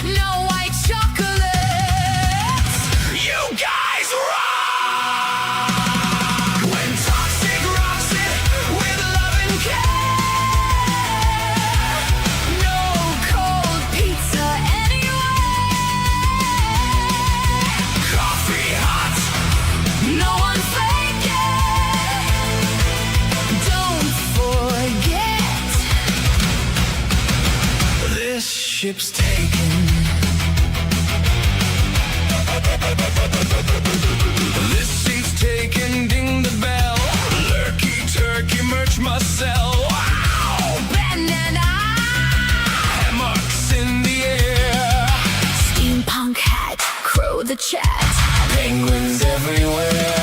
no white chocolate. You guys rock! When toxic rocks it with love and care. No cold pizza anywhere. Coffee hot, no one fake it. Don't forget, this ship's taken. This seat's taken, ding the bell. Lurky turkey merch must sell. Wow! Banana! Hammocks in the air. Steampunk hat, crow the chat. Penguins everywhere.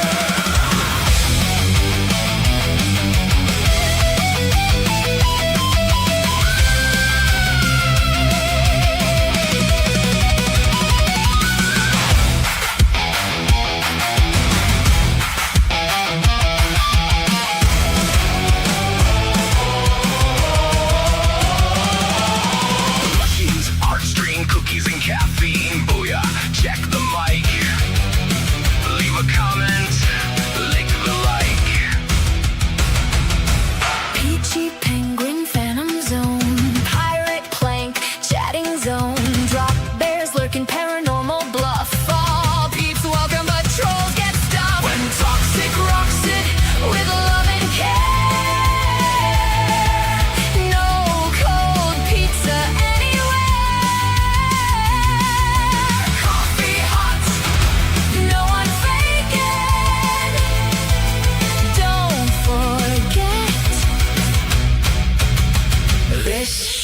Cookies and caffeine, booyah, check the mic. Leave a comment, lick the like. Peachy penguin, phantom zone. Pirate plank, chatting zone. Drop bears lurking, paranormal bluff. All peeps welcome, but trolls get stuffed. When toxic rocks it with love and care. No cold pizza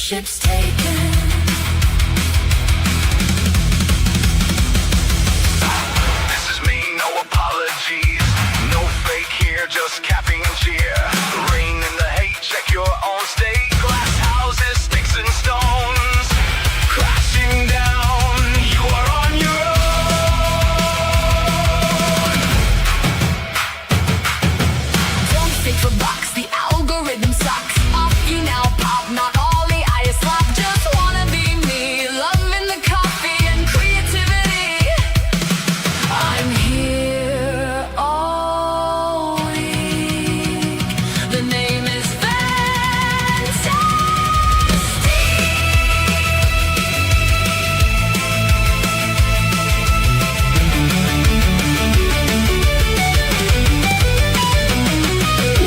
ship's taken. This is me, no apologies. No fake here, just capping and cheer. Rain in the hate, check your own state. Glass houses, sticks and stones. Crashing down, you are on your own. Don't fake for bucks, the algorithm sucks. Off you now, pop, not all. Just wanna be me, loving the coffee and creativity. I'm here all week. The name is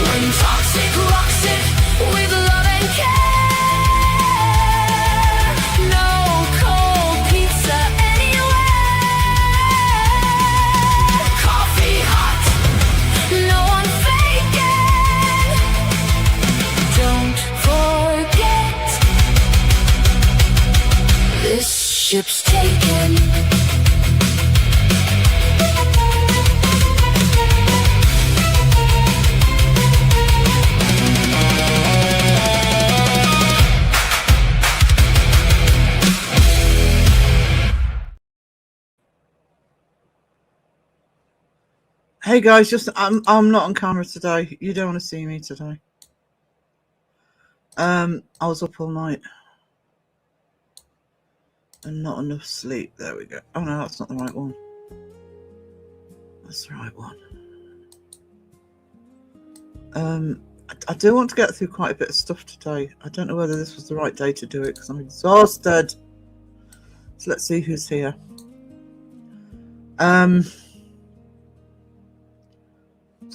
When toxic rocks it with love and care. Ship's taken. Hey guys, just I'm not on camera today. You don't want to see me today. I was up all night. And not enough sleep. There we go. Oh no, that's not the right one. That's the right one. I do want to get through quite a bit of stuff today. I don't know whether this was the right day to do it because I'm exhausted. So let's see who's here. What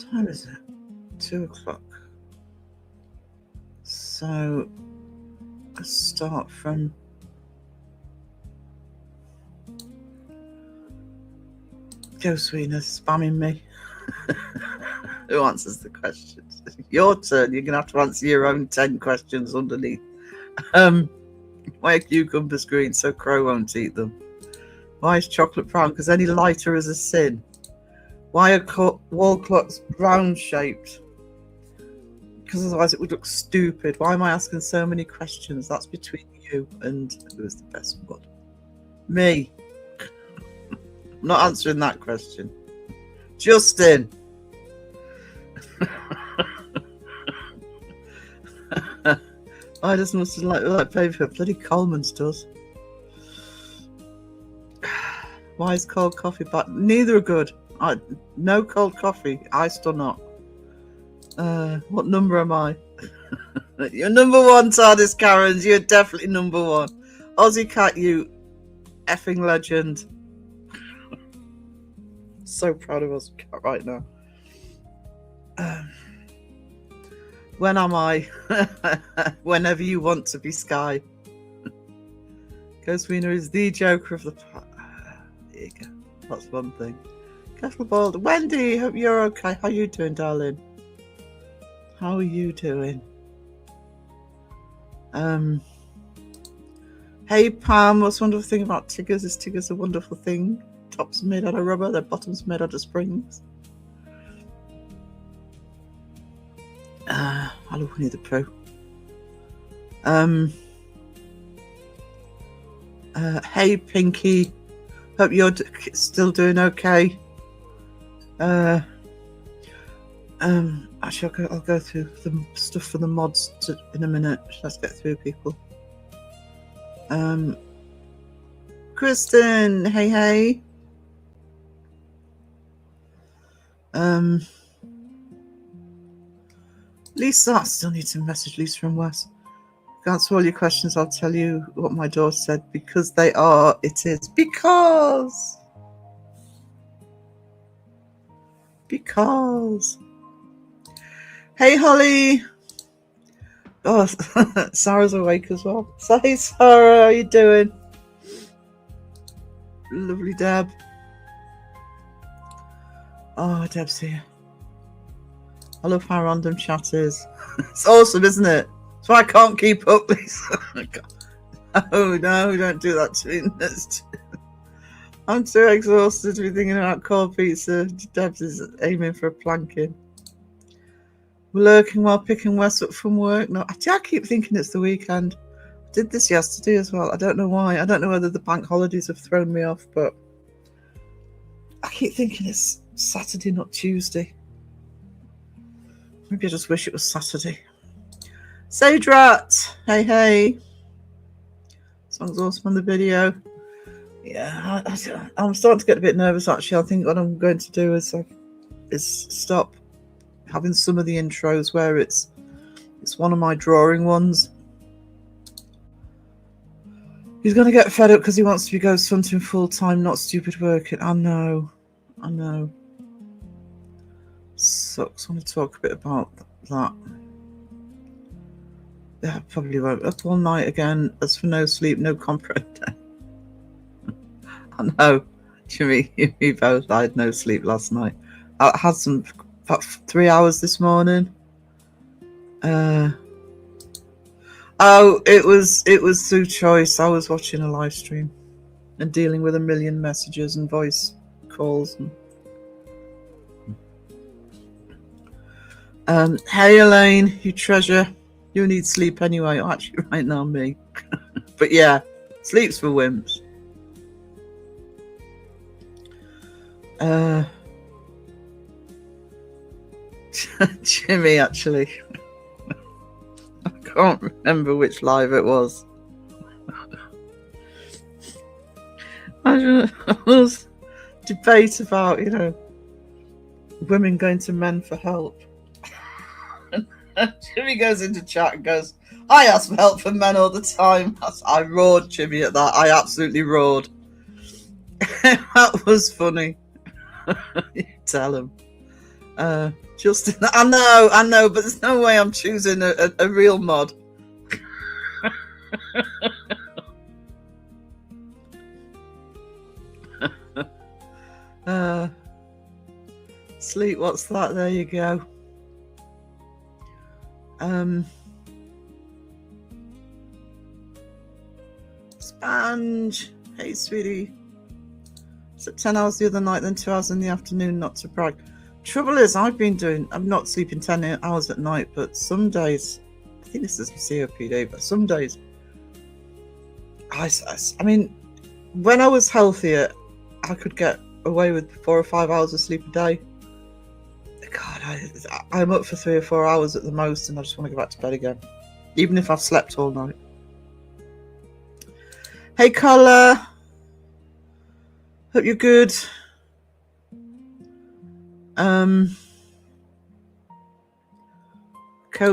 time is it? 2 o'clock. So let's start from Joe Sweeney spamming me. Who answers the questions? Your turn. You're gonna have to answer your own 10 questions underneath. Why are cucumbers green so Crow won't eat them? Why is chocolate brown? Because any lighter is a sin. Why are wall clocks round shaped? Because otherwise it would look stupid. Why am I asking so many questions? That's between you and who's the best one? Me. I'm not answering that question. Justin. I just must like paper. Bloody Coleman's does. Why is cold coffee bad? Neither are good. No cold coffee, iced or not. What number am I? You're number one, TARDIS Karens. You're definitely number one. Aussie Cat, you effing legend. So proud of Aussie Cat right now. When am I? Whenever you want to be Sky. Ghost Wiener is the Joker of the there you go. That's one thing. Kettle boiled. Wendy, hope you're okay. How you doing, darling? How are you doing? Hey Pam, what's the wonderful thing about Tiggers is Tiggers a wonderful thing. Tops are made out of rubber, their bottoms are made out of springs. I love Winnie the Pooh. Hey Pinky, hope you're still doing okay. Actually, I'll go through the stuff for the mods in a minute. Let's get through people. Kristen, hey. Lisa, I still need to message Lisa from West. To answer all your questions, I'll tell you what my daughter said. Because they are, it is. Because. Hey, Holly. Oh, Sarah's awake as well. So, hey, Sarah, how you doing? Lovely Deb. Oh, Deb's here. I love how random chat is. It's awesome, isn't it? That's why I can't keep up, Lisa. Oh, no, don't do that to me. I'm too exhausted to be thinking about cold pizza. Debs is aiming for a planking. We're lurking while picking Wes up from work. No, I keep thinking it's the weekend. I did this yesterday as well. I don't know why. I don't know whether the bank holidays have thrown me off, but I keep thinking it's Saturday, not Tuesday. Maybe I just wish it was Saturday. Sage Rat, hey. Song's awesome on the video. Yeah, I'm starting to get a bit nervous actually. I think what I'm going to do is stop having some of the intros where it's one of my drawing ones. He's going to get fed up because he wants to be ghost hunting full time, not stupid working. I know. Sucks. I want to talk a bit about that. Yeah, probably won't. Up all night again. As for no sleep, no comprehend. I know, Jimmy, you both. I had no sleep last night. I had about 3 hours this morning. It was through choice. I was watching a live stream and dealing with a million messages and voice calls. Hey Elaine, you treasure. You need sleep anyway. Oh, actually, right now, me. But yeah, sleep's for wimps. Jimmy, actually. I can't remember which live it was. I was debate about, women going to men for help. Jimmy goes into chat and goes, I ask for help from men all the time. I roared, Jimmy, at that. I absolutely roared. That was funny. You tell him. Justin, I know, but there's no way I'm choosing a real mod. Sleep, what's that? There you go. Sponge, hey sweetie. Slept 10 hours the other night, then 2 hours in the afternoon, not to brag. Trouble is, I'm not sleeping 10 hours at night, but some days, I think this is COPD, but some days, I mean, when I was healthier, I could get away with 4 or 5 hours of sleep a day. God, I'm up for 3 or 4 hours at the most, and I just want to go back to bed again, even if I've slept all night. Hey, Carla. Hope you're good. Cold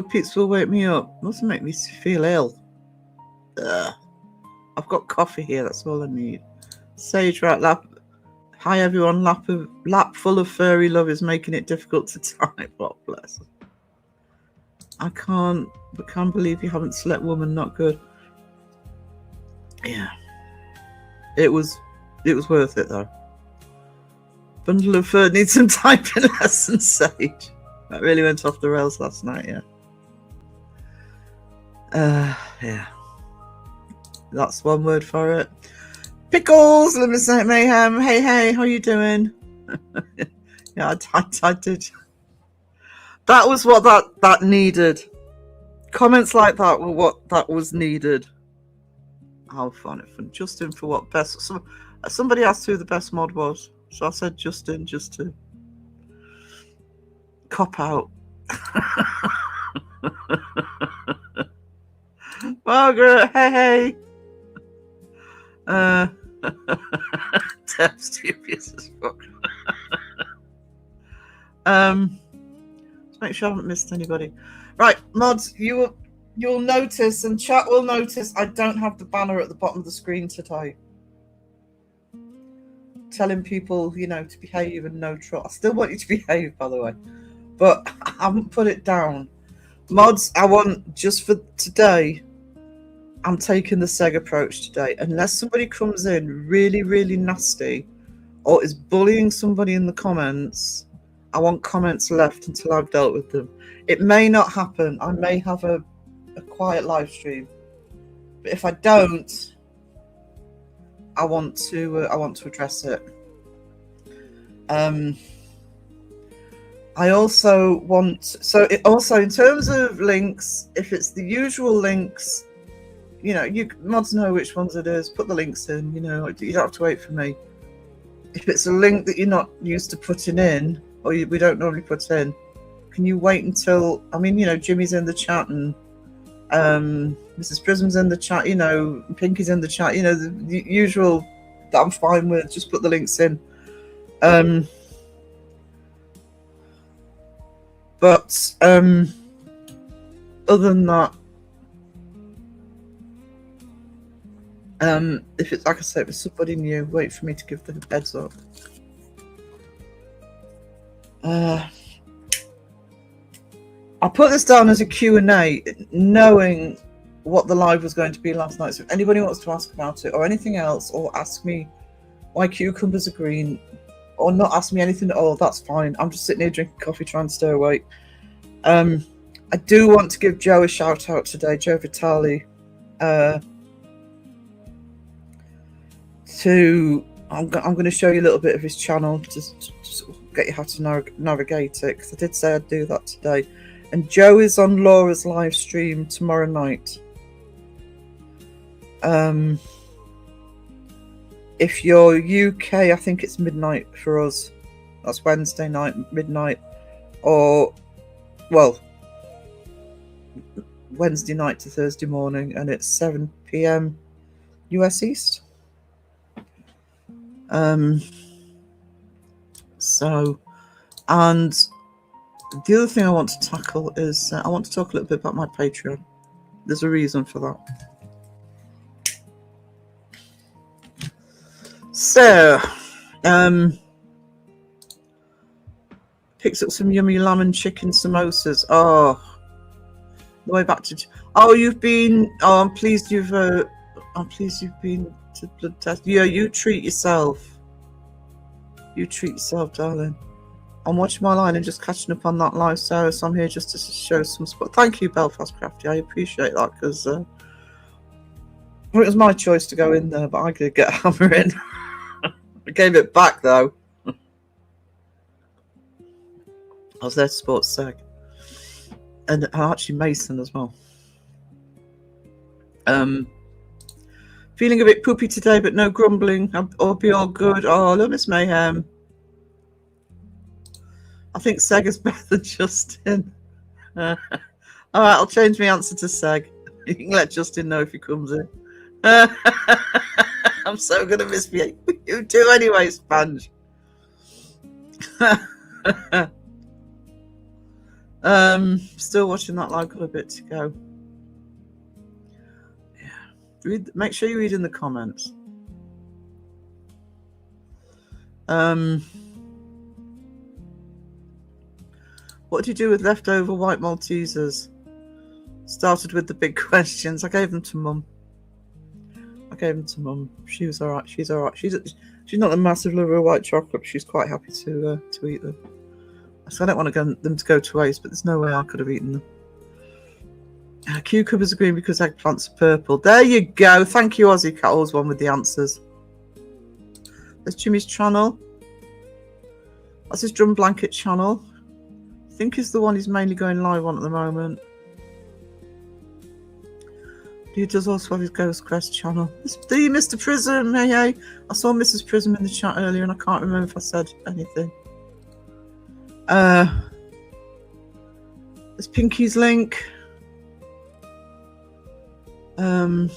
pizza will wake me up. Mustn't make me feel ill. I've got coffee here. That's all I need. Sage right lap. Hi everyone. Lap full of furry love is making it difficult to type. God bless. I can't believe you haven't slept, woman. Not good. Yeah. It was worth it though. Bundle of fur needs some typing lessons, Sage. That really went off the rails last night, yeah. Yeah. That's one word for it. Pickles, let me say mayhem. Hey, how you doing? Yeah, I did. That was what that needed. Comments like that were what that was needed. I'll find it fun. Justin for what best? Somebody asked who the best mod was, so I said Justin just to cop out. Margaret, hey. Deb's dubious as fuck. Let's make sure I haven't missed anybody. Right, mods, you'll notice, and chat will notice, I don't have the banner at the bottom of the screen today. Telling people, to behave and no troll. I still want you to behave, by the way, but I haven't put it down. Mods, I want, just for today, I'm taking the Seg approach today. Unless somebody comes in really, really nasty or is bullying somebody in the comments, I want comments left until I've dealt with them. It may not happen. I may have a quiet live stream. But if I don't, I want to address it. I also want, also in terms of links, if it's the usual links, you mods know which ones it is. Put the links in. You don't have to wait for me. If it's a link that you're not used to putting in, or we don't normally put in, can you wait until? I mean, Jimmy's in the chat and Mrs. Prism's in the chat. Pinky's in the chat. The usual that I'm fine with. Just put the links in. But other than that. If it's like I said, if it's somebody new, wait for me to give them a heads up. I put this down as a Q&A, knowing what the live was going to be last night. So if anybody wants to ask about it or anything else, or ask me why cucumbers are green, or not ask me anything at all, that's fine. I'm just sitting here drinking coffee, trying to stay awake. I do want to give Joe a shout out today, Joe Vitale. I'm going to show you a little bit of his channel just to get you how to navigate it, because I did say I'd do that today. And Joe is on Laura's live stream tomorrow night. If you're UK, I think it's midnight for us. That's Wednesday night, midnight, or Wednesday night to Thursday morning, and it's 7 p.m. US East. And the other thing I want to tackle is I want to talk a little bit about my Patreon. There's a reason for that. So, picked up some yummy lamb and chicken samosas. Oh, the way back to. Oh, you've been. Oh, I'm pleased you've been to blood test. Yeah, you treat yourself. You treat yourself, darling. I'm watching my line and just catching up on that live, Sarah, so I'm here just to show some support. Thank you, Belfast Crafty. I appreciate that, because it was my choice to go in there, but I could get a hammer in. I gave it back, though. I was there to support Seg. And actually Mason as well. Feeling a bit poopy today, but no grumbling. I'll be all good. Oh, hello, Miss Mayhem. I think Seg is better than Justin. All right, I'll change my answer to Seg. You can let Justin know if he comes in. I'm so going to miss me. You do anyway, Sponge. Still watching that live, got a bit to go. Yeah. Make sure you read in the comments. What do you do with leftover white Maltesers? Started with the big questions. I gave them to Mum. She was alright. She's alright. She's not a massive lover of white chocolate, but she's quite happy to eat them. So I don't want them to go to waste, but there's no way I could have eaten them. Cucumbers are green because eggplants are purple. There you go. Thank you, Aussie Cat. Always one with the answers. There's Jimmy's channel. That's his drum blanket channel. I think is the one he's mainly going live on at the moment. He does also have his Ghost Quest channel. The Mr. Prism, hey. I saw Mrs. Prism in the chat earlier and I can't remember if I said anything. There's Pinky's link. God,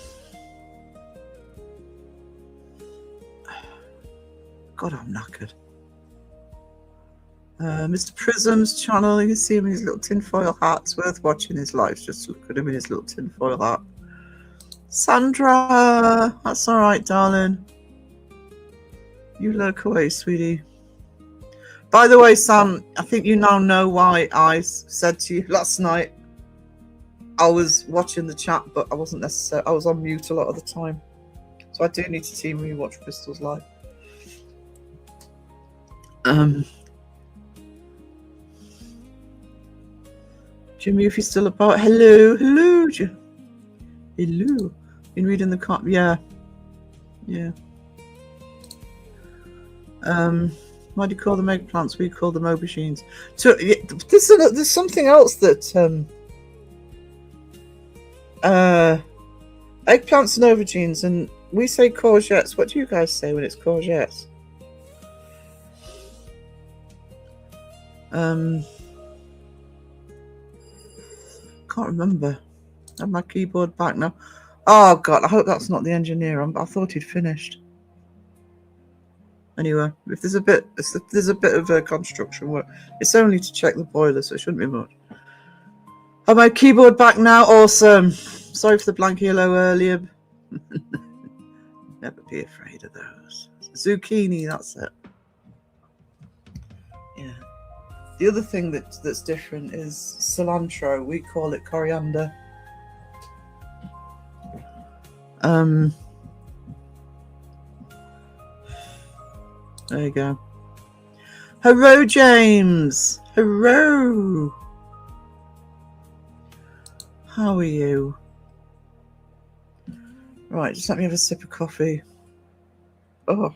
I'm knackered. Mr. Prism's channel, you can see him in his little tinfoil hat. It's worth watching his lives just to look at him in his little tinfoil hat. Sandra, that's all right, darling. You look away, sweetie. By the way, Sam, I think you now know why I said to you last night I was watching the chat, but I wasn't necessarily. I was on mute a lot of the time, so I do need to team rewatch Crystal's live. Jimmy, if you're still about, hello. Been reading the cop, yeah. Why do you call them eggplants? We call them aubergines. So there's something else that eggplants and aubergines, and we say courgettes. What do you guys say when it's courgettes? Can't remember. I have my keyboard back now. Oh God, I hope that's not the engineer. I thought he'd finished. Anyway, if there's a bit of construction work, it's only to check the boiler, so it shouldn't be much. Have my keyboard back now? Awesome. Sorry for the blank yellow earlier. Never be afraid of those. Zucchini, that's it. Yeah. The other thing that's different is cilantro. We call it coriander. There you go. Hello, James. Hello. How are you? Right, just let me have a sip of coffee. Oh.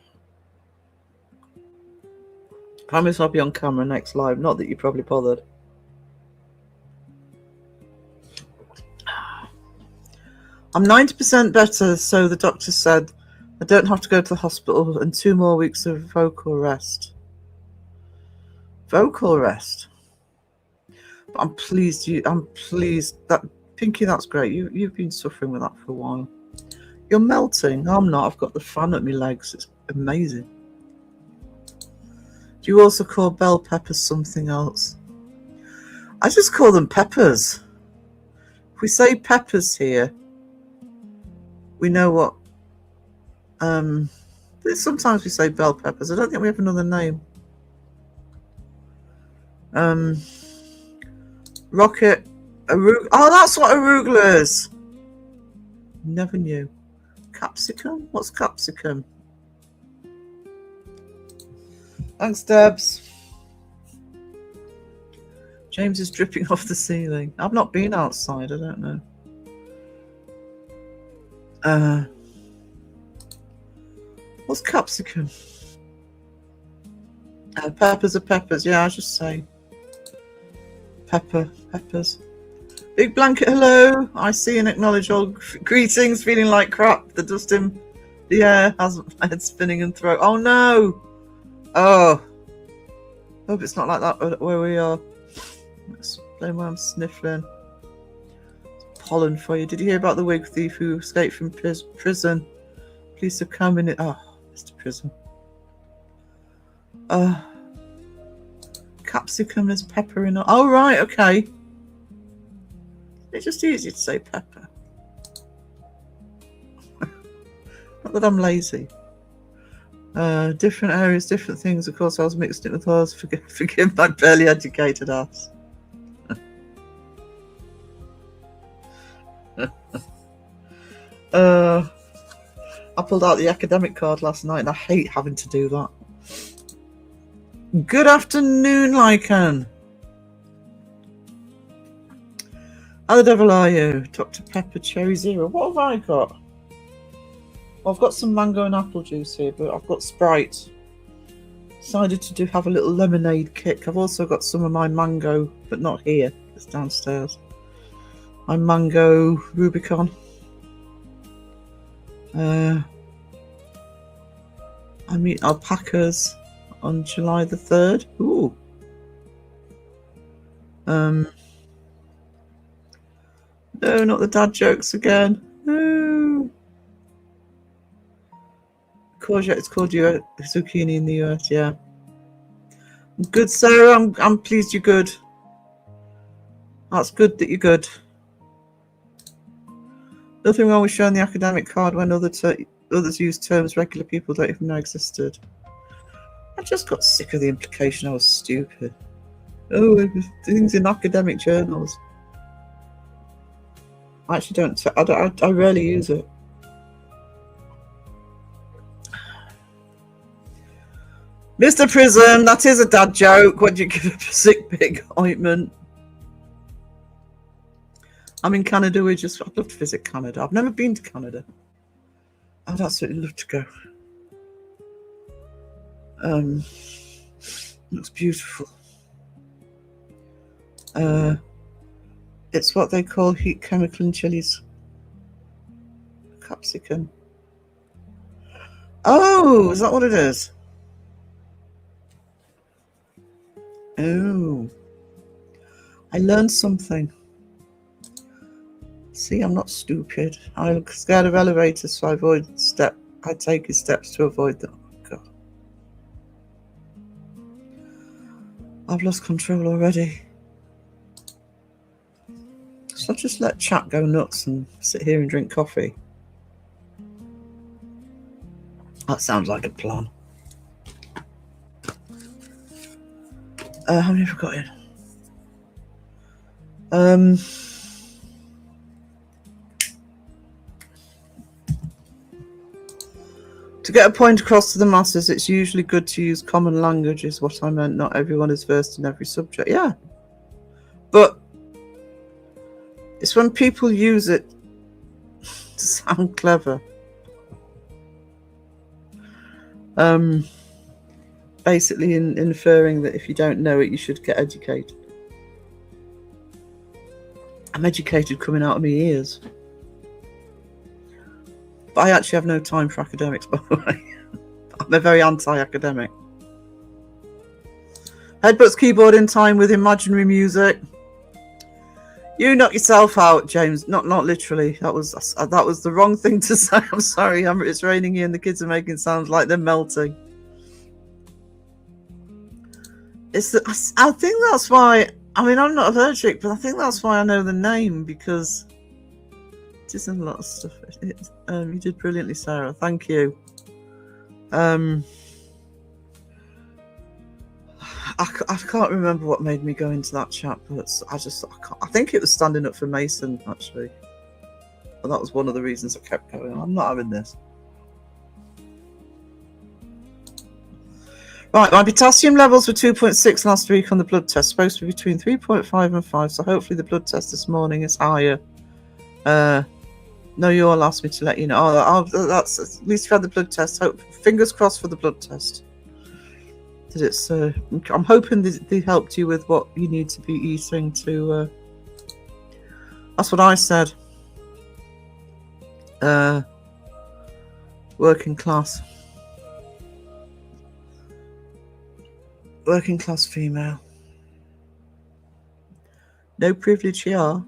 Promise I'll be on camera next live. Not that you probably bothered. I'm 90% better, so the doctor said I don't have to go to the hospital and 2 more weeks of vocal rest. Vocal rest. But I'm pleased that Pinky, that's great. You've been suffering with that for a while. You're melting. I'm not. I've got the fan at my legs. It's amazing. Do you also call bell peppers something else? I just call them peppers. If we say peppers here, we know what. Sometimes we say bell peppers. I don't think we have another name. Rocket. Oh, that's what arugula is. Never knew. Capsicum? What's capsicum? Thanks, Debs. James is dripping off the ceiling. I've not been outside. I don't know. What's capsicum? Peppers are peppers. Yeah, I just say peppers. Big blanket, hello. I see and acknowledge all greetings. Feeling like crap. The dust in the air has my head spinning and throat. Oh no! Oh, hope it's not like that where we are. Explain why I'm sniffling. It's pollen for you. Did you hear about the wig thief who escaped from prison? Police have come in it. Oh, Mr. Prism. Capsicum is pepper in. Oh, right, okay. It's just easy to say pepper. Not that I'm lazy. Different areas, different things. Of course, I was mixed it with oils. Forgive my barely educated ass. I pulled out the academic card last night and I hate having to do that. Good afternoon, Lycan. How the devil are you? Dr. Pepper Cherry Zero. What have I got? Well, I've got some mango and apple juice here, but I've got Sprite. Decided to have a little lemonade kick. I've also got some of my mango, but not here. It's downstairs. My mango Rubicon. I meet alpacas on July the 3rd. Ooh. No, not the dad jokes again. No. Courgette, it's called zucchini in the US, yeah. Good, Sarah. I'm pleased you're good. That's good that you're good. Nothing wrong with showing the academic card when others use terms regular people don't even know existed. I just got sick of the implication I was stupid. Oh, things in academic journals. I actually don't. I rarely use it. Mr. Prism, that is a dad joke. When you give a sick pig ointment. I'm in Canada. I'd love to visit Canada. I've never been to Canada. I'd absolutely love to go. Looks beautiful. It's what they call heat chemical in chilies. Capsicum. Oh, is that what it is? Oh. I learned something. See, I'm not stupid. I'm scared of elevators, so I take steps to avoid them. Oh, God. I've lost control already. So I'll just let chat go nuts and sit here and drink coffee. That sounds like a plan. How many have I got in? To get a point across to the masses, it's usually good to use common language, is what I meant. Not everyone is versed in every subject. Yeah. But it's when people use it to sound clever. Basically inferring that if you don't know it, you should get educated. I'm educated coming out of my ears. But I actually have no time for academics, by the way. I'm a very anti-academic. Headbutts keyboard in time with imaginary music. You knock yourself out, James. Not literally. That was the wrong thing to say. I'm sorry. It's raining here and the kids are making sounds like they're melting. I think that's why. I mean, I'm not allergic, but I think that's why I know the name, because it isn't a lot of stuff. You did brilliantly, Sarah. Thank you. I can't remember what made me go into that chat, but I think it was standing up for Mason, actually. And that was one of the reasons I kept going. I'm not having this. Right, my potassium levels were 2.6 last week on the blood test. Supposed to be between 3.5 and 5, so hopefully the blood test this morning is higher. No, you all asked me to let you know. That's at least you've had the blood test. Fingers crossed for the blood test. I'm hoping they helped you with what you need to be eating to. That's what I said. Working class female. No privilege here.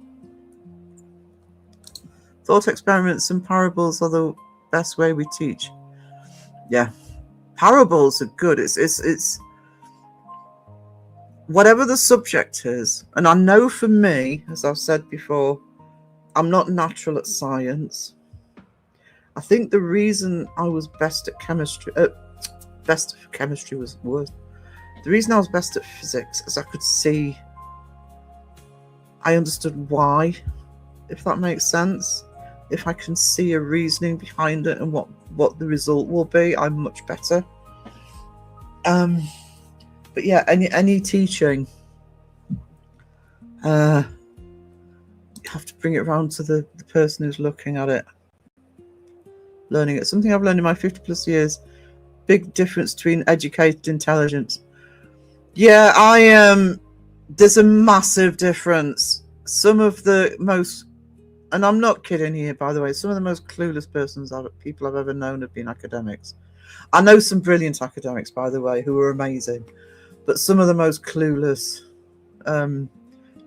Thought experiments and parables are the best way we teach. Yeah, parables are good. It's whatever the subject is, and I know for me, as I've said before, I'm not natural at science. I think the reason I was best at chemistry, best at chemistry was worse. The reason I was best at physics is I could see, I understood why, if that makes sense. If I can see a reasoning behind it and what the result will be, I'm much better. But yeah, any teaching, you have to bring it around to the person who's looking at it, learning it. Something I've learned in my 50 plus years, big difference between educated intelligence. Yeah, there's a massive difference. Some of the most, and I'm not kidding here, by the way, some of the most clueless people I've ever known have been academics. I know some brilliant academics, by the way, who are amazing, but some of the most clueless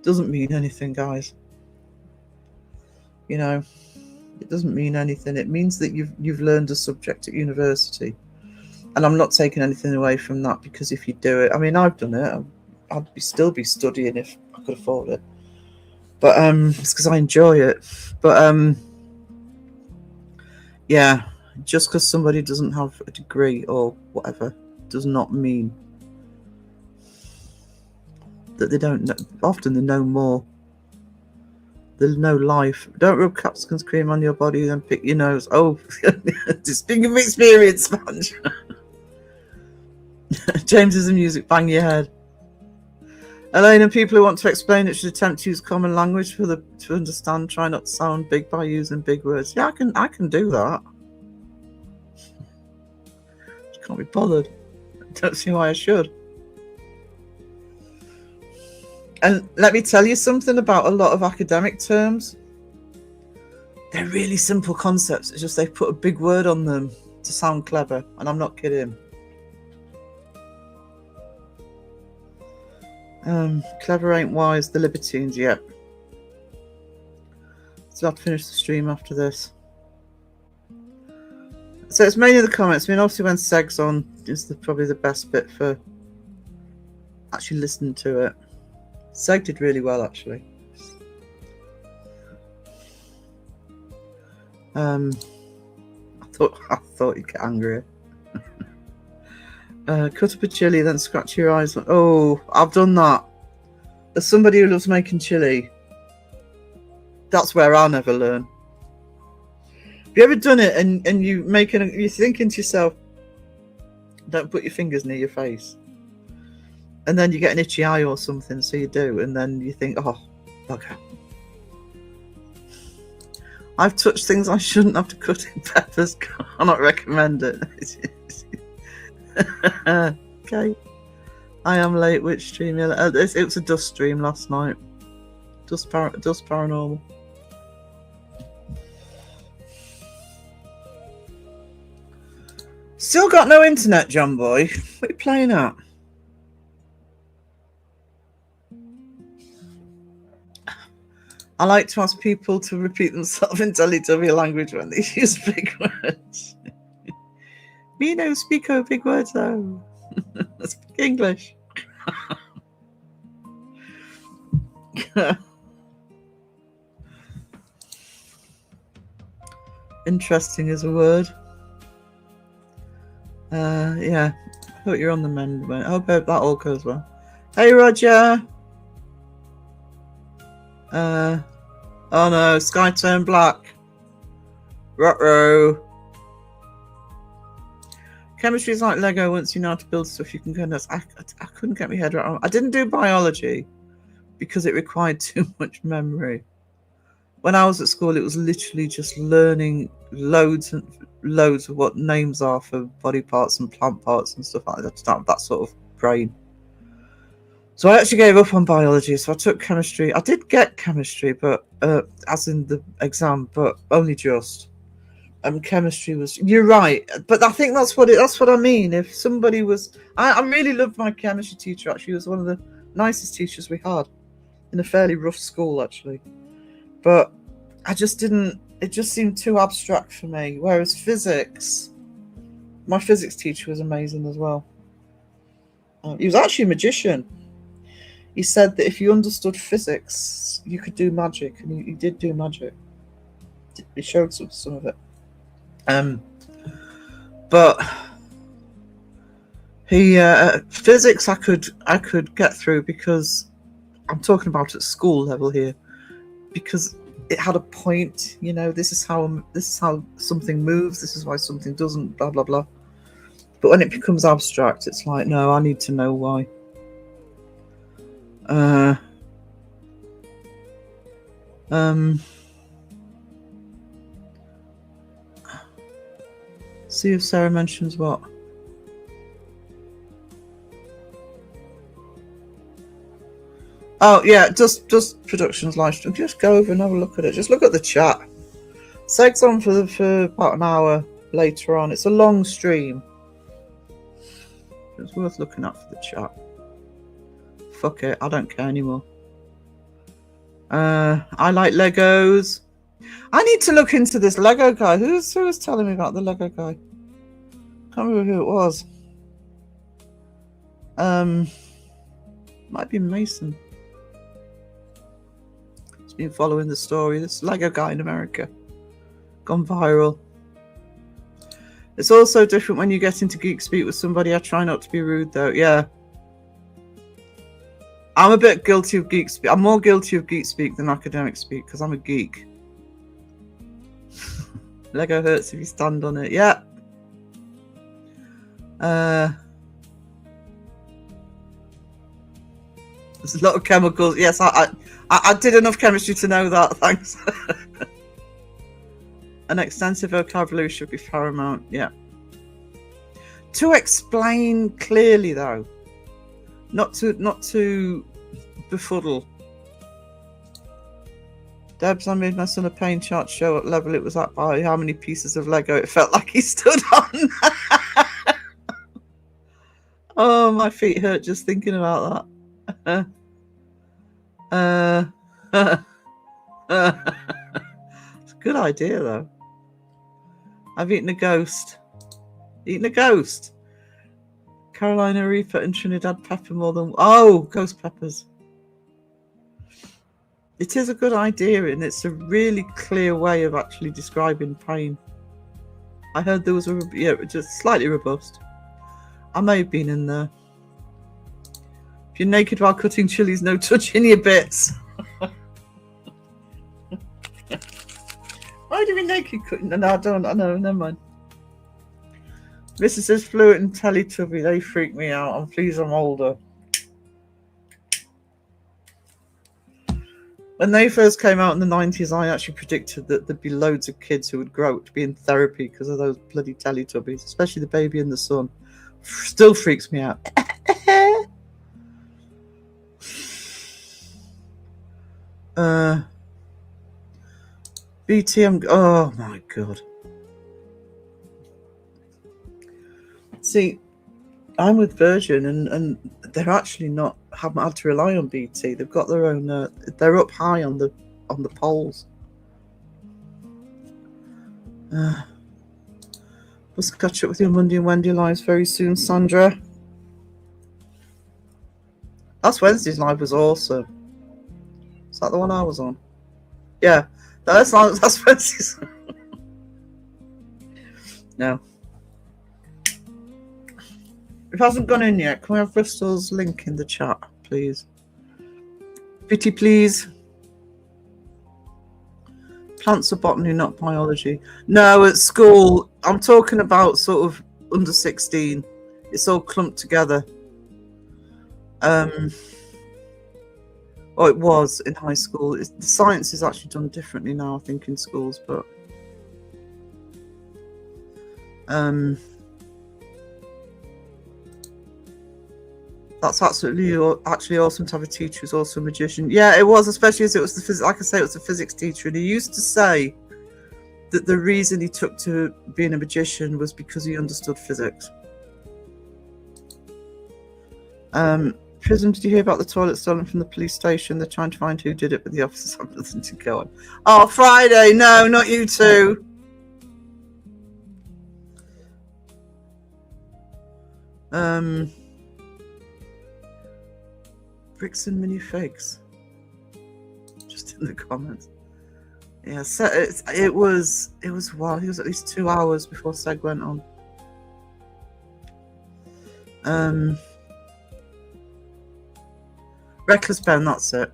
doesn't mean anything, guys. You know, it doesn't mean anything. It means that you've learned a subject at university. And I'm not taking anything away from that, because if you do it, I mean, I've done it. I'd still be studying if I could afford it. But it's because I enjoy it. But yeah, just because somebody doesn't have a degree or whatever does not mean that they don't know. Often they know more. There's no life. Don't rub capsicum cream on your body, then pick your nose. Oh, just speaking of experience, sponge. James is a music, bang your head. Elaine, and people who want to explain it should attempt to use common language to understand. Try not to sound big by using big words. Yeah, I can do that. Just can't be bothered. I don't see why I should. And let me tell you something about a lot of academic terms. They're really simple concepts. It's just they've put a big word on them to sound clever, and I'm not kidding. Clever ain't wise, the libertines, yep. So I'll finish the stream after this. So it's mainly the comments. I mean, obviously when Seg's on is probably the best bit for actually listening to it. Seg did really well, actually. I thought he'd get angrier. Cut up a chili, then scratch your eyes. Oh, I've done that. As somebody who loves making chili, that's where I'll never learn. Have you ever done it and you're thinking to yourself, don't put your fingers near your face, and then you get an itchy eye or something, so you do, and then you think, oh, bugger. I've touched things I shouldn't have to cut in peppers. Cannot recommend it. Okay. I am late. Which stream? It was a dust stream last night. Dust paranormal. Still got no internet, John boy. What are you playing at? I like to ask people to repeat themselves in Teletubby language when they use big words. Me no speak big words though. Speak English. Interesting is a word. Yeah. I thought you're on the mend. I hope that all goes well. Hey Roger. Oh no, sky turned black. Ruh-roh. Chemistry is like Lego. Once you know how to build stuff, you can go nuts. I couldn't get my head around. I didn't do biology because it required too much memory. When I was at school, it was literally just learning loads and loads of what names are for body parts and plant parts and stuff like that. I just don't have that sort of brain. So I actually gave up on biology. So I took chemistry. I did get chemistry, but as in the exam, but only just. Chemistry was. You're right, but I think that's what I mean. If somebody was, I really loved my chemistry teacher. Actually, he was one of the nicest teachers we had in a fairly rough school, actually. But I just didn't. It just seemed too abstract for me. Whereas physics, my physics teacher was amazing as well. He was actually a magician. He said that if you understood physics, you could do magic, and he did do magic. He showed some of it. But he physics I could get through, because I'm talking about at school level here, because it had a point. You know, this is how something moves. This is why something doesn't. Blah blah blah. But when it becomes abstract, it's like, no, I need to know why. See if Sarah mentions what. Oh yeah, just productions live stream. Just go over and have a look at it. Just look at the chat. Seg's on for about an hour later on. It's a long stream. It's worth looking at for the chat. Fuck it, I don't care anymore. I like Legos. I need to look into this Lego guy. Who was telling me about the Lego guy? Can't remember who it was. Might be Mason. He's been following the story. This Lego guy in America. Gone viral. It's also different when you get into geek speak with somebody. I try not to be rude though. Yeah. I'm a bit guilty of geek speak. I'm more guilty of geek speak than academic speak because I'm a geek. Lego hurts if you stand on it. Yeah. There's a lot of chemicals. Yes, I did enough chemistry to know that. Thanks. An extensive vocabulary should be paramount. Yeah. To explain clearly, though, not to befuddle. Debs, I made my son a pain chart show what level it was at by how many pieces of Lego it felt like he stood on. Oh, my feet hurt just thinking about that. It's a good idea, though. I've eaten a ghost. Eaten a ghost. Carolina Reaper and Trinidad Pepper more than... Oh, ghost peppers. It is a good idea, and it's a really clear way of actually describing pain. I heard there was just slightly robust. I may have been in there. If you're naked while cutting chilies, no touching your bits. Why do you be naked cutting? No, I don't. I know. Never mind. Mrs. says Fluent and Teletubby. They freak me out. I'm pleased I'm older. When they first came out in the 90s, I actually predicted that there'd be loads of kids who would grow up to be in therapy because of those bloody Teletubbies, especially the baby and the son. Still freaks me out. BTM. Oh my god. See, I'm with Virgin, and they're actually haven't had to rely on BT. They've got their own. They're up high on the polls. Must catch up with your Monday and Wendy lives very soon, Sandra. Last Wednesday's live was awesome. Is that the one I was on? Yeah, that's Wednesday's. No. If it hasn't gone in yet, can we have Bristol's link in the chat, please? Pretty please. Plants are botany, not biology. No, at school, I'm talking about sort of under 16. It's all clumped together. Oh, it was in high school. The science is actually done differently now, I think, in schools, but that's actually awesome to have a teacher who's also a magician. Yeah, it was, especially as it was like I say, it was a physics teacher, and he used to say that the reason he took to being a magician was because he understood physics. Prism, did you hear about the toilet stolen from the police station? They're trying to find who did it, but the officers have nothing to go on. Oh, Friday! No, not you two. Bricks and minifigs. Just in the comments. Yeah, so it was wild. It was at least 2 hours before Seg went on. Reckless Ben, that's it.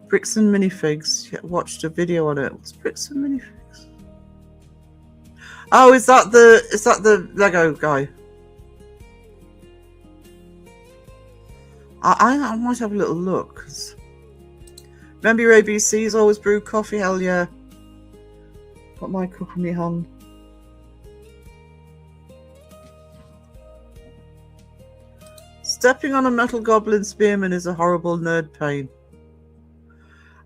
Bricks and minifigs. Yeah, watched a video on it. What's bricks and minifigs? Oh, is that the Lego guy? I might have a little look. 'Cause remember your ABCs always brew coffee? Hell yeah. Got my cup in my hand. Stepping on a metal goblin spearman is a horrible nerd pain.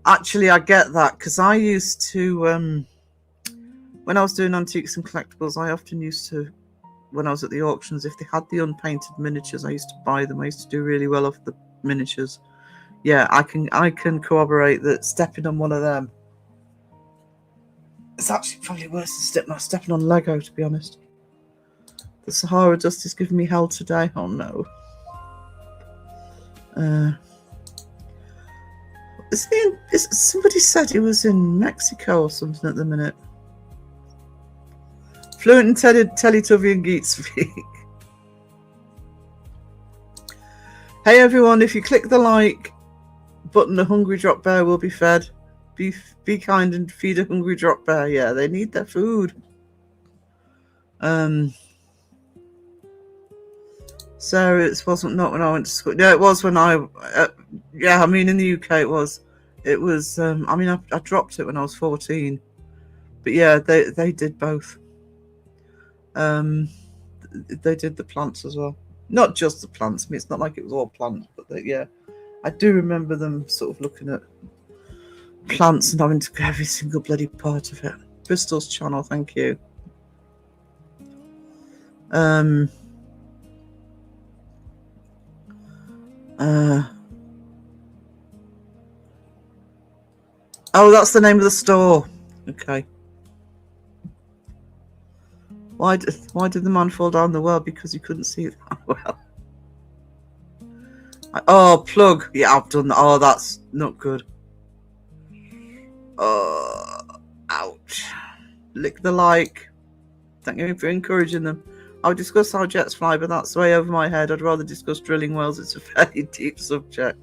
Actually, I get that because I used to, when I was doing antiques and collectibles, I often used to, when I was at the auctions, if they had the unpainted miniatures, I used to buy them. I used to do really well off the miniatures. Yeah, I can corroborate that stepping on one of them, it's actually probably worse than stepping on Lego, to be honest. The Sahara dust is giving me hell today. Oh no. Somebody said he was in Mexico or something at the minute. Fluent in Teletubby Geek speak. Hey everyone, if you click the like button, a hungry drop bear will be fed. Be kind and feed a hungry drop bear. Yeah, they need their food. So it wasn't not when I went to school. Yeah, it was when I. Yeah, I mean in the UK it was. It was. I mean I dropped it when I was 14. But yeah, they did both. They did the plants as well. Not just the plants. I mean, it's not like it was all plants, but yeah, I do remember them sort of looking at plants and having to go every single bloody part of it. Bristol's channel, thank you. Oh, that's the name of the store. Okay. Why did the man fall down the well? Because he couldn't see it that well. Oh, plug. Yeah, I've done that. Oh, that's not good. Oh, ouch. Lick the like. Thank you for encouraging them. I'll discuss how jets fly, but that's way over my head. I'd rather discuss drilling wells. It's a fairly deep subject.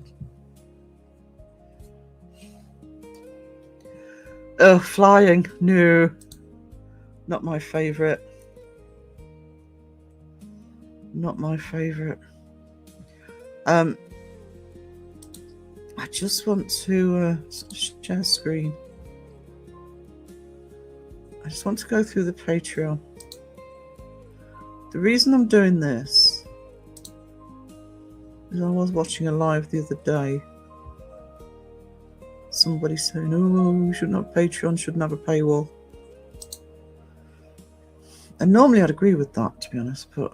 Oh, flying. No. Not my favourite. Not my favourite. I just want to share screen. I just want to go through the Patreon. The reason I'm doing this is I was watching a live the other day. Somebody saying, "Oh, we shouldn't have Patreon, shouldn't have a paywall." And normally I'd agree with that, to be honest, but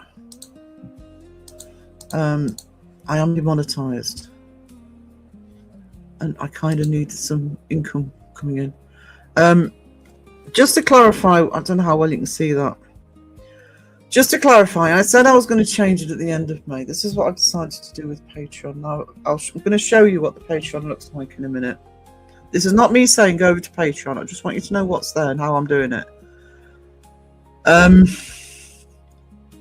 I am demonetized and I kind of need some income coming in. Just to clarify, I don't know how well you can see that. Just to clarify, I said I was going to change it at the end of May. This is what I've decided to do with Patreon. Now, I'm going to show you what the Patreon looks like in a minute. This is not me saying go over to Patreon. I just want you to know what's there and how I'm doing it.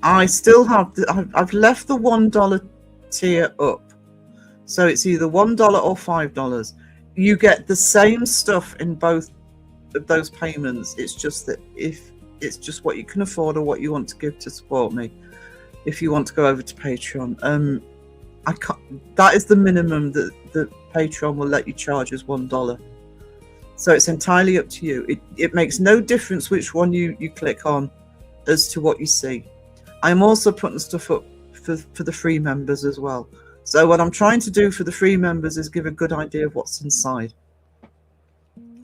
I still have, I've left the $1 tier up. So it's either $1 or $5. You get the same stuff in both of those payments. It's just that if it's just what you can afford or what you want to give to support me. If you want to go over to Patreon, I can't, that is the minimum that Patreon will let you charge as $1. So it's entirely up to you. It makes no difference which one you click on as to what you see. I'm also putting stuff up for the free members as well. So what I'm trying to do for the free members is give a good idea of what's inside.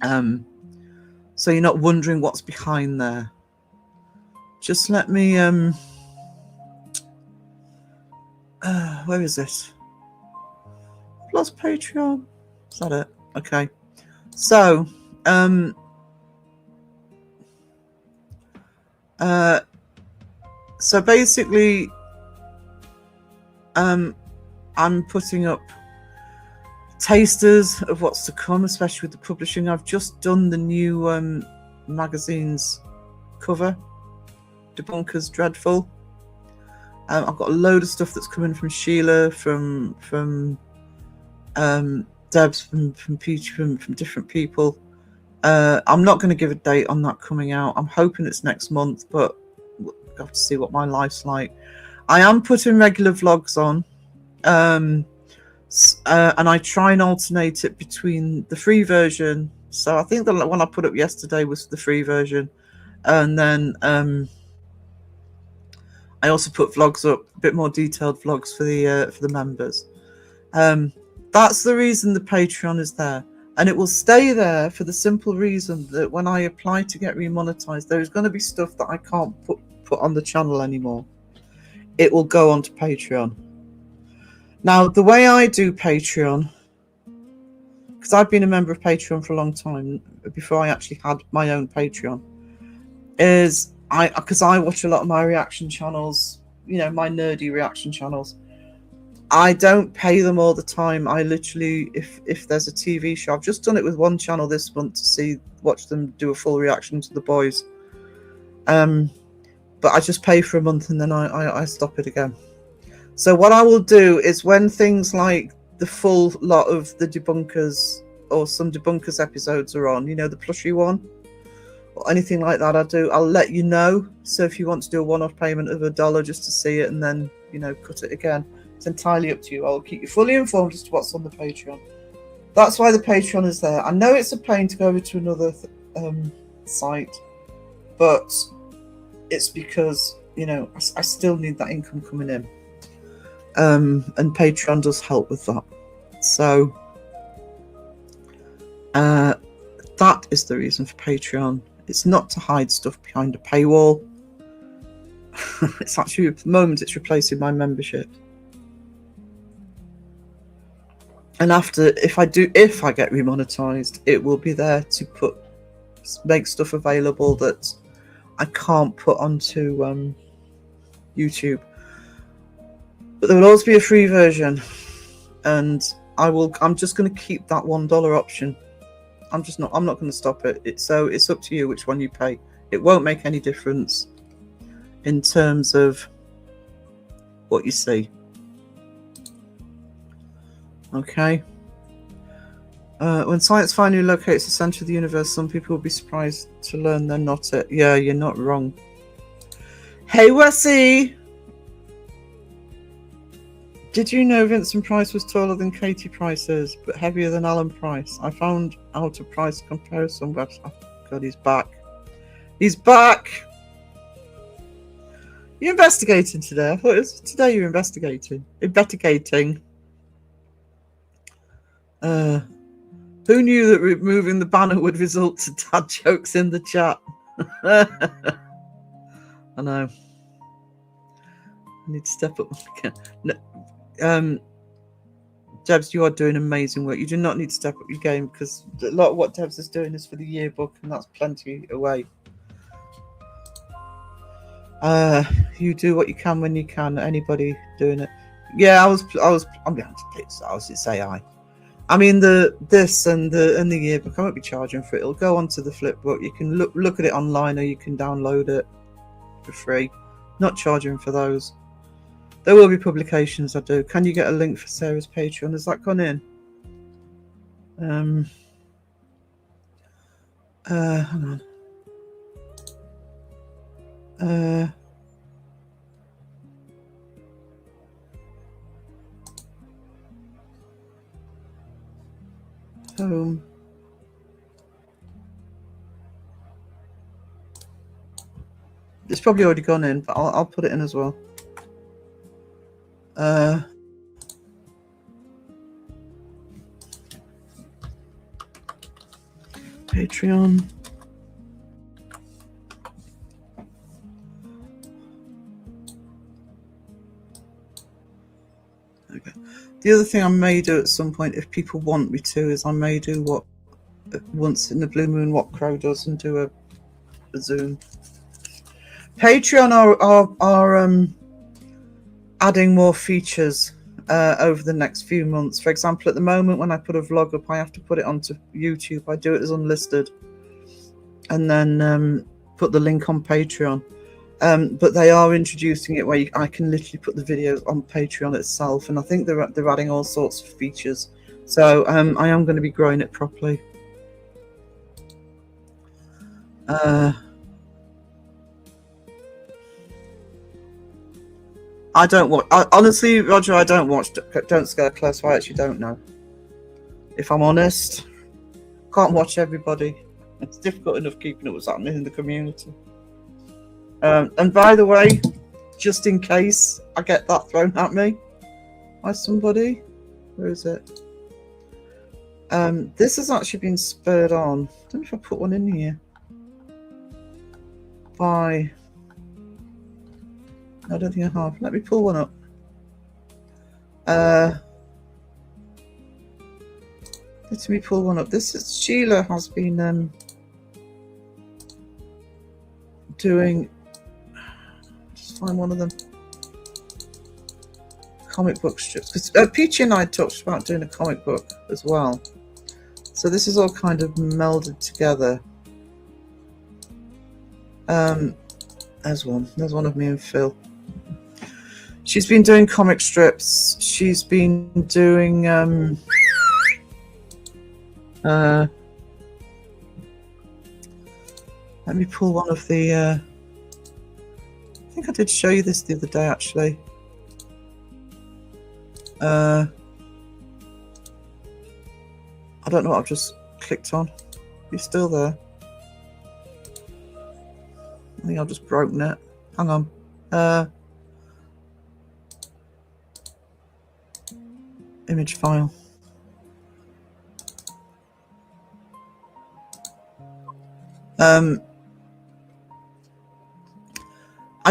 So you're not wondering what's behind there. Just let me where is it? Plus Patreon. Is that it? Okay. So So basically, I'm putting up tasters of what's to come, especially with the publishing. I've just done the new magazine's cover, Debunkers Dreadful. I've got a load of stuff that's coming from Sheila, from Debs, from Peach, from different people. I'm not going to give a date on that coming out. I'm hoping it's next month, but we'll have to see what my life's like. I am putting regular vlogs on, and I try and alternate it between the free version. So I think the one I put up yesterday was the free version, and then I also put vlogs up, a bit more detailed vlogs for the members. That's the reason the Patreon is there. And it will stay there for the simple reason that when I apply to get remonetized, there is going to be stuff that I can't put on the channel anymore. It will go onto Patreon. Now, the way I do Patreon, because I've been a member of Patreon for a long time, before I actually had my own Patreon, is because I watch a lot of my reaction channels, my nerdy reaction channels. I don't pay them all the time. I literally, if there's a TV show, I've just done it with one channel this month to watch them do a full reaction to The Boys. But I just pay for a month and then I stop it again. So what I will do is when things like the full lot of the Debunkers or some Debunkers episodes are on, the plushy one or anything like that, I'll let you know. So if you want to do a one-off payment of $1 just to see it and then, cut it again, it's entirely up to you. I'll keep you fully informed as to what's on the Patreon. That's why the Patreon is there. I know it's a pain to go over to another site, but it's because, I still need that income coming in. And Patreon does help with that. So that is the reason for Patreon. It's not to hide stuff behind a paywall. It's actually, at the moment, it's replacing my membership. And after, if I get remonetized, it will be there to make stuff available that I can't put onto YouTube. But there will always be a free version, and I'm just going to keep that $1 option. I'm not going to stop it. It's up to you which one you pay. It won't make any difference in terms of what you see. Okay. When science finally locates the center of the universe, some people will be surprised to learn they're not it. Yeah, you're not wrong. Hey, Wessie! Did you know Vincent Price was taller than Katie Price is, but heavier than Alan Price? I found out a price comparison website. Oh, God, he's back. He's back! You're investigating today. I thought it was today you were investigating. Who knew that removing the banner would result to dad jokes in the chat? I know. I need to step up again. No, Debs, you are doing amazing work. You do not need to step up your game because a lot of what Debs is doing is for the yearbook, and that's plenty away. You do what you can when you can. Anybody doing it? Yeah, I'm behind to pick. It's AI. I mean this and the yearbook. I won't be charging for it. It'll go onto the flipbook. You can look at it online, or you can download it for free. Not charging for those. There will be publications I do. Can you get a link for Sarah's Patreon? Has that gone in? Hang on. Home. It's probably already gone in, but I'll put it in as well. Patreon. Okay. The other thing I may do at some point, if people want me to, is I may do what once in the blue moon what Crow does and do a Zoom. Patreon are adding more features over the next few months. For example, at the moment when I put a vlog up, I have to put it onto YouTube. I do it as unlisted and then put the link on Patreon. But they are introducing it where I can literally put the videos on Patreon itself, and I think they're adding all sorts of features. So I am going to be growing it properly. I don't watch. Honestly, Roger, I don't watch Don't Scare Close. I actually don't know. If I'm honest, can't watch everybody. It's difficult enough keeping up what's happening in the community. And by the way, just in case I get that thrown at me by somebody, where is it? This has actually been spurred on. I don't know if I put one in here. By. I don't think I have. Let me pull one up. Let me pull one up. This is Sheila has been doing. Just find one of them. Comic book strips. Because Peachy and I talked about doing a comic book as well. So this is all kind of melded together. There's one. There's one of me and Phil. She's been doing comic strips. She's been doing let me pull one of the I think I did show you this the other day actually. I don't know what I've just clicked on. You're still there? I think I've just broken it. Hang on. Image file. I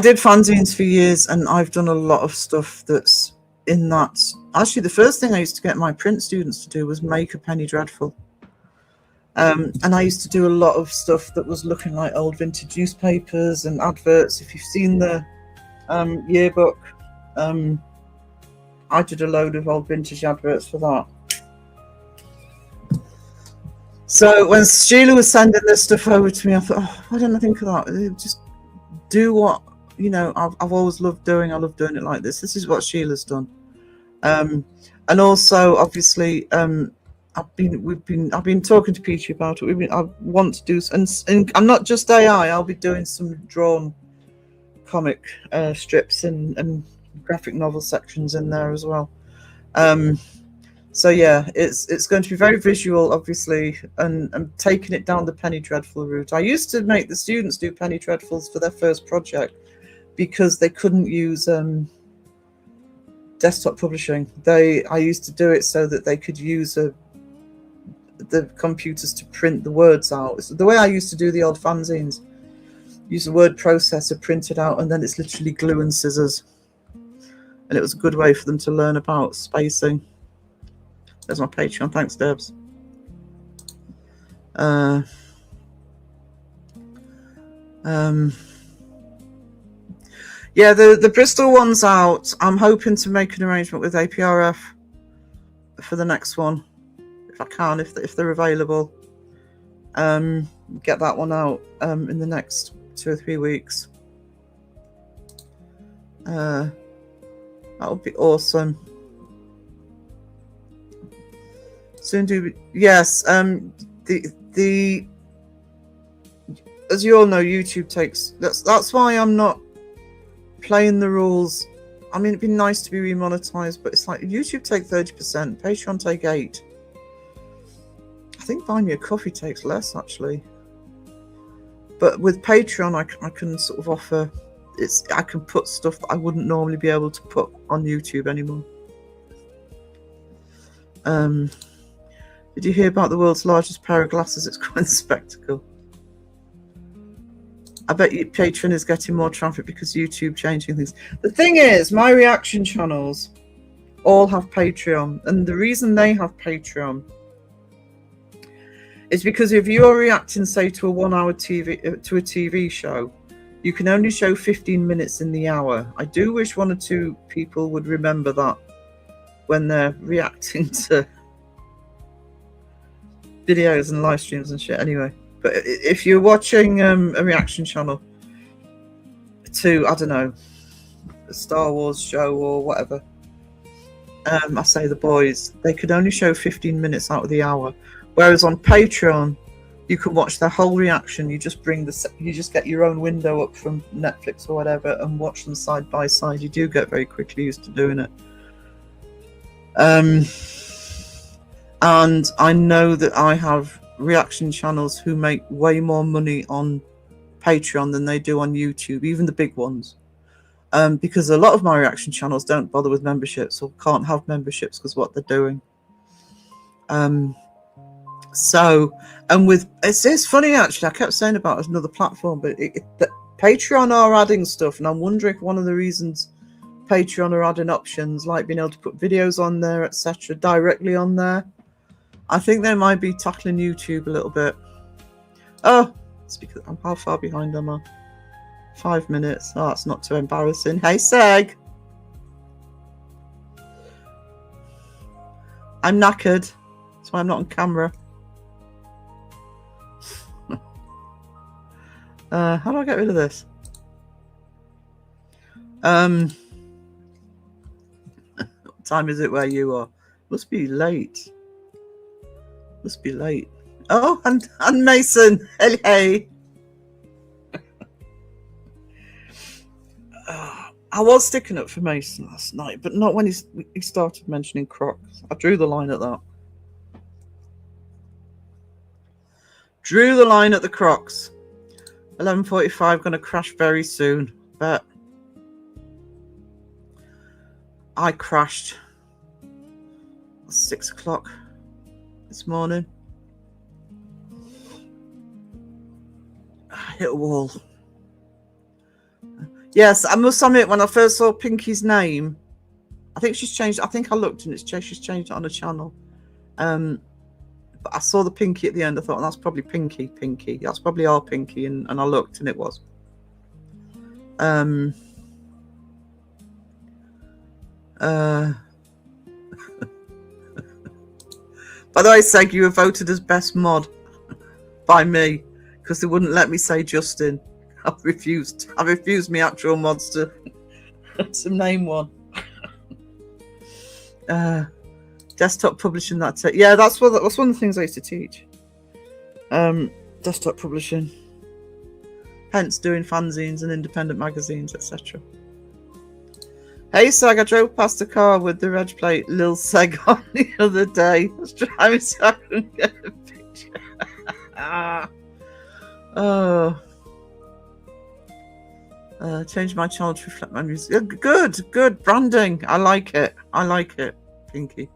did fanzines for years, and I've done a lot of stuff that's in that. Actually, the first thing I used to get my print students to do was make a Penny Dreadful. And I used to do a lot of stuff that was looking like old vintage newspapers and adverts. If you've seen the yearbook, I did a load of old vintage adverts for that. So when Sheila was sending this stuff over to me, I thought, oh, why didn't I think of that? Just do what, you know, I've always loved doing. I love doing it like this. This is what Sheila's done. And also, obviously, I've been talking to Peachy about it. I want to do, and I'm not just AI. I'll be doing some drawn comic strips and graphic novel sections in there as well. So yeah, it's going to be very visual, obviously, and I'm taking it down the Penny Dreadful route. I used to make the students do Penny Dreadfuls for their first project because they couldn't use desktop publishing. I used to do it so that they could use the computers to print the words out. So the way I used to do the old fanzines, use a word processor, print it out, and then it's literally glue and scissors. And it was a good way for them to learn about spacing. There's my Patreon. Thanks, Debs. Yeah, the Bristol one's out. I'm hoping to make an arrangement with APRF for the next one, if I can, if they're available. Get that one out in the next 2 or 3 weeks. That would be awesome. Soon do, yes. The as you all know, YouTube takes. That's why I'm not playing the rules. I mean, it'd be nice to be remonetized, but it's like YouTube take 30%, Patreon take 8%. I think buying me a coffee takes less actually. But with Patreon, I can sort of offer. I can put stuff that I wouldn't normally be able to put on YouTube anymore. Did you hear about the world's largest pair of glasses? It's quite a spectacle. I bet you Patreon is getting more traffic because YouTube changing things. The thing is, my reaction channels all have Patreon, and the reason they have Patreon is because if you're reacting, say, to a 1 hour TV show, You can only show 15 minutes in the hour. I do wish one or two people would remember that when they're reacting to videos and live streams and shit. Anyway, but if you're watching a reaction channel to, I don't know, a Star Wars show or whatever, I say the boys, they could only show 15 minutes out of the hour. Whereas on Patreon, you can watch the whole reaction. You just get your own window up from Netflix or whatever and watch them side by side. You do get very quickly used to doing it. And I know that I have reaction channels who make way more money on Patreon than they do on YouTube, even the big ones. Because a lot of my reaction channels don't bother with memberships or can't have memberships because what they're doing. So, and with it's funny actually. I kept saying about another platform, but Patreon are adding stuff, and I'm wondering if one of the reasons Patreon are adding options like being able to put videos on there, etc., directly on there. I think they might be tackling YouTube a little bit. Oh, speaking, how far behind am I? 5 minutes. Oh, that's not too embarrassing. Hey, Seg. I'm knackered. That's why I'm not on camera. How do I get rid of this? What time is it where you are? Must be late. Must be late. Oh, and Mason. Hey. I was sticking up for Mason last night, but not when he started mentioning Crocs. I drew the line at that. Drew the line at the Crocs. 11:45, going to crash very soon. But I crashed at 6 o'clock this morning. I hit a wall. Yes, I must admit, when I first saw Pinky's name, I think she's changed. I think I looked and she's changed it on the channel. But I saw the Pinky at the end. I thought, well, that's probably Pinky. That's probably our Pinky. And I looked and it was. By the way, Seg, you were voted as best mod by me because they wouldn't let me say Justin. I've refused my actual mods to name one. Desktop publishing, that's it. Yeah, that's one of the things I used to teach. Desktop publishing. Hence doing fanzines and independent magazines, etc. Hey Seg, I drove past a car with the reg plate Lil Seg on the other day. I was driving so I couldn't get a picture. Oh. Change my channel to reflect my music. Good branding. I like it, Pinky.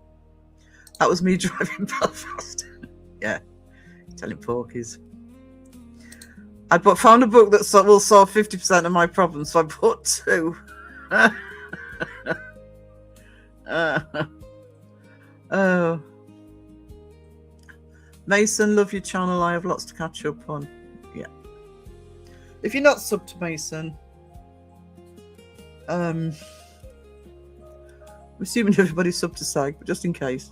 That was me driving Belfast. Yeah, telling porkies. I found a book that will solve 50% of my problems, so I bought 2. Oh, Mason, love your channel. I have lots to catch up on. Yeah. If you're not subbed to Mason, I'm assuming everybody's subbed to Sag, but just in case.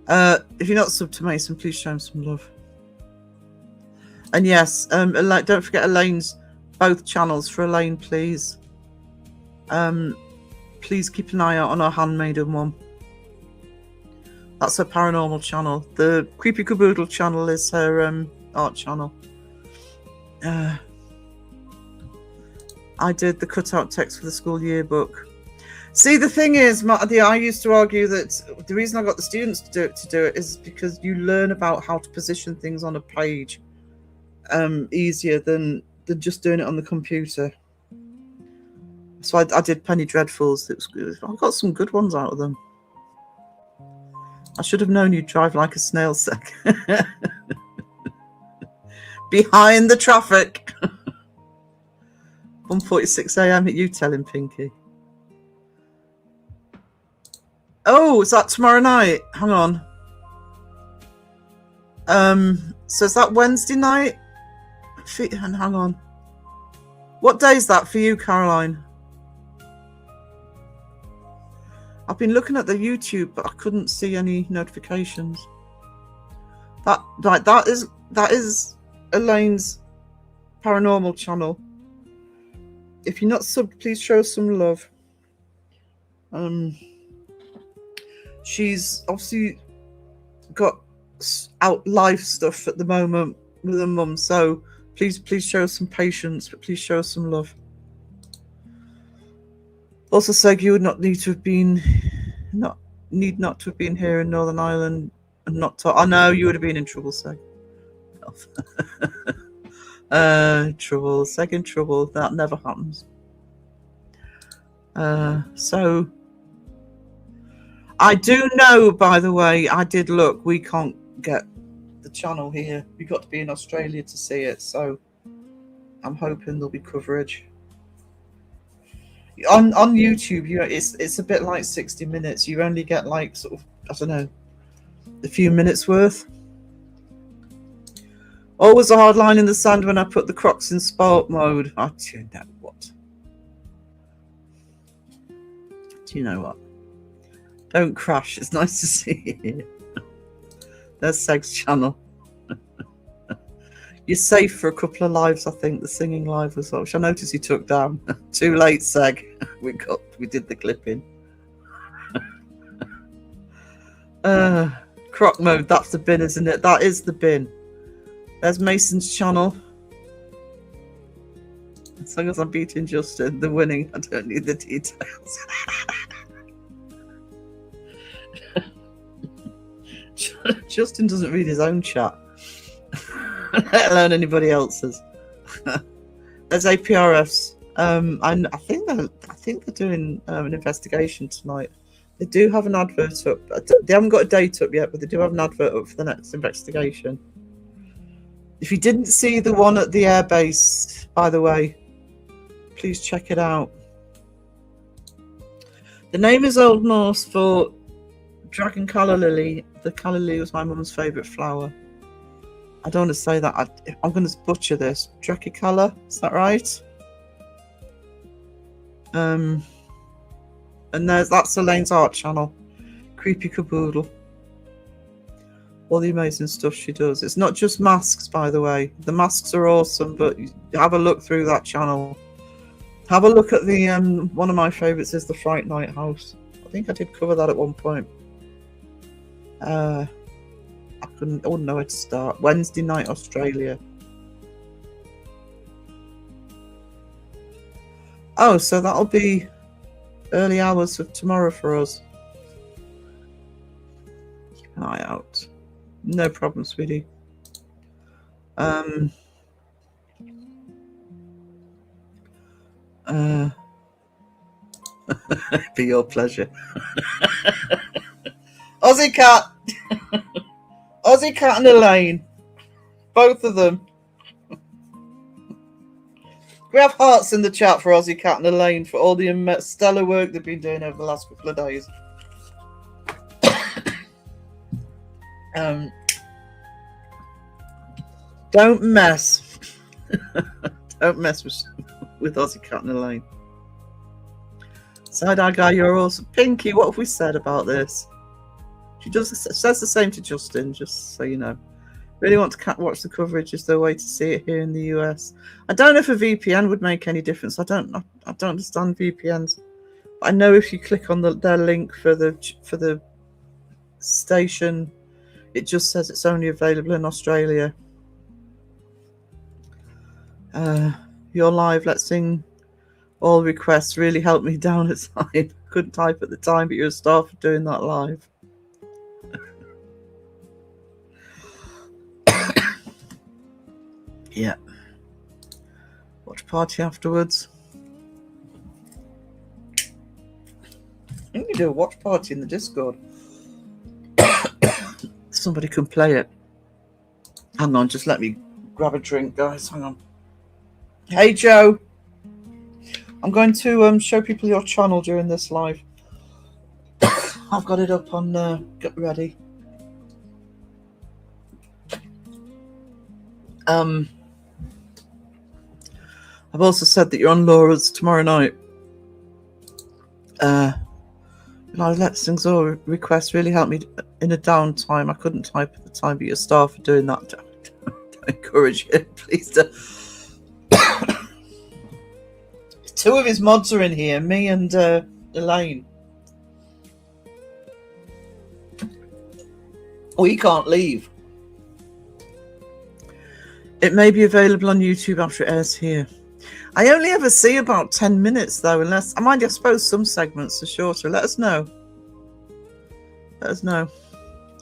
If you're not subbed to Mason, please show him some love. And yes, don't forget Elaine's both channels for Elaine, please. Please keep an eye out on our handmaiden one. That's her paranormal channel. The Creepy Caboodle channel is her art channel. I did the cutout text for the school yearbook. See, the thing is, I used to argue that the reason I got the students to do it is because you learn about how to position things on a page easier than just doing it on the computer. So I did Penny Dreadfuls. I got some good ones out of them. I should have known you'd drive like a snail, Sec. Behind the traffic. 1:46 a.m. You tell him, Pinky. Oh, is that tomorrow night? Hang on. So is that Wednesday night? Hang on. What day is that for you, Caroline? I've been looking at the YouTube, but I couldn't see any notifications. That is Elaine's paranormal channel. If you're not subbed, please show some love. She's obviously got out live stuff at the moment with her mum, so please show some patience, but please show some love. Also, Seg, you would not need to have been here in Northern Ireland and not talk. I know you would have been in trouble, Seg. Trouble, Seg in trouble. That never happens. So I do know, by the way, I did look. We can't get the channel here. We got to be in Australia to see it, so I'm hoping there'll be coverage. On YouTube, it's a bit like 60 minutes. You only get like sort of, I don't know, a few minutes worth. Always a hard line in the sand when I put the Crocs in sport mode. Oh, do you know what? Do you know what? Don't crash. It's nice to see you. There's Seg's channel. You're safe for a couple of lives, I think. The singing live was, which I noticed you took down. Too late, Seg. We did the clipping. Croc mode, that's the bin, isn't it? That is the bin. There's Mason's channel. As long as I'm beating Justin, the winning, I don't need the details. Justin doesn't read his own chat. Let alone anybody else's. There's APRFs. I think they're doing an investigation tonight. They do have an advert up. They haven't got a date up yet, but they do have an advert up for the next investigation. If you didn't see the one at the airbase, by the way, please check it out. The name is Old Norse for Dragon Calla Lily. The calla lily was my mum's favourite flower. I don't want to say that. I'm going to butcher this. Dracicala, is that right? And that's Elaine's art channel. Creepy Caboodle. All the amazing stuff she does. It's not just masks, by the way. The masks are awesome, but have a look through that channel. Have a look at the one of my favourites is the Fright Night House. I think I did cover that at one point. I wouldn't know where to start. Wednesday night, Australia. Oh, so that'll be early hours of tomorrow for us. Keep an eye out. No problem, sweetie. Be your pleasure. Aussie Cat. Aussie Cat and Elaine. Both of them. We have hearts in the chat for Aussie Cat and Elaine for all the stellar work they've been doing over the last couple of days. Don't mess. Don't mess with Aussie Cat and Elaine. Side-eye guy, you're awesome. Pinky, what have we said about this? She says the same to Justin, just so you know. Really want to watch the coverage. Is there a way to see it here in the US? I don't know if a VPN would make any difference. I don't understand VPNs. But I know if you click on their link for the station, it just says it's only available in Australia. You're live. Let's sing all requests. Really helped me down at time. Couldn't type at the time, but you're a star for doing that live. Yeah. Watch party afterwards. I think we do a watch party in the Discord. Somebody can play it. Hang on, just let me grab a drink, guys. Hang on. Hey, Joe. I'm going to show people your channel during this live. I've got it up on Get Ready. I've also said that you're on Laura's tomorrow night. Let's things all requests really helped me in a downtime. I couldn't type at the time, but your staff are doing that. Don't encourage it, please. Two of his mods are in here, me and Elaine. We can't leave. It may be available on YouTube after it airs here. I only ever see about 10 minutes though, unless I suppose some segments are shorter. Let us know. Let us know.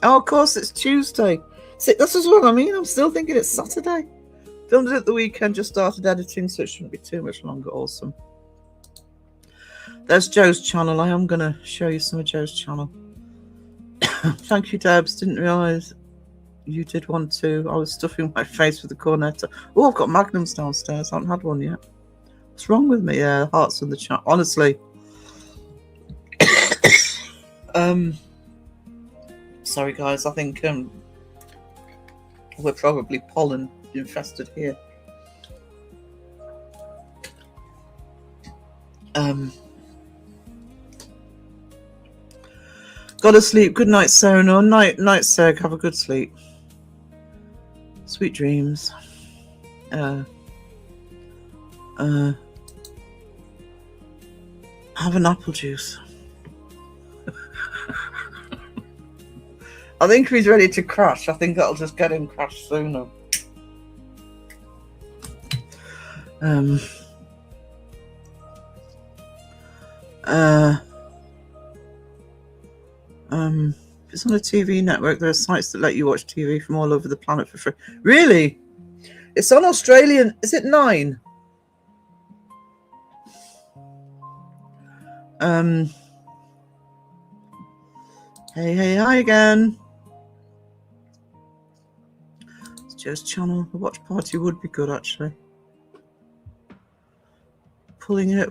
Oh, of course, it's Tuesday. See, this is what I mean. I'm still thinking it's Saturday. Filmed it at the weekend, just started editing, so it shouldn't be too much longer. Awesome. There's Joe's channel. I am going to show you some of Joe's channel. Thank you, Debs. Didn't realise you did one too. I was stuffing my face with the cornetto. Oh, I've got Magnums downstairs. I haven't had one yet. What's wrong with me? Yeah, hearts in the chat. Honestly. Sorry, guys. I think we're probably pollen infested here. Gotta sleep. Good night, Sarah. No, night, Seg. Have a good sleep. Sweet dreams. Have an apple juice. I think he's ready to crash. I think that'll just get him crashed sooner. If it's on a TV network, there are sites that let you watch TV from all over the planet for free. Really? It's on Australian. Is it 9? Hey, hi again. It's Joe's channel. The watch party would be good, actually. Pulling it.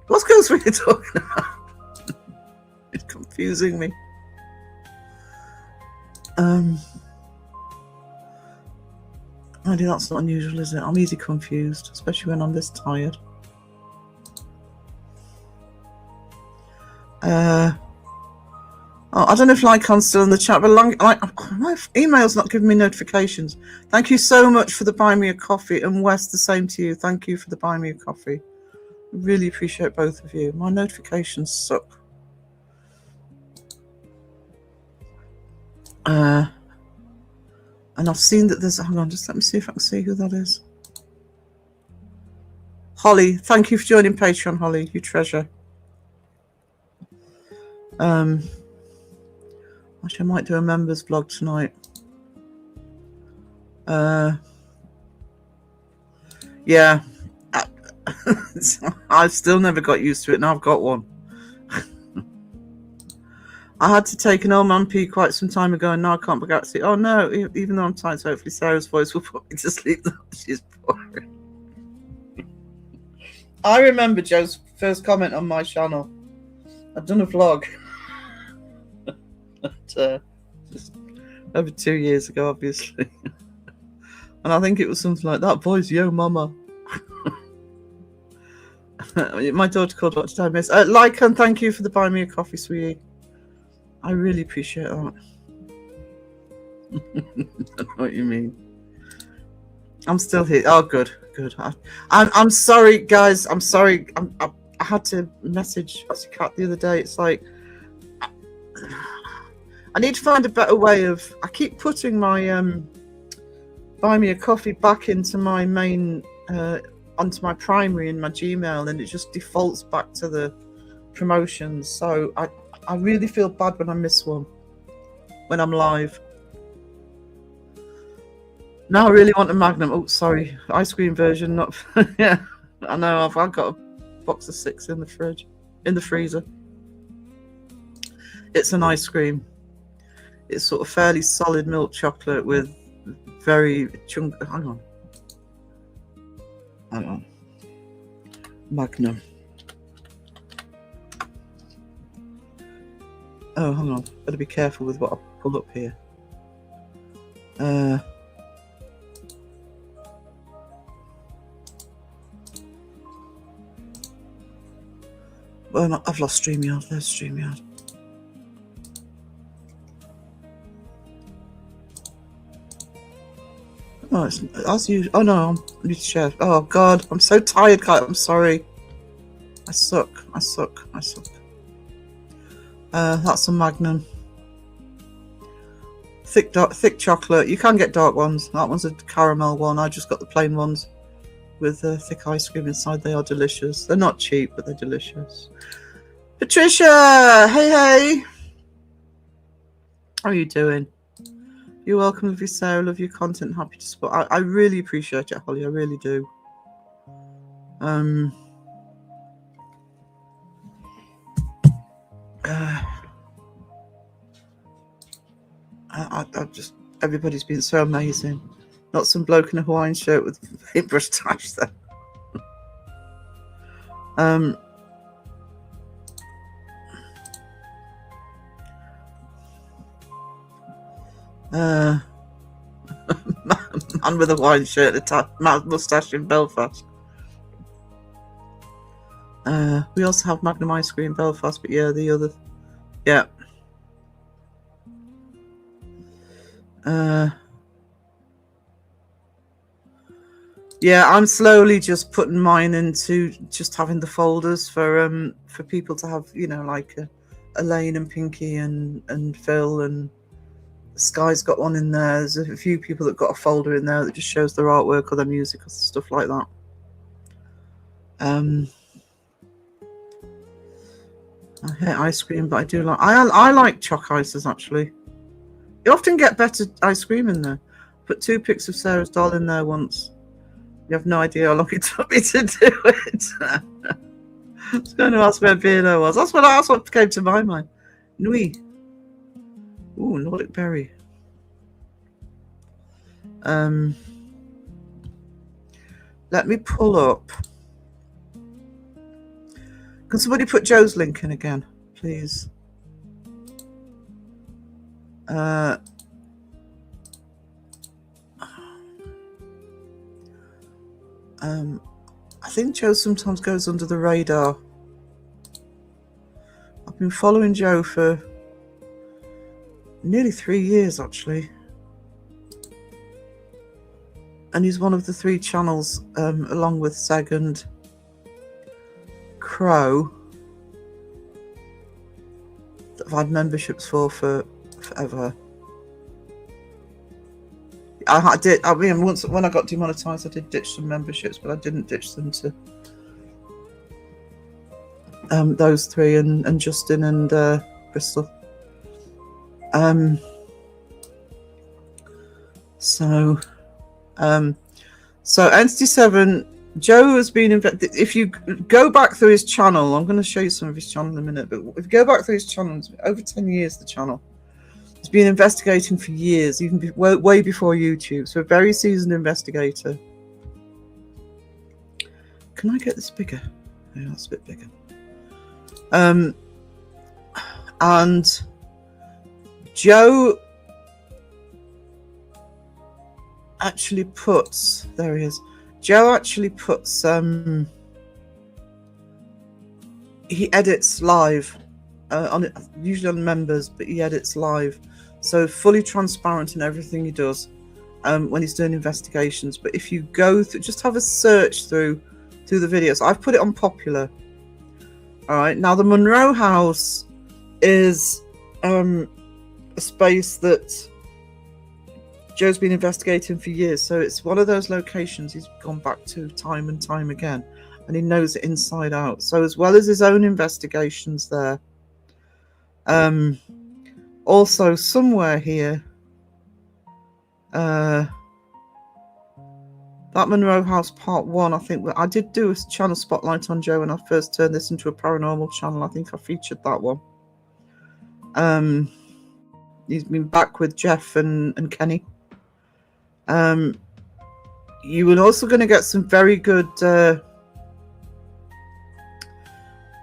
What's goes with you talking about? It's confusing me. Maybe that's not unusual, is it? I'm easy confused, especially when I'm this tired. I don't know if Lycon's still in the chat, but my email's not giving me notifications. Thank you so much for the buy me a coffee, and Wes, the same to you. Thank you for the buy me a coffee. Really appreciate both of you. My notifications suck. And I've seen that there's. Hang on, just let me see if I can see who that is. Holly, thank you for joining Patreon, Holly. You treasure. Actually, I might do a members vlog tonight. Yeah. I've still never got used to it, and I've got one. I had to take an old man pee quite some time ago, and now I can't be out to sleep. Oh no, even though I'm tired, so hopefully Sarah's voice will put me to sleep. She's boring. I remember Joe's first comment on my channel. I'd done a vlog. Just over 2 years ago, obviously. And I think it was something like that voice, yo mama. My daughter called, what did I miss? Lycan, thank you for the buy me a coffee, sweetie. I really appreciate that. I know what you mean. I'm still here. Oh, good. I'm sorry, guys. I'm sorry. I had to message Kat the other day. It's like I need to find a better way of. I keep putting my buy me a coffee back into my main onto my primary in my Gmail, and it just defaults back to the promotions. So I really feel bad when I miss one when I'm live. Now I really want a Magnum. Oh, sorry, ice cream version. Not yeah. I know. I've got a box of 6 in the fridge, in the freezer. It's an ice cream. It's sort of fairly solid milk chocolate with very chunk. Hang on. Magnum. Oh, hang on. Better be careful with what I pull up here. Well, I've lost StreamYard. There's StreamYard. Oh, it's as you. Oh no, I need to share. Oh God, I'm so tired, guys. I'm sorry. I suck. That's a Magnum. Thick chocolate. You can get dark ones. That one's a caramel one. I just got the plain ones with thick ice cream inside. They are delicious. They're not cheap, but they're delicious. Patricia, hey. How are you doing? You're welcome. Love your sale, love your content. Happy to support. I really appreciate it, Holly. I really do. I just, everybody's been so amazing. Not some bloke in a Hawaiian shirt with paintbrush tash there. Man with a Hawaiian shirt, a moustache in Belfast. We also have Magnum ice cream in Belfast, but yeah, the other, yeah. Yeah, I'm slowly just putting mine into just having the folders for people to have, you know, like Elaine and Pinky and Phil, and Sky's got one in there. There's a few people that got a folder in there that just shows their artwork or their music or stuff like that. I hate ice cream, but I do like. I like choc ices actually. You often get better ice cream in there. Put 2 pics of Sarah's doll in there once. You have no idea how long it took me to do it. I was going to ask where Beardo was. That's what came to my mind. Nui. Ooh, Nordic berry. Let me pull up. Can somebody put Joe's link in again, please? I think Joe sometimes goes under the radar. I've been following Joe for nearly 3 years, actually. And he's one of the 3 channels, along with Seg and Crow, that I've had memberships for forever. I did. I mean, once when I got demonetized, I did ditch some memberships, but I didn't ditch them to those 3 and Justin and Bristol. So Entity 7, Joe has been if you go back through his channel, I'm going to show you some of his channel in a minute, but if you go back through his channel, it's over 10 years the channel. He's been investigating for years, even way before YouTube, so a very seasoned investigator. Can I get this bigger? Yeah, that's a bit bigger. And Joe actually puts, there he is. Joe actually puts, he edits live, on it, usually on members, but he edits live. So fully transparent in everything he does when he's doing investigations. But if you go through, just have a search through the videos. I've put it on popular. All right. Now the Monroe House is a space that Joe's been investigating for years. So it's one of those locations he's gone back to time and time again, and he knows it inside out. So as well as his own investigations there, also somewhere here, that Monroe House Part 1, I think I did do a channel spotlight on Joe when I first turned this into a paranormal channel. I think I featured that one. He's been back with Jeff and Kenny. You were also going to get some very good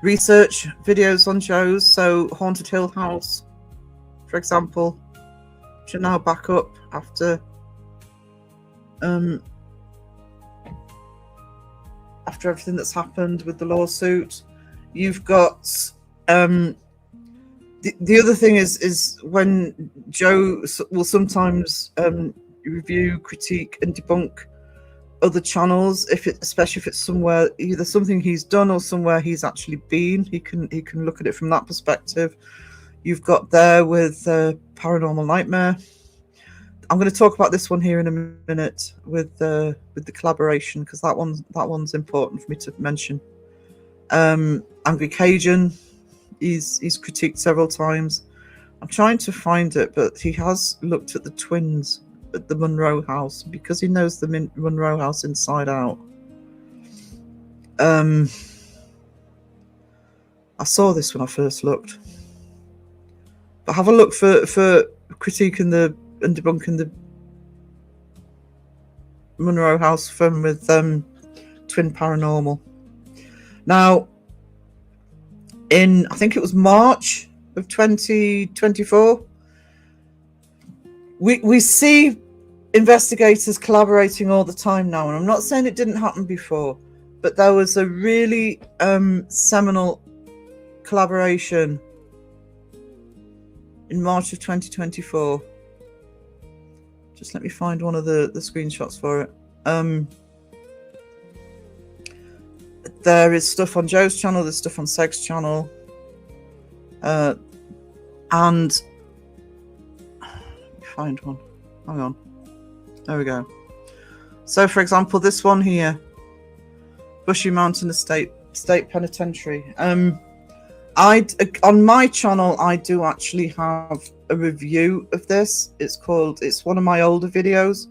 research videos on Joe's. So Haunted Hill House, for example, which are now back up after everything that's happened with the lawsuit. You've got the other thing is when Joe will sometimes review, critique, and debunk other channels, especially if it's somewhere either something he's done or somewhere he's actually been. He can look at it from that perspective. You've got there with Paranormal Nightmare. I'm going to talk about this one here in a minute with the collaboration, because that one's important for me to mention. Angry Cajun, he's critiqued several times. I'm trying to find it, but he has looked at the twins at the Monroe house because he knows the Monroe house inside out. I saw this when I first looked, but have a look for critiquing and debunking the Monroe house film with Twin Paranormal. Now, in I think it was March of 2024, we see investigators collaborating all the time now, and I'm not saying it didn't happen before, but there was a really seminal collaboration in March of 2024. Just let me find one of the screenshots for it. There is stuff on Joe's channel, there's stuff on Seg's channel, and find one. Hang on. There we go. So, for example, this one here, Bushy Mountain State Penitentiary. On my channel, I do actually have a review of this. It's one of my older videos,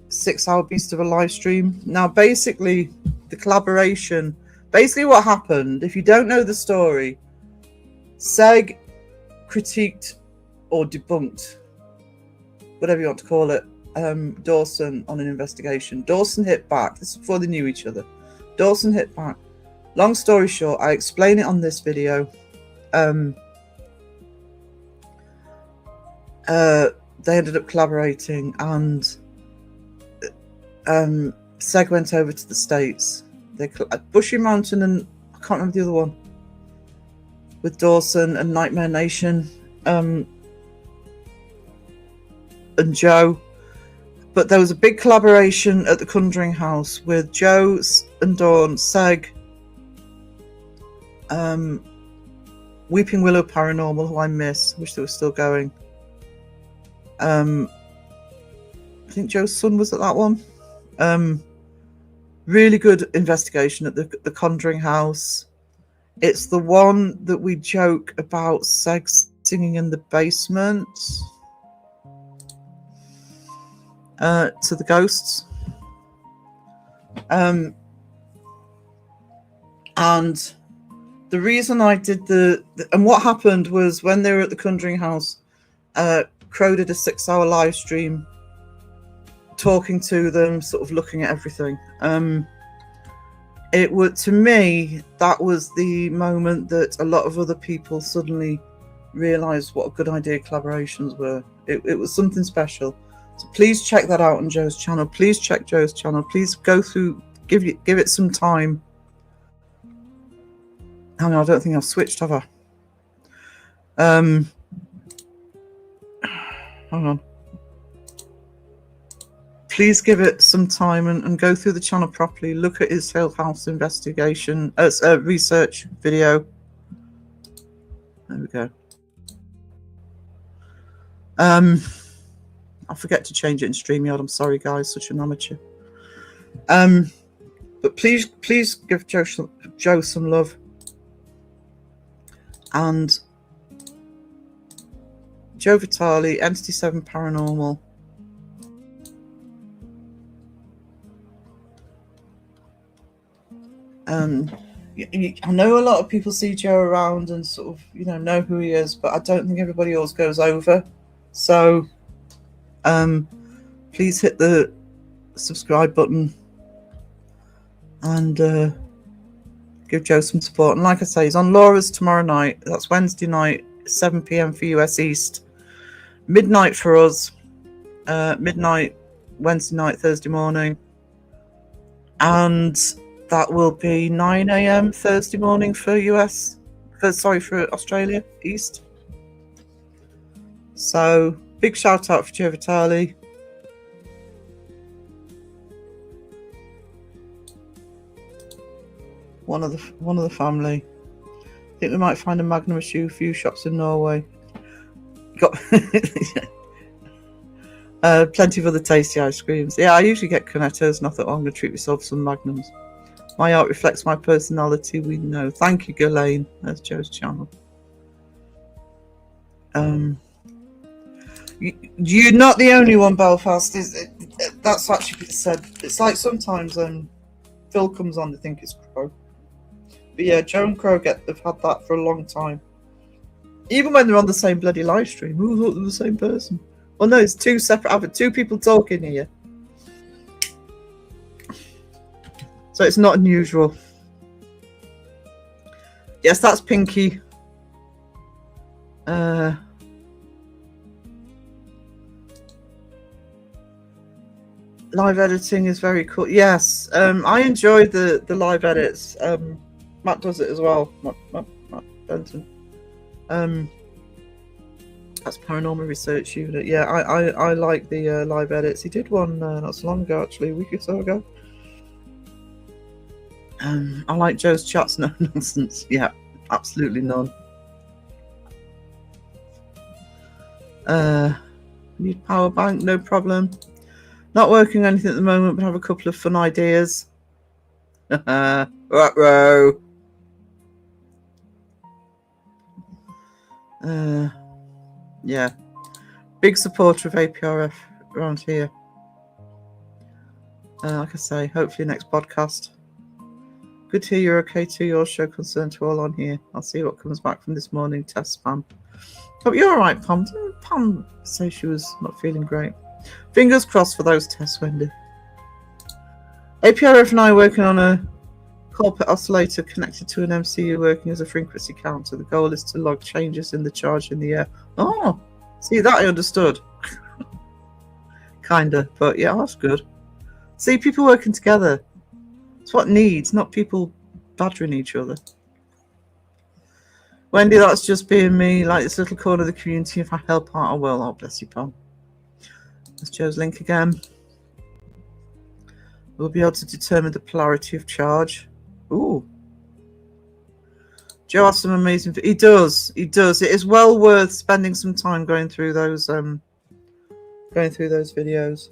6 Hour Beast of a live stream. Now, basically, the collaboration, basically what happened, if you don't know the story, Seg critiqued or debunked, whatever you want to call it, Dawson on an investigation. Dawson hit back. This is before they knew each other. Dawson hit back. Long story short, I explain it on this video. They ended up collaborating, and Seg went over to the States. Bushy Mountain and I can't remember the other one, with Dawson and Nightmare Nation, and Joe. But there was a big collaboration at the Conjuring House with Joe and Dawn, Seg, Weeping Willow Paranormal, who I miss, wish they were still going. I think Joe's son was at that one. Really good investigation at the Conjuring House. It's the one that we joke about Seg singing in the basement to the ghosts. And the reason I did and what happened was when they were at the Conjuring House, Crow did a 6-hour live stream talking to them, sort of looking at everything. It would, to me, that was the moment that a lot of other people suddenly realized what a good idea collaborations were. It was something special. So please check that out on Joe's channel. Please check Joe's channel. Please go through, give it some time. Hang on, I don't think I've switched, have I? Hang on. Please give it some time and go through the channel properly. Look at his Hill House investigation, research video. There we go. I forget to change it in StreamYard. I'm sorry, guys, such an amateur. But please give Joe some love. And Joe Vitale, Entity 7 Paranormal. I know a lot of people see Joe around and sort of, know who he is, but I don't think everybody else goes over. So, please hit the subscribe button and give Joe some support. And like I say, he's on Laura's tomorrow night. That's Wednesday night, 7 p.m. for US East, midnight for us, midnight Wednesday night, Thursday morning. And that will be 9 a.m. Thursday morning for for Australia East. So big shout out for Joe Vitale. One of the family. I think we might find a Magnum a few shops in Norway. Got plenty of other tasty ice creams. Yeah, I usually get cornettos, and I thought, I'm going to treat myself to some Magnums. My art reflects my personality, we know. Thank you, Ghislaine. There's Joe's channel. You're not the only one, Belfast. That's actually been said. It's like sometimes Phil comes on, they think it's Crow. But yeah, Joe and Crow have had that for a long time. Even when they're on the same bloody live stream. Who thought they're the same person? Well, no, it's two separate, two people talking here. So it's not unusual. Yes, that's Pinky. Live editing is very cool. Yes, I enjoy the live edits. Matt does it as well. Matt Benton. That's Paranormal Research Unit. Yeah, I like the live edits. He did one not so long ago, actually, a week or so ago. I like Joe's chats. No nonsense. Yeah, absolutely none. Need power bank, no problem. Not working on anything at the moment, but have a couple of fun ideas. Ruh-roh. Yeah, big supporter of APRF around here. Like I say, hopefully next podcast. Good to hear you're okay too. Your show concerned to all on here. I'll see what comes back from this morning test, Pam. Hope you're all right, Pam. Didn't Pam say she was not feeling great? Fingers crossed for those tests, Wendy. APRF and I are working on a corporate oscillator connected to an MCU working as a frequency counter. The goal is to log changes in the charge in the air. Oh, see, that I understood. Kinda, but yeah, that's good. See, people working together. It's what needs, not people badgering each other. Wendy, that's just being me, like this little corner of the community. If I help out, I will. Oh, bless you, Pam. There's Joe's link again. We'll be able to determine the polarity of charge. Ooh. Joe has some amazing... He does. He does. It is well worth spending some time going through those videos.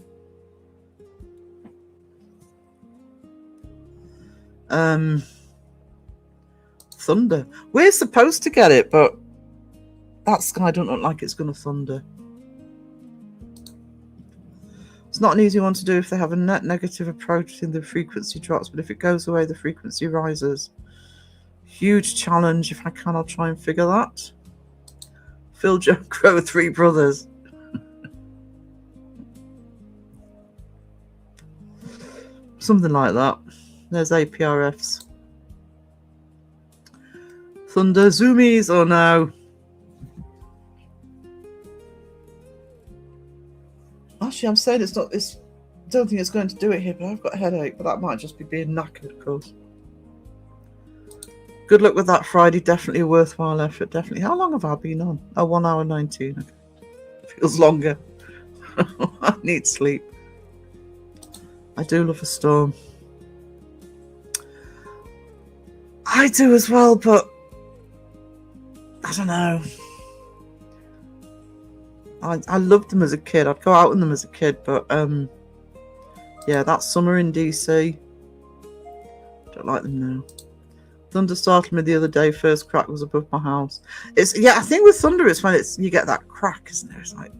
Thunder. We're supposed to get it, but that sky don't look like it's going to thunder. It's not an easy one to do if they have a net negative approach in the frequency drops, but if it goes away, the frequency rises. Huge challenge. If I can, I'll try and figure that. Phil, Joe, Crow, 3 brothers. Something like that. There's APRFs. Thunder zoomies, oh no. Actually, I'm saying it's not. Don't think it's going to do it here, but I've got a headache. But that might just be being knackered, of course. Good luck with that Friday. Definitely a worthwhile effort. Definitely. How long have I been on? Oh, 1 hour 19. Okay. Feels longer. I need sleep. I do love a storm. I do as well, but I don't know. I loved them as a kid. I'd go out with them as a kid, but yeah, that summer in DC, don't like them now. Thunder startled me the other day. First crack was above my house. I think with thunder, it's when you get that crack, isn't there? It's like,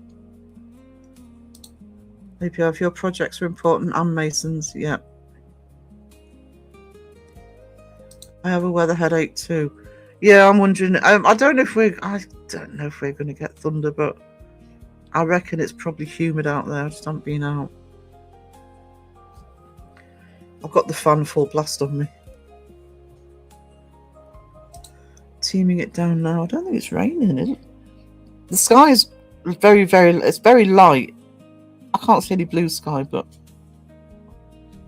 maybe if your projects are important and Masons, yeah. I have a weather headache too. Yeah, I'm wondering. I don't know if we're going to get thunder, but I reckon it's probably humid out there. I just haven't been out. I've got the fan full blast on me. Teaming it down now. I don't think it's raining, is it? The sky is very, very. It's very light. I can't see any blue sky, but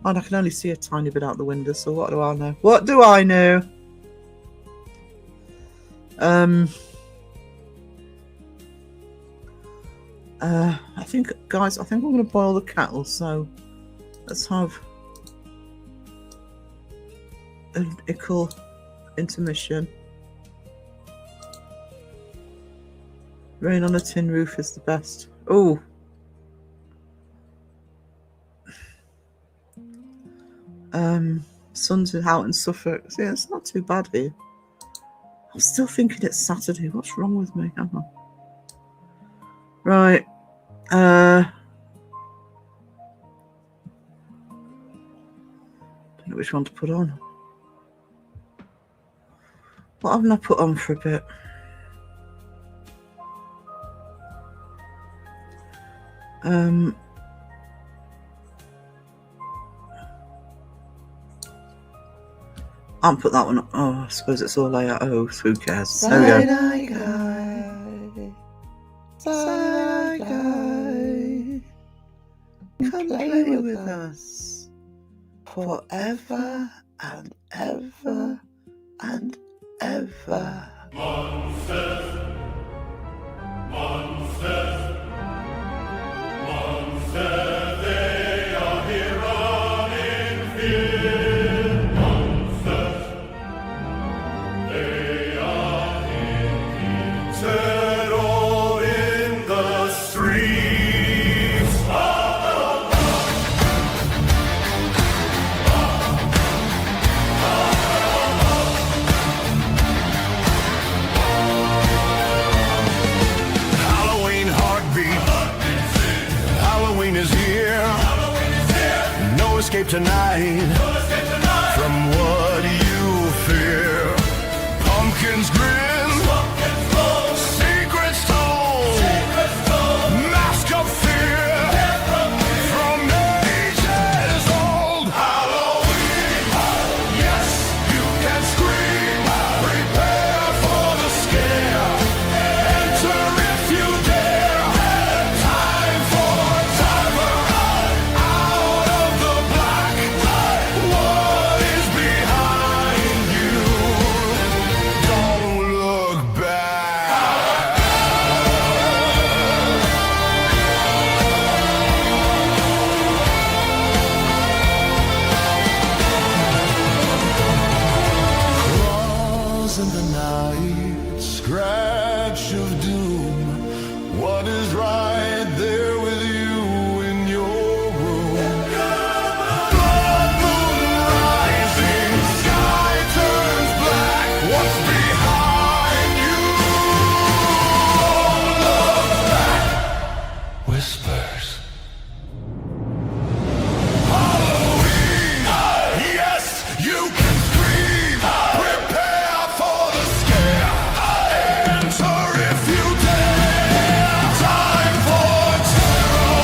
And I can only see a tiny bit out the window, so what do I know? What do I know? I think, guys, I think I'm going to boil the kettle, so let's have a little intermission. Rain on a tin roof is the best. Oh. Sun's out in Suffolk. See, it's not too bad here. I'm still thinking it's Saturday. What's wrong with me? Hang on. Right. Don't know which one to put on. What haven't I put on for a bit? I'll put that one up. Oh, I suppose it's all layout. Oh, who cares? There we go. Side guy, come play with us forever and ever and ever. Monsters, monsters, monsters, they are here running fear. Monsters, they are in here. Settle in the streets. Halloween heartbeat. Halloween is here. No escape tonight from what you fear. Pumpkins grin. Secrets told. Mask of fear. From ages old. Halloween. Yes, you can scream. Prepare for the scare. Enter if you dare. Time for terror. Out of the black. What is behind you? Don't look back. Claws in the night, scratch of doom. What is right there with you in your room? Blood moon rising, sky turns black. What's behind you? Don't look back. Whispers. Halloween. Yes, you can scream. Prepare for the scare. Enter if you dare. Time for terror.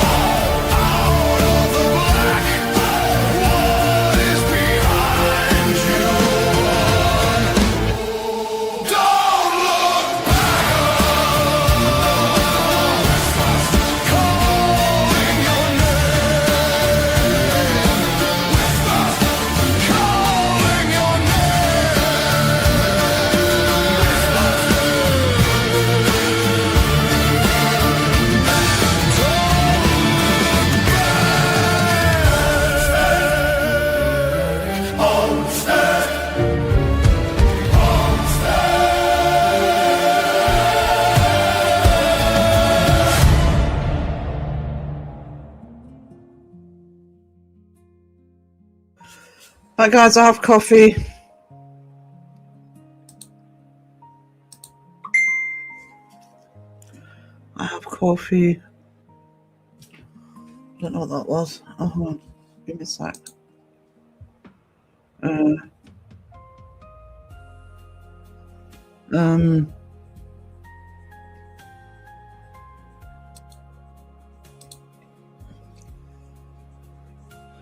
Out of the black. What is behind you? Don't look back. Calling your name. Calling your name. Homestead. Right, guys, I have coffee. I have coffee. Don't know what that was. Oh, hold on. Give me a sec.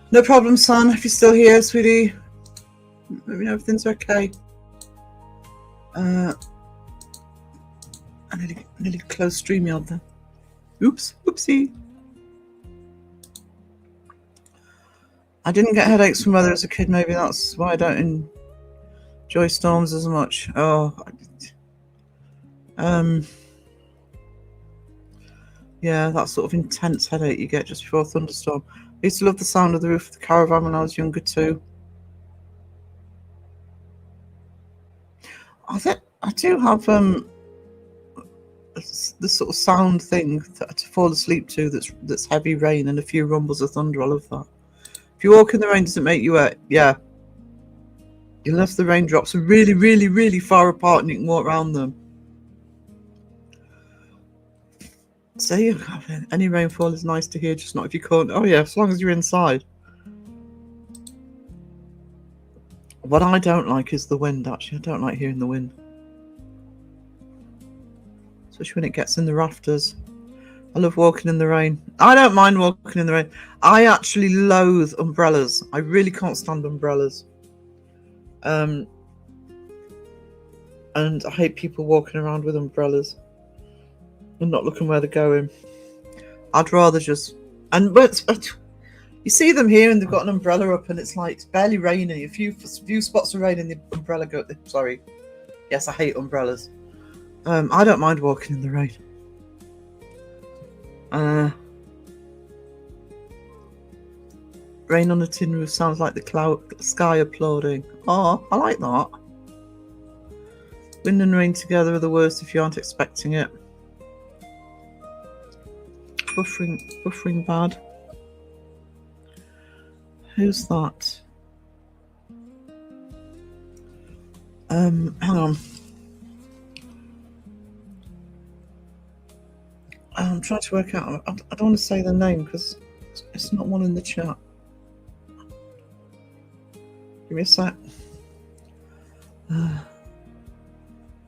No problem, son. If you're still here, sweetie, let me know everything's okay. I nearly closed StreamYard then. Oops, oopsie. I didn't get headaches from weather as a kid. Maybe that's why I don't enjoy storms as much. Yeah, that sort of intense headache you get just before a thunderstorm. I used to love the sound of the roof of the caravan when I was younger too. I do have the sort of sound thing to fall asleep to that's heavy rain and a few rumbles of thunder. I love that. If you walk in the rain, does it make you wet? Yeah. Unless the raindrops are really, really, really far apart and you can walk around them. So any rainfall is nice to hear, just not if you can't. Oh yeah, as long as you're inside. What I don't like is the wind, actually. I don't like hearing the wind. Especially when it gets in the rafters. I love walking in the rain. I don't mind walking in the rain. I actually loathe umbrellas. I really can't stand umbrellas. And I hate people walking around with umbrellas and not looking where they're going. I'd rather just... But you see them here and they've got an umbrella up and it's like it's barely raining. A few spots of rain and the umbrella go... Sorry. Yes, I hate umbrellas. I don't mind walking in the rain. Rain on a tin roof sounds like the sky applauding. Oh, I like that. Wind and rain together are the worst if you aren't expecting it. Buffering bad. Who's that? Hang on. I'm trying to work out. I don't want to say the name because it's not one in the chat. Give me a sec. Am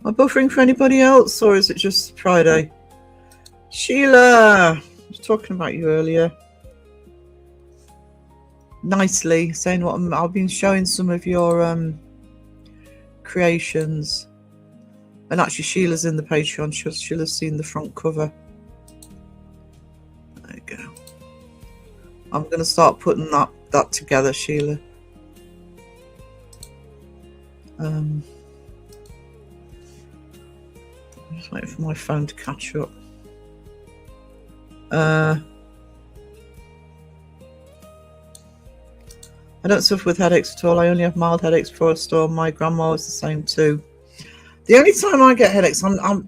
I buffering for anybody else, or is it just Friday? Sheila, I was talking about you earlier. Nicely saying what I've been showing some of your creations, and actually Sheila's in the Patreon. She'll have seen the front cover. There you go. I'm going to start putting that together, Sheila. I'm just waiting for my phone to catch up. I don't suffer with headaches at all. I only have mild headaches before a storm. My grandma was the same too. The only time I get headaches, I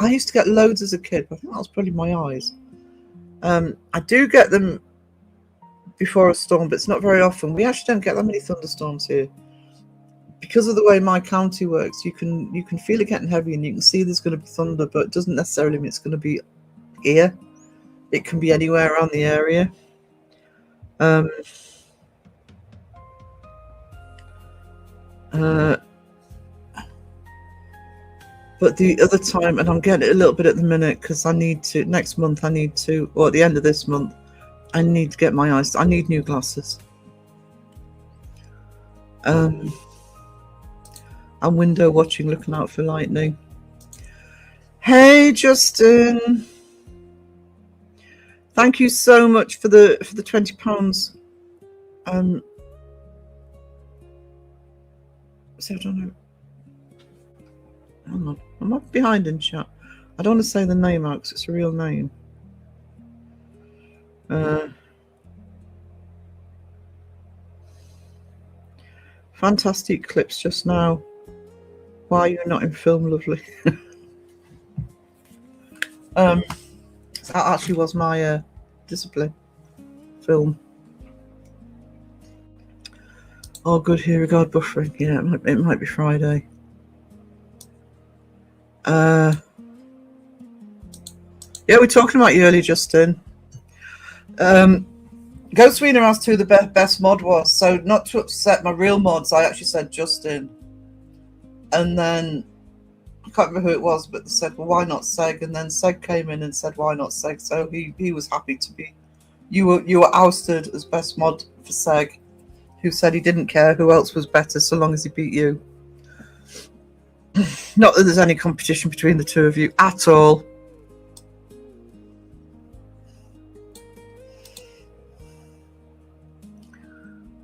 used to get loads as a kid, but I think that was probably my eyes. I do get them before a storm, but it's not very often. We actually don't get that many thunderstorms here. Because of the way my county works, you can feel it getting heavy and you can see there's going to be thunder, but it doesn't necessarily mean it's going to be here. It can be anywhere around the area. But the other time, and I'm getting it a little bit at the minute because next month, or at the end of this month, I need to get my eyes, I need new glasses. I'm window watching, looking out for lightning. Hey, Justin. Thank you so much for the £20. So I don't know. Hang on. Am I behind in chat? I don't want to say the name out because it's a real name. Fantastic clips just now. Why are you not in film, lovely? That actually was my discipline film. Oh, good. Here we go. Buffering. Yeah, it might be Friday. Yeah, we're talking about you earlier, Justin. Ghost Wiener asked who the best mod was. So not to upset my real mods, I actually said Justin. And then I can't remember who it was, but they said, well, why not Seg? And then Seg came in and said, why not Seg? So he was happy to be. You were ousted as best mod for Seg, who said he didn't care who else was better so long as he beat you. Not that there's any competition between the two of you at all.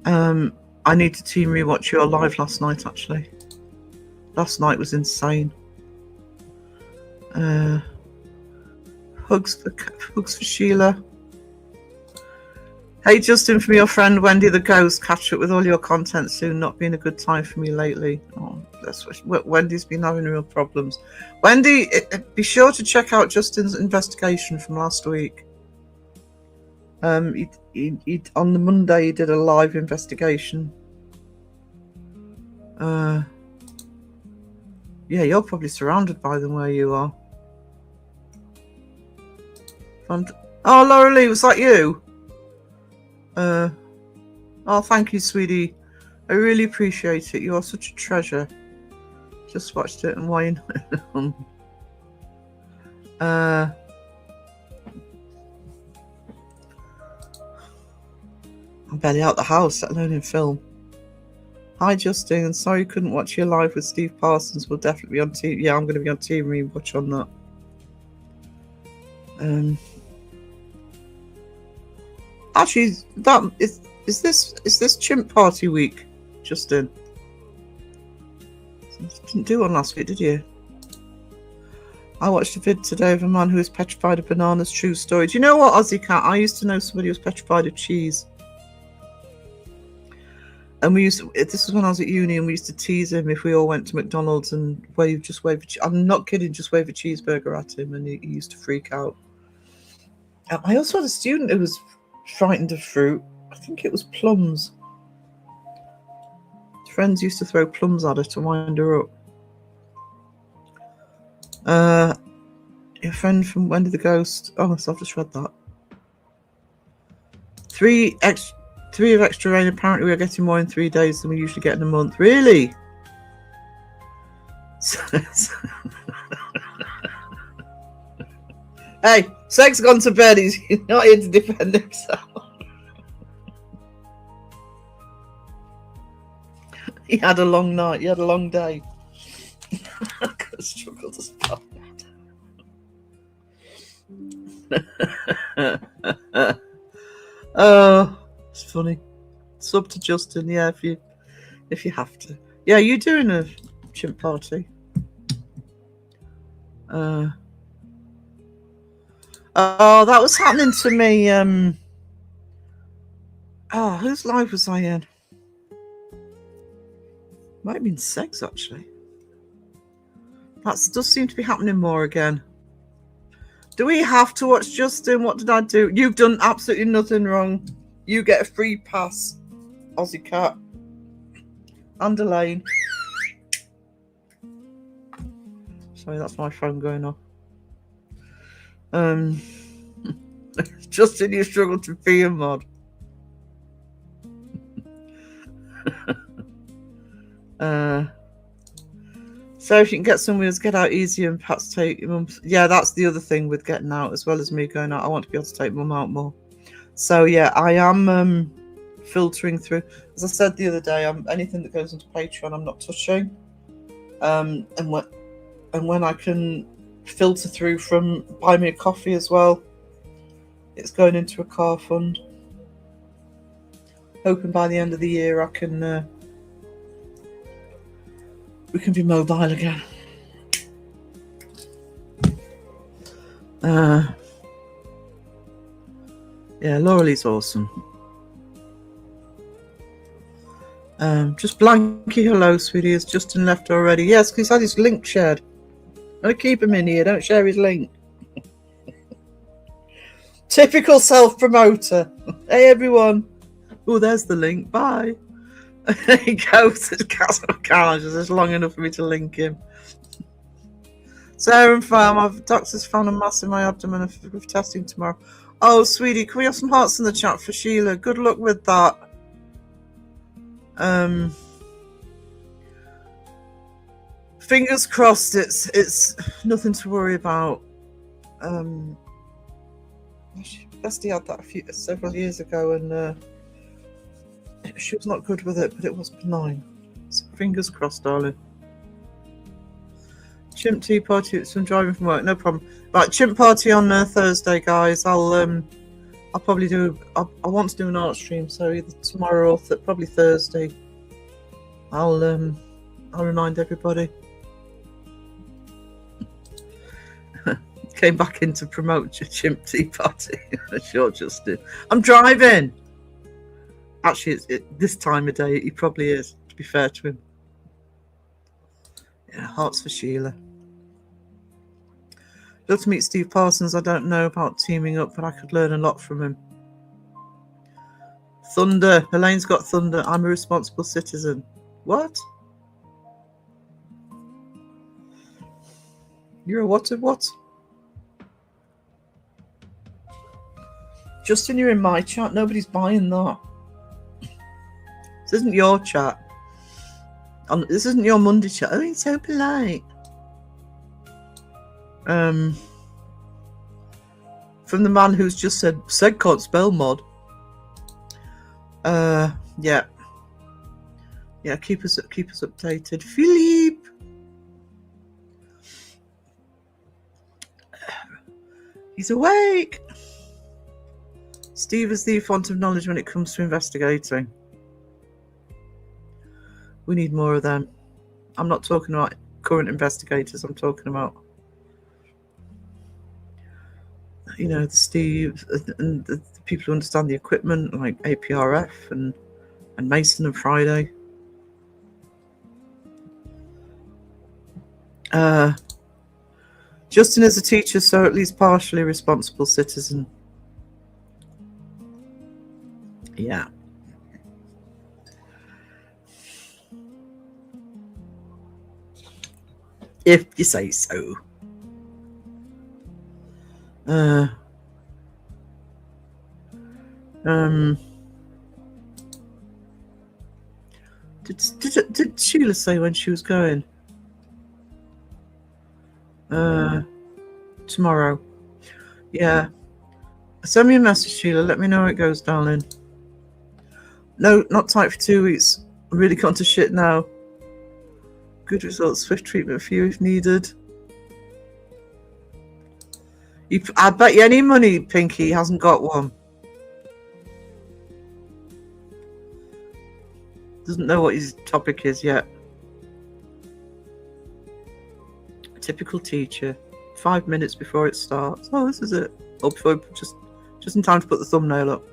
I need to team rewatch your live last night, actually. Last night was insane. Hugs for Sheila. Hey Justin, from your friend Wendy the Ghost, catch up with all your content soon. Not been a good time for me lately. Oh, that's what Wendy's been having real problems. Wendy, be sure to check out Justin's investigation from last week. He on the Monday he did a live investigation. Yeah, you're probably surrounded by them where you are. Oh, Laura Lee, was that you? Oh, thank you, sweetie. I really appreciate it. You are such a treasure. Just watched it and Wayne. I'm barely out the house, let alone in film. Hi, Justin. Sorry couldn't watch your live with Steve Parsons. We'll definitely be on team. Yeah, I'm going to be on team rewatch on that. Actually, that is this chimp party week, Justin? You didn't do one last week, did you? I watched a vid today of a man who was petrified of bananas. True story. Do you know what, Aussie Cat? I used to know somebody who was petrified of cheese. And we used to, this was when I was at uni, and we used to tease him if we all went to McDonald's and wave I'm not kidding, just wave a cheeseburger at him, and he used to freak out. I also had a student who was frightened of fruit. I think it was plums. Friends used to throw plums at her to wind her up. Your friend from Wendy the Ghost. Oh, so I've just read that. Three of extra rain. Apparently we are getting more in 3 days than we usually get in a month. Really? Hey, Seg's gone to bed. He's not here to defend himself. He had a long night. He had a long day. I could struggle to spell that. Oh, it's funny. Sub to Justin, yeah, if you have to. Yeah, you doing a chimp party? Oh, that was happening to me. Oh, whose live was I in? Might have been Sex, actually. That does seem to be happening more again. Do we have to watch Justin? What did I do? You've done absolutely nothing wrong. You get a free pass, Aussie Cat. And Elaine. Sorry, that's my phone going off. Justin, you struggled to be a mod. So if you can get some wheels, get out easier and perhaps take your mum. Yeah, that's the other thing with getting out, as well as me going out. I want to be able to take mum out more. So yeah, I am filtering through. As I said the other day, anything that goes into Patreon, I'm not touching. And when I can filter through from Buy Me a Coffee as well, it's going into a car fund. Hoping by the end of the year I can we can be mobile again. Yeah, Laura Lee's awesome. Just blanky hello, sweetie. Has Justin left already? Yes, because he's had his link shared. Don't keep him in here. Don't share his link. Typical self-promoter. Hey, everyone. Oh, there's the link. Bye. There he goes. It's long enough for me to link him. Sarah and Farm, I've doctors found a mass in my abdomen of testing tomorrow. Oh, sweetie, can we have some hearts in the chat for Sheila? Good luck with that. Fingers crossed. It's nothing to worry about. Bestie had that several years ago, and she was not good with it, but it was benign. So fingers crossed, darling. Chimp tea party. I'm driving from work. No problem. Right, chimp party on Thursday, guys. I'll I'll probably do. I want to do an art stream, so either tomorrow or probably Thursday. I'll remind everybody. Came back in to promote your chimp tea party. Sure, Justin. I'm driving. Actually, this time of day, he probably is, to be fair to him. Yeah, hearts for Sheila. Love to meet Steve Parsons. I don't know about teaming up, but I could learn a lot from him. Thunder. Elaine's got thunder. I'm a responsible citizen. What? You're a what of what? Justin, you're in my chat. Nobody's buying that. This isn't your chat. This isn't your Monday chat. Oh, he's so polite. From the man who's just said can't spell mod. Yeah. Keep us updated, Philippe. He's awake. Steve is the font of knowledge when it comes to investigating. We need more of them. I'm not talking about current investigators. I'm talking about, the Steve and the people who understand the equipment, like APRF and Mason and Friday. Justin is a teacher, so at least partially responsible citizen. Yeah. If you say so. Did Sheila say when she was going? Tomorrow. Yeah. Send me a message, Sheila. Let me know how it goes, darling. No, not tight for 2 weeks. I'm really gone to shit now. Good results. Swift treatment for you if needed. I bet you any money Pinky hasn't got one. Doesn't know what his topic is yet. Typical teacher. 5 minutes before it starts. Oh, this is it. Or before, just in time to put the thumbnail up.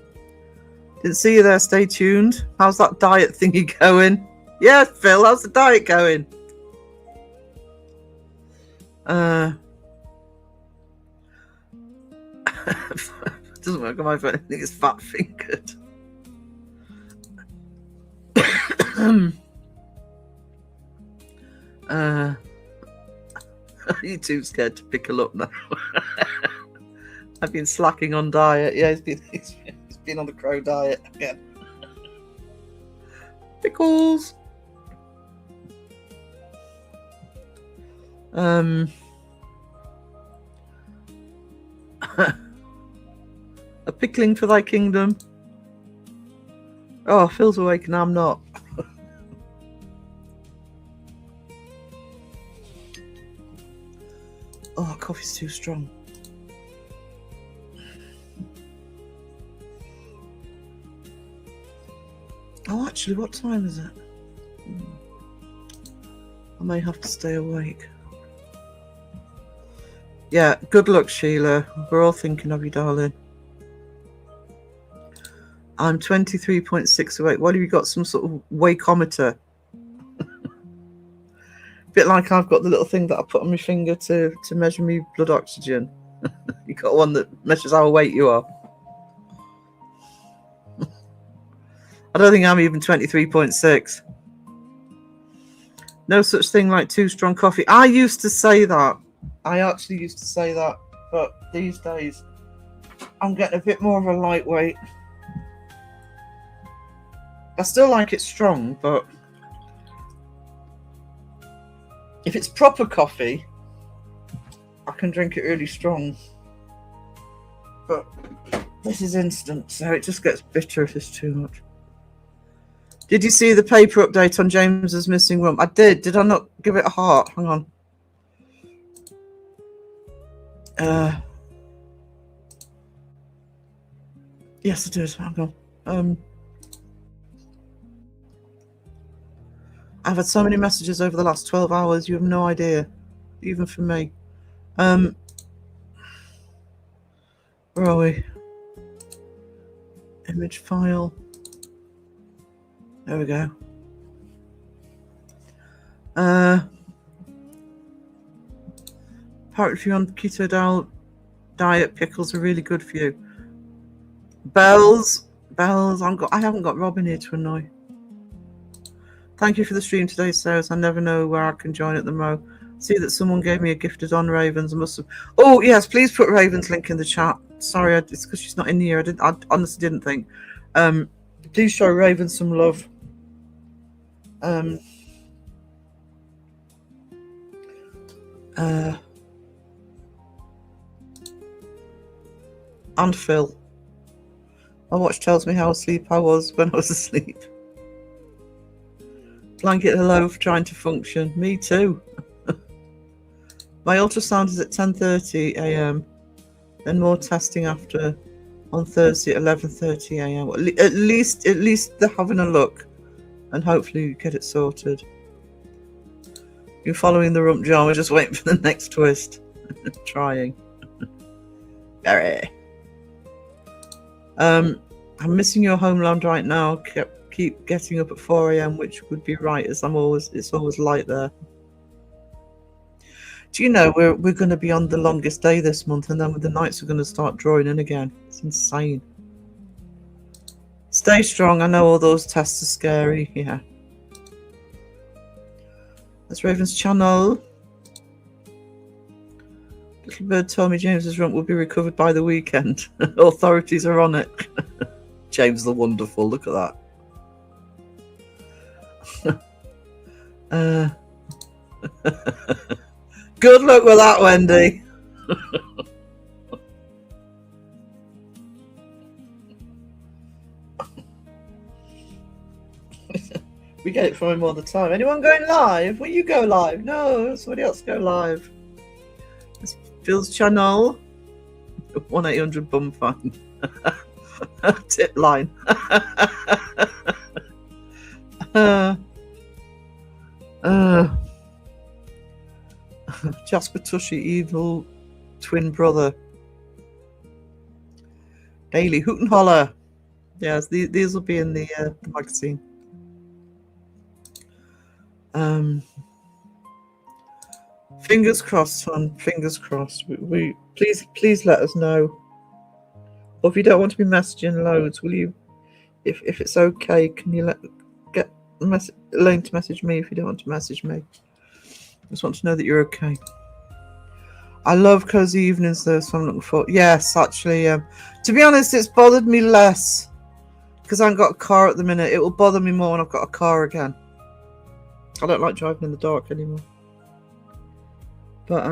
Didn't see you there. Stay tuned. How's that diet thingy going? Yeah, Phil. How's the diet going? Doesn't work on my phone. I think it's fat fingered. Are you too scared to pickle up now? I've been slacking on diet. Yeah, he's been on the crow diet again. Pickles. A pickling for thy kingdom. Oh, Phil's awake and I'm not. Oh, coffee's too strong. Oh, actually, what time is it? I may have to stay awake. Yeah, good luck, Sheila. We're all thinking of you, darling. I'm 23.6 awake. What have you got? Some sort of wakeometer? Bit like I've got the little thing that I put on my finger to measure my blood oxygen. You got one that measures how awake you are. I don't think I'm even 23.6. No such thing like too strong coffee. I used to say that. I actually used to say that. But these days, I'm getting a bit more of a lightweight. I still like it strong, but if it's proper coffee, I can drink it really strong. But this is instant, so it just gets bitter if it's too much. Did you see the paper update on James's missing room? I did. Did I not give it a heart? Hang on. Yes, I did. Hang on. I've had so many messages over the last 12 hours. You have no idea, even from me. Where are we? Image file. There we go. Apparently, if you're on keto diet, pickles are really good for you. Bells. I haven't got Robin here to annoy. Thank you for the stream today, Sarah. I never know where I can join at the Mo. See that someone gave me a gifted on Ravens. I must have. Oh yes, please put Ravens link in the chat. Sorry, it's because she's not in here. I honestly didn't think. Please show Raven some love. And Phil. My watch tells me how asleep I was when I was asleep. Blanket hello for trying to function. Me too. My ultrasound is at 10:30 a.m. Then more testing after on Thursday at 11:30 a.m. At least they're having a look, and hopefully you get it sorted. You're following the rump jar. We're just waiting for the next twist. Trying. Very. I'm missing your homeland right now. Keep getting up at 4 a.m, which would be right, as it's always light there. Do you know we're going to be on the longest day this month, and then the nights are going to start drawing in again. It's insane. Stay strong. I know all those tests are scary. Yeah. That's Raven's channel. Little bird told me James's rump will be recovered by the weekend. Authorities are on it. James the Wonderful. Look at that. Good luck with that, Wendy. We get it from him all the time. Anyone going live? Will you go live? No, somebody else go live. It's Phil's channel. 1-800 bum fine. Tip line. Jasper Tushy, evil twin brother. Daily hoot and holler. Yes, these will be in the magazine. Fingers crossed, son. Fingers crossed. We please let us know. Or if you don't want to be messaging loads, will you? If it's okay, can you get Elaine to message me if you don't want to message me? Just want to know that you're okay. I love cozy evenings though, so I'm looking for. Yes, actually, to be honest, it's bothered me less because I haven't got a car at the minute. It will bother me more when I've got a car again. I don't like driving in the dark anymore. But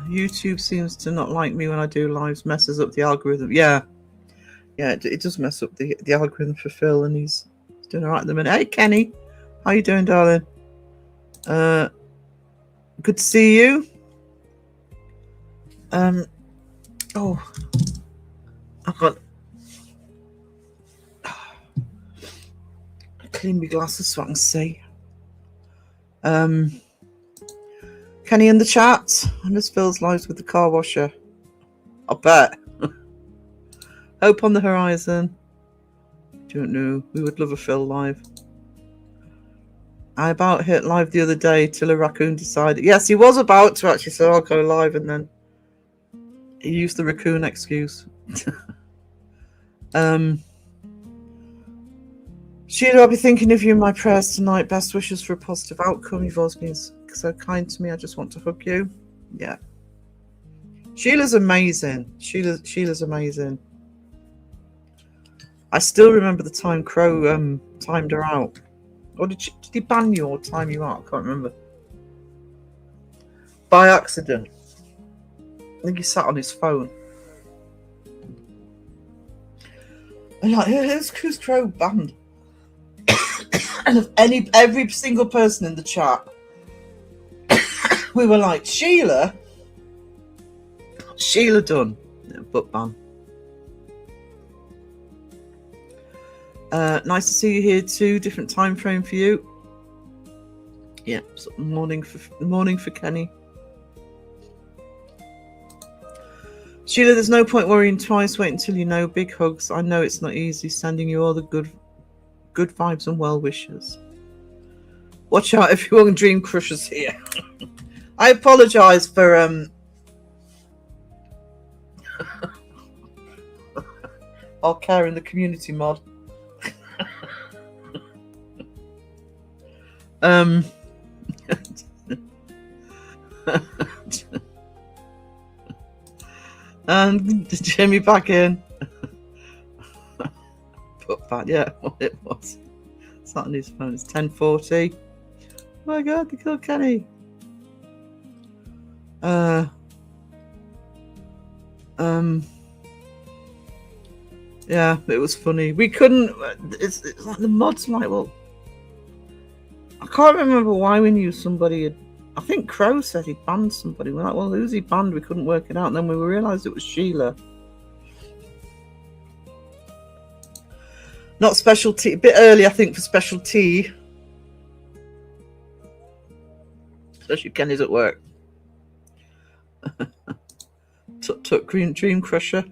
YouTube seems to not like me when I do lives. Messes up the algorithm. Yeah, it does mess up the algorithm for Phil, and he's doing all right at the minute. Hey, Kenny, how you doing, darling? Good to see you. Oh, I've got clean my glasses so I can see. Kenny in the chat. I miss Phil's lives with the car washer. I bet. Hope on the horizon. Don't know. We would love a Phil live. I about hit live the other day till a raccoon decided. Yes, he was about to actually say I'll go live, and then he used the raccoon excuse. Sheila, I'll be thinking of you in my prayers tonight. Best wishes for a positive outcome. You've always been so kind to me. I just want to hug you. Yeah. Sheila's amazing. Sheila's amazing. I still remember the time Crow timed her out. Or did he ban you or time you out? I can't remember. By accident. I think he sat on his phone. And like, who's Crow banned? And of every single person in the chat, we were like, Sheila Sheila done. Yeah, book ban. Nice to see you here too. Different time frame for you. Yeah, so morning for Kenny. Sheila, there's no point worrying twice. Wait until you know. Big hugs. I know it's not easy. Sending you all the good vibes and well wishes. Watch out if you're dream crushers here. I apologise for our care in the community mod. And Jimmy back in. Put back, yeah, what it was. It's not on his phone. It's 10:40. Oh my God, they killed Kenny. Yeah, it was funny. We couldn't. It's like the mods. Like, well, I can't remember why we knew somebody had. I think Crow said he banned somebody. We're like, well, who's he banned? We couldn't work it out. And then we realised it was Sheila. Not special tea. A bit early, I think, for special tea. Especially Kenny's at work. Tut Green Dream Crusher.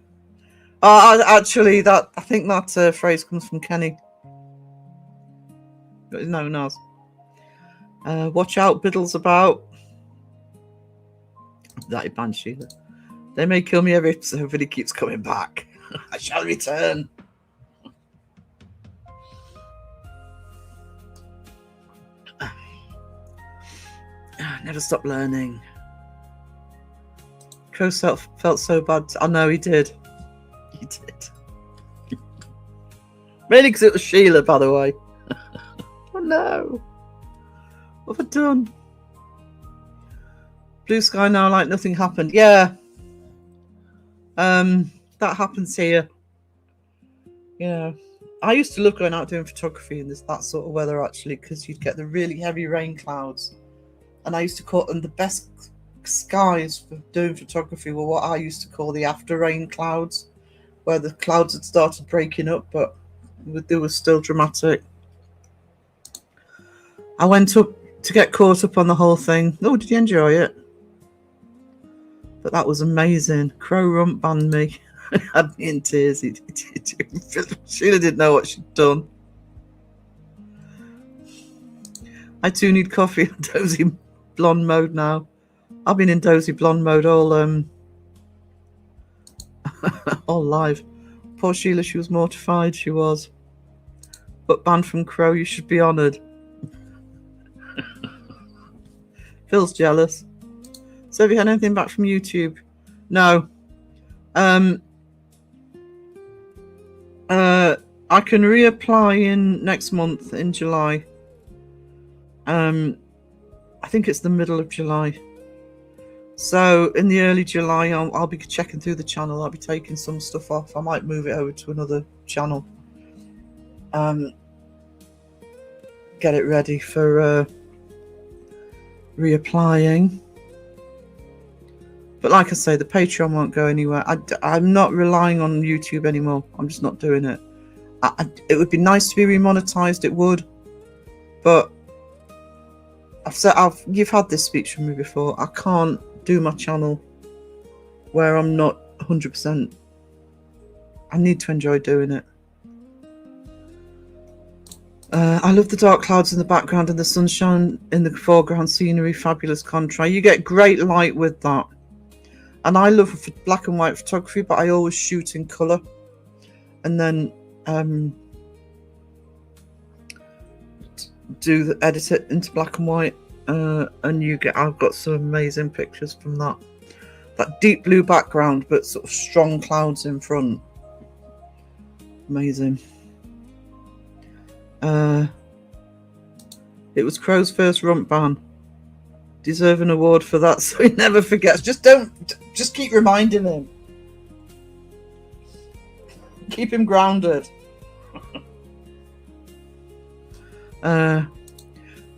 Actually, I think that phrase comes from Kenny. No, Naz. Watch out, Biddle's about. That banned Sheila. They may kill me every episode, but he keeps coming back. I shall return. Never stop learning. Crow felt so bad. I know he did. He did. Mainly because it was Sheila, by the way. Oh no. What have I done? Blue sky now like nothing happened. Yeah. That happens here. Yeah. I used to love going out doing photography in that sort of weather, actually, because you'd get the really heavy rain clouds. And I used to call them the best skies for doing photography were what I used to call the after rain clouds, where the clouds had started breaking up, but they were still dramatic. I went up to get caught up on the whole thing. Oh, did you enjoy it? But that was amazing. Crow Rump banned me. Had me in tears. Sheila didn't know what she'd done. I too need coffee in dozy blonde mode now. I've been in dozy blonde mode all all live. Poor Sheila, she was mortified. She was. But banned from Crow, you should be honoured. Phil's jealous. So have you had anything back from YouTube? No. I can reapply in next month in July. I think it's the middle of July. So in the early July, I'll be checking through the channel. I'll be taking some stuff off. I might move it over to another channel. Get it ready for reapplying. But like I say, the Patreon won't go anywhere. I'm not relying on YouTube anymore. I'm just not doing it. It would be nice to be remonetized. It would, but you've had this speech from me before. I can't do my channel where I'm not 100%. I need to enjoy doing it. I love the dark clouds in the background and the sunshine in the foreground scenery. Fabulous contrast. You get great light with that. And I love black and white photography, but I always shoot in colour. And then edit it into black and white. And I've got some amazing pictures from that. That deep blue background, but sort of strong clouds in front. Amazing. It was Crow's first rump ban. Deserve an award for that, so he never forgets. Just keep reminding him. Keep him grounded.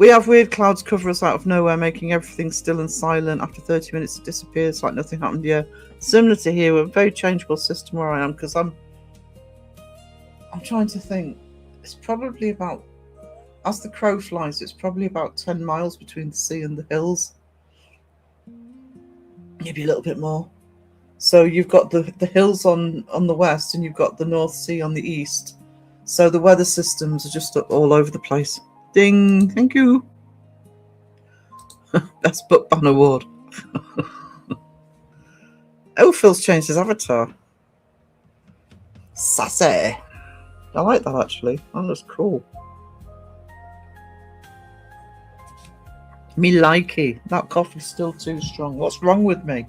We have weird clouds cover us out of nowhere, making everything still and silent. After 30 minutes, it disappears like nothing happened. Yeah, similar to here. We're a very changeable system where I am, because I'm trying to think. It's probably about, as the crow flies, it's probably about 10 miles between the sea and the hills. Maybe a little bit more. So you've got the hills on the west, and you've got the North Sea on the east. So the weather systems are just all over the place. Ding! Thank you. Best book ban award. Oh, Phil's changed his avatar. Sassy. I like that actually. That looks cool. Me likey. That coffee's still too strong. What's wrong with me?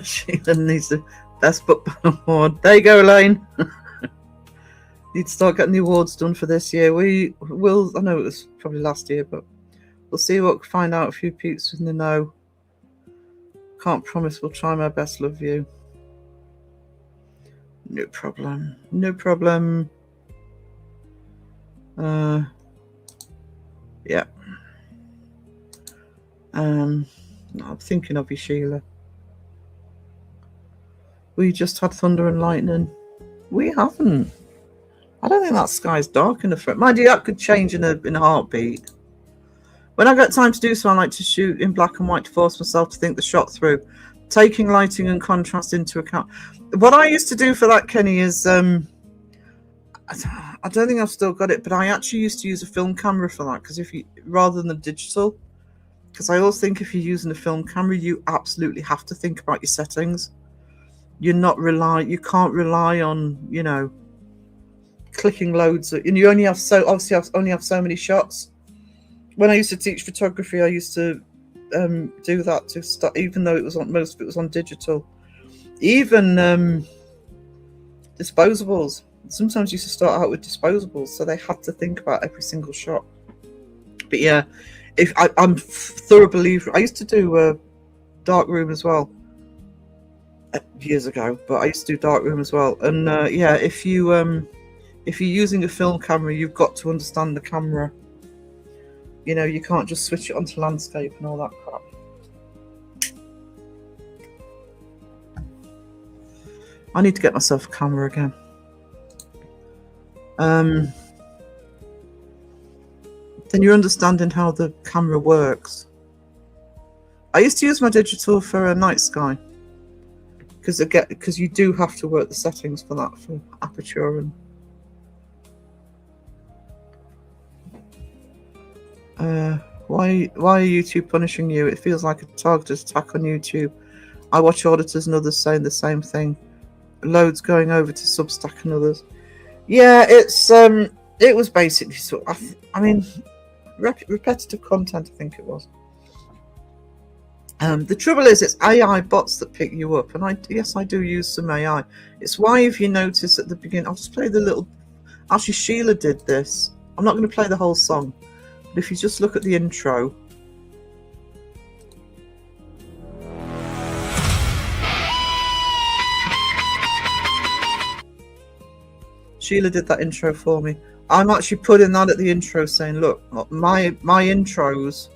Sheila needs the best book ban award. There you go, Elaine. Need to start getting the awards done for this year. We will. I know it was probably last year, but we'll see what find out. A few peeps in the know. Can't promise. We'll try my best. Love you. No problem. No problem. Yeah. I'm thinking of you, Sheila. We just had thunder and lightning. We haven't. I don't think that sky's dark enough for it. Mind you, that could change in a heartbeat. When I get time to do so, I like to shoot in black and white to force myself to think the shot through, taking lighting and contrast into account. What I used to do for that, Kenny, is I don't think I've still got it, but I actually used to use a film camera for that, because if you, rather than the digital, because I always think if you're using a film camera, you absolutely have to think about your settings. You can't rely on, you know, clicking loads and you only have so many shots. When I used to teach photography, I used to do that to start, even though most of it was on digital. Even disposables. Sometimes you used to start out with disposables, so they had to think about every single shot. But yeah, I'm a thorough believer. I used to do darkroom as well years ago, but I used to do darkroom as well. And yeah, if you're using a film camera, you've got to understand the camera. You know, you can't just switch it onto landscape and all that crap. I need to get myself a camera again. Then you're understanding how the camera works. I used to use my digital for a night sky, because you do have to work the settings for that, for aperture and why are YouTube punishing you? It feels like a targeted attack on YouTube. I watch auditors and others saying the same thing. Loads going over to Substack and others. Yeah, it was basically sort of, I mean, repetitive content, I think it was. The trouble is, it's AI bots that pick you up, and yes, I do use some AI. It's why, if you notice at the beginning, I'll just play the little. Actually, Sheila did this. I'm not going to play the whole song, but if you just look at the intro. Sheila did that intro for me. I'm actually putting that at the intro, saying, look, my intros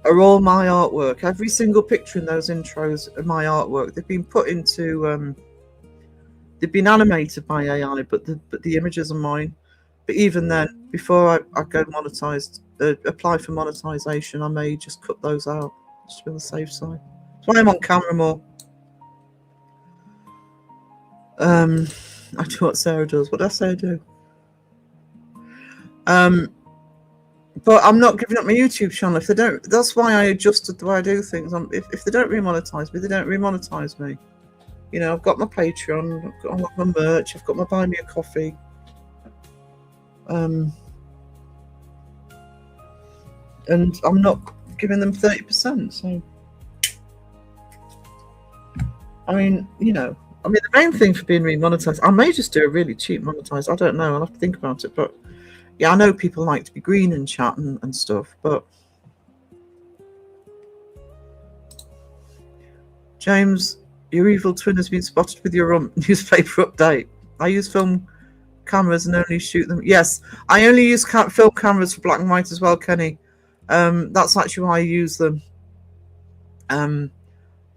are all my artwork. Every single picture in those intros are my artwork. They've been put into they've been animated by AI, but the images are mine. But even then, before I go monetized, apply for monetization, I may just cut those out, just to be on the safe side. That's why I'm on camera more. I do what Sarah does. What did I say I do? But I'm not giving up my YouTube channel. If they don't, that's why I adjusted the way I do things. If they don't remonetize me, they don't remonetize me. You know, I've got my Patreon, I've got my merch, I've got my Buy Me a Coffee. And I'm not giving them 30%. So, I mean, you know, the main thing for being remonetized, I may just do a really cheap monetize. I don't know. I'll have to think about it, but. Yeah, I know people like to be green and chat and stuff, but James, your evil twin has been spotted with your newspaper update. I use film cameras and only shoot them. Yes, I only use film cameras for black and white as well, Kenny. That's actually why I use them.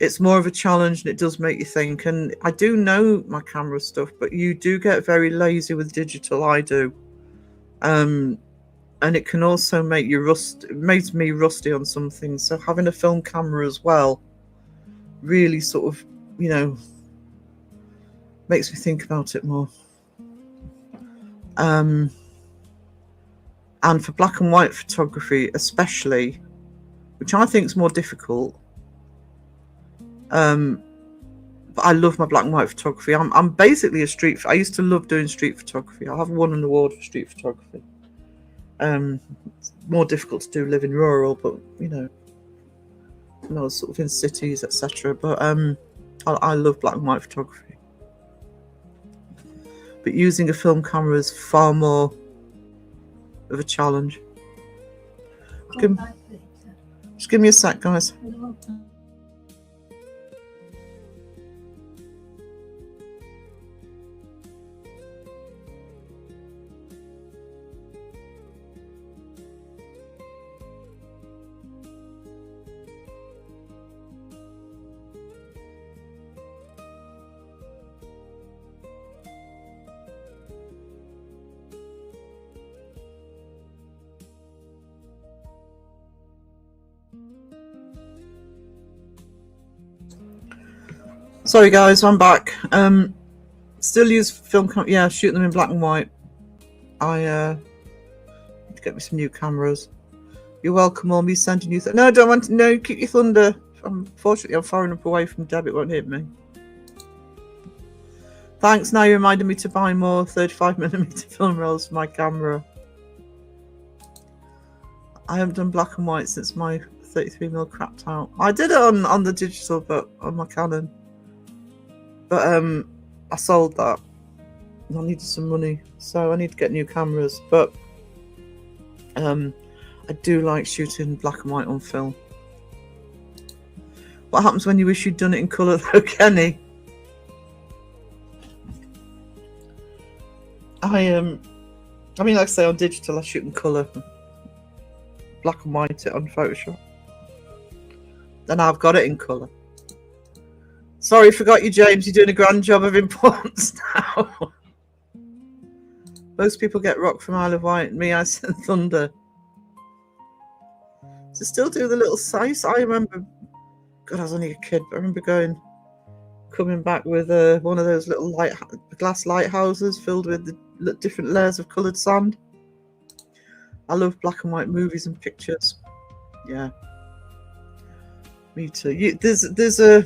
It's more of a challenge and it does make you think. And I do know my camera stuff, but you do get very lazy with digital. I do. And it can also make you it makes me rusty on some things. So having a film camera as well really sort of, you know, makes me think about it more. And for black and white photography especially, which I think is more difficult, but I love my black and white photography. I'm basically I used to love doing street photography. I have won an award for street photography. It's more difficult to do living rural, but you know, sort of in cities, etc. But I love black and white photography. But using a film camera is far more of a challenge. Just give me a sec, guys. Sorry guys, I'm back. Still use film yeah, shoot them in black and white. I need to get me some new cameras. You're welcome, or me sending you no, I don't want to, no, keep your thunder. Unfortunately I'm far enough away from Deb, it won't hit me. Thanks, now you reminded me to buy more 35mm film rolls for my camera. I haven't done black and white since my 33mm crapped out. I did it on the digital, but on my Canon. But I sold that. I needed some money, so I need to get new cameras. But I do like shooting black and white on film. What happens when you wish you'd done it in colour though, Kenny? I mean, like I say, on digital I shoot in colour. Black and white it on Photoshop. Then I've got it in colour. Sorry, forgot you, James. You're doing a grand job of importance now. Most people get rock from Isle of Wight. Me, I send thunder. To still do the little size. I remember, God, I was only a kid, but I remember coming back with one of those little glass lighthouses filled with the different layers of coloured sand. I love black and white movies and pictures. Yeah, me too. There's a.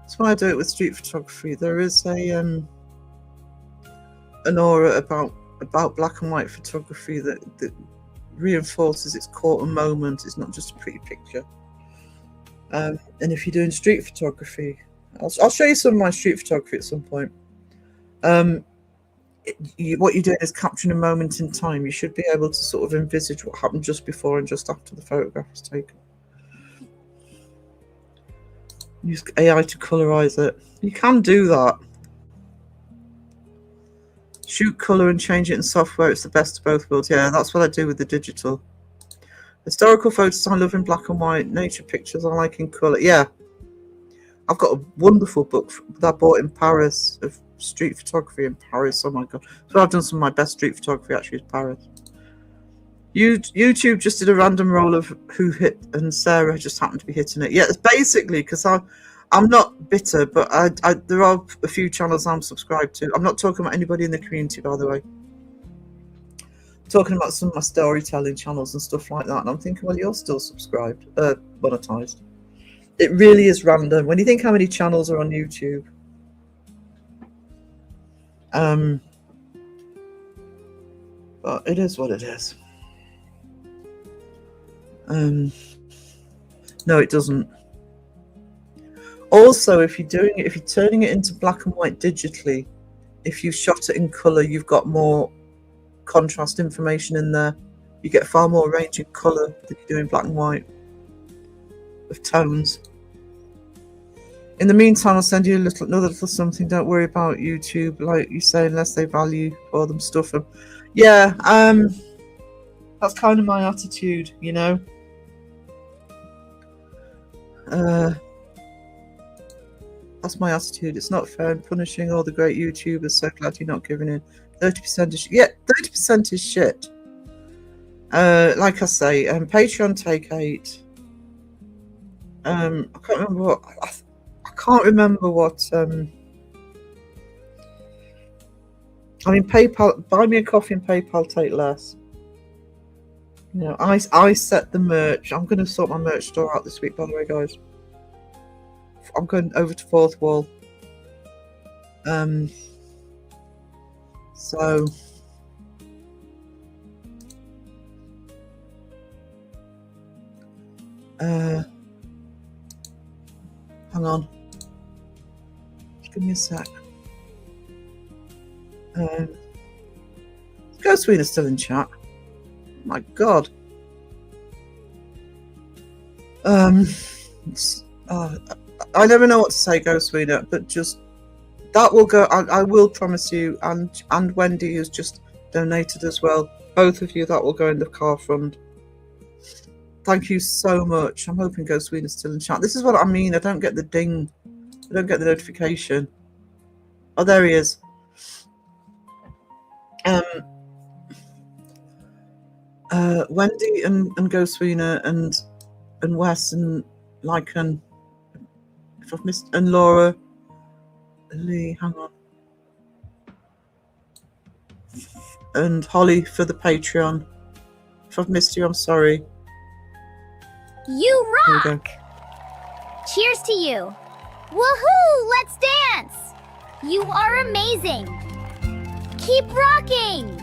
That's why I do it with street photography. There is an aura about black and white photography that reinforces its core and moment. It's not just a pretty picture. And if you're doing street photography, I'll show you some of my street photography at some point. What you're doing is capturing a moment in time. You should be able to sort of envisage what happened just before and just after the photograph was taken. Use AI to colorize it. You can do that. Shoot color and change it in software. It's the best of both worlds. Yeah, that's what I do with the digital. Historical photos I love in black and white. Nature pictures I like in color. Yeah, I've got a wonderful book that I bought in Paris of street photography in Paris. Oh my god! So I've done some of my best street photography actually is Paris. YouTube just did a random roll of who hit, and Sarah just happened to be hitting it. Yeah, it's basically because I'm not bitter, but there are a few channels I'm subscribed to. I'm not talking about anybody in the community, by the way. I'm talking about some of my storytelling channels and stuff like that. And I'm thinking, well, you're still subscribed, monetized. It really is random. When you think how many channels are on YouTube, but it is what it is. No, it doesn't. Also, if you're turning it into black and white digitally, if you shot it in color, you've got more contrast information in there. You get far more range in color than you do in black and white of tones. In the meantime, I'll send you another little something. Don't worry about YouTube, like you say, unless they value for them, stuff them. Yeah, that's kind of my attitude, you know. That's my attitude. It's not fair and punishing all the great YouTubers. So glad you're not giving in. 30% is yeah, 30% is shit. Like I say, Patreon take 8. I can't remember what I can't remember what. I mean, PayPal. Buy me a coffee and PayPal take less. You know, I set the merch. I'm going to sort my merch store out this week, by the way, guys. I'm going over to Fourth Wall. So hang on. Just give me a sec. Ghost Queen is still in chat. My God. I never know what to say, Ghost Sweeter, but just that will go. I will promise you, and Wendy has just donated as well. Both of you, that will go in the car fund. Thank you so much. I'm hoping Ghost Sweeter is still in chat. This is what I mean. I don't get the ding. I don't get the notification. Oh, there he is. Wendy and Ghost Sweeter and Wes and Lycan. If I've missed, and Laura Lee, hang on, and Holly for the Patreon. If I've missed you, I'm sorry. You Here we rock! Cheers to you! Woohoo! Let's dance! You are amazing! Keep rocking!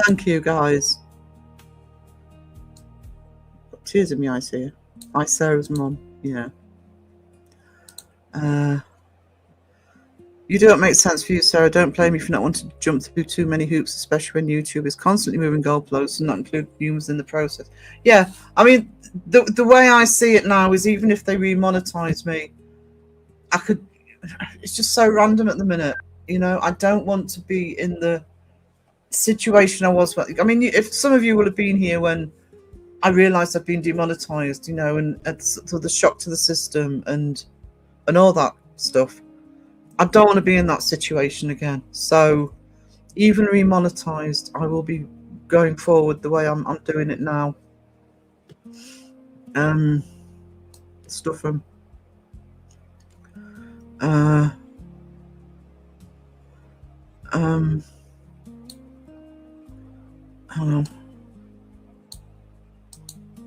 Thank you, guys. Got tears in my eyes here. Hi, Sarah's mum. Yeah. You don't make sense for you, Sarah. Don't blame me for not wanting to jump through too many hoops, especially when YouTube is constantly moving goalposts and not include humans in the process. Yeah, I mean, the way I see it now is even if they remonetize me, I could. It's just so random at the minute. You know, I don't want to be in the situation I was. I mean, if some of you will have been here when I realised I'd been demonetized, you know, and so the shock to the system and all that stuff. I don't want to be in that situation again. So even remonetized, I will be going forward the way I'm doing it now. Stuff them. Hang on.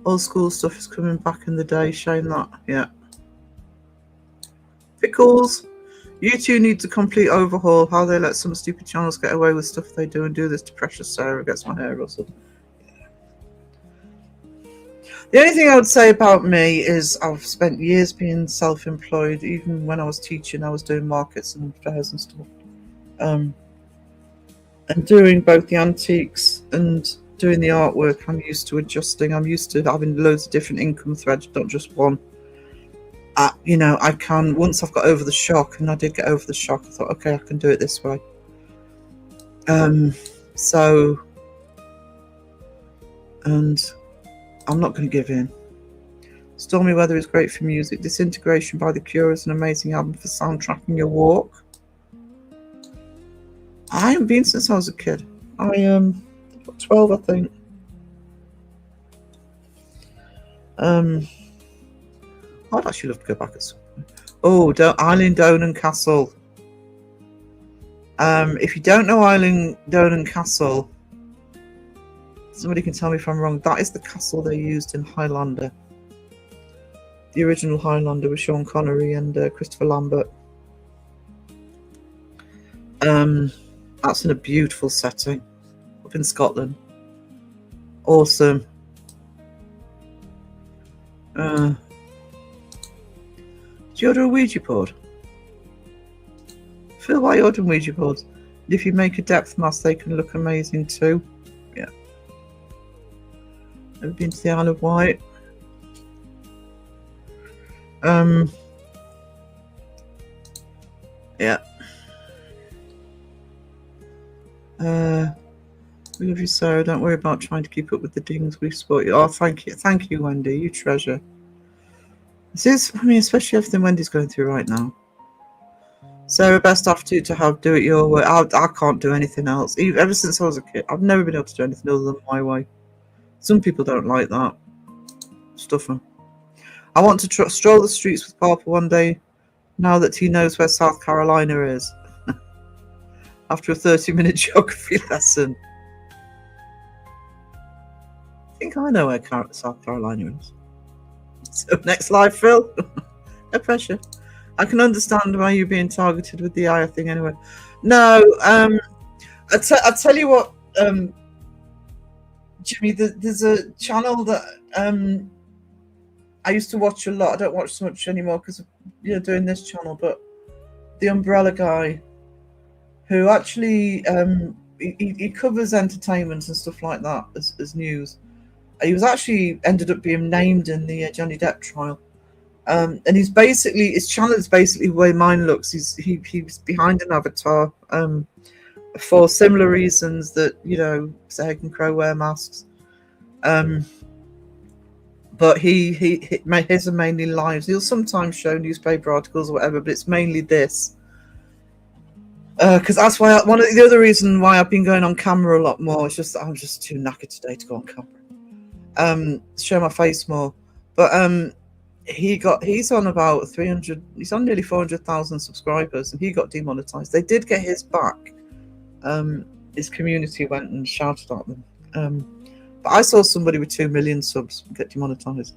Old school stuff is coming back in the day. Shame that. Yeah. Pickles. You two need a complete overhaul. How they let some stupid channels get away with stuff they do and do this to precious Sarah gets my hair rustled. The only thing I would say about me is I've spent years being self-employed. Even when I was teaching, I was doing markets and fairs and stuff. And doing both the antiques and doing the artwork, I'm used to adjusting. I'm used to having loads of different income threads, not just one. You know, I can, once I've got over the shock, and I did get over the shock, I thought, okay, I can do it this way. So, and I'm not going to give in. Stormy Weather is great for music. Disintegration by The Cure is an amazing album for soundtracking your walk. I haven't been since I was a kid. I am 12, I think. I'd actually love to go back at some point. Oh, Eileen Donan Castle. If you don't know Eileen Donan Castle, somebody can tell me if I'm wrong. That is the castle they used in Highlander. The original Highlander with Sean Connery and Christopher Lambert. That's in a beautiful setting up in Scotland. Awesome. Do you order a Ouija board? Phil, why order Ouija boards? If you make a depth mask, they can look amazing too. Yeah. Ever been to the Isle of Wight? Um, yeah. We love you, Sarah. Don't worry about trying to keep up with the dings. We support you. Oh, thank you, Wendy. You treasure. This is, I mean, especially everything Wendy's going through right now. Sarah, best off to have do it your way. I can't do anything else. Ever since I was a kid, I've never been able to do anything other than my way. Some people don't like that. Stuff them. I want to stroll the streets with Papa one day, now that he knows where South Carolina is. After a 30-minute geography lesson. I think I know where South Carolina is. So next live, Phil. No pressure. I can understand why you're being targeted with the eye thing anyway. No, I'll tell you what, Jimmy, there's a channel that I used to watch a lot. I don't watch so much anymore because you're doing this channel, but the Umbrella Guy, who actually he covers entertainment and stuff like that as news. He was actually ended up being named in the Johnny Depp trial. And he's basically, his channel is basically the way mine looks. He's behind an avatar for similar reasons that, you know, Zag and Crow wear masks. But his are mainly lives. He'll sometimes show newspaper articles or whatever, but it's mainly this. Because that's why one of the other reason why I've been going on camera a lot more is just that I'm just too knackered today to go on camera. Show my face more. But he's on about 300, he's on nearly 400,000 subscribers, and he got demonetized. They did get his back. His community went and shouted at them. But I saw somebody with 2 million subs get demonetized.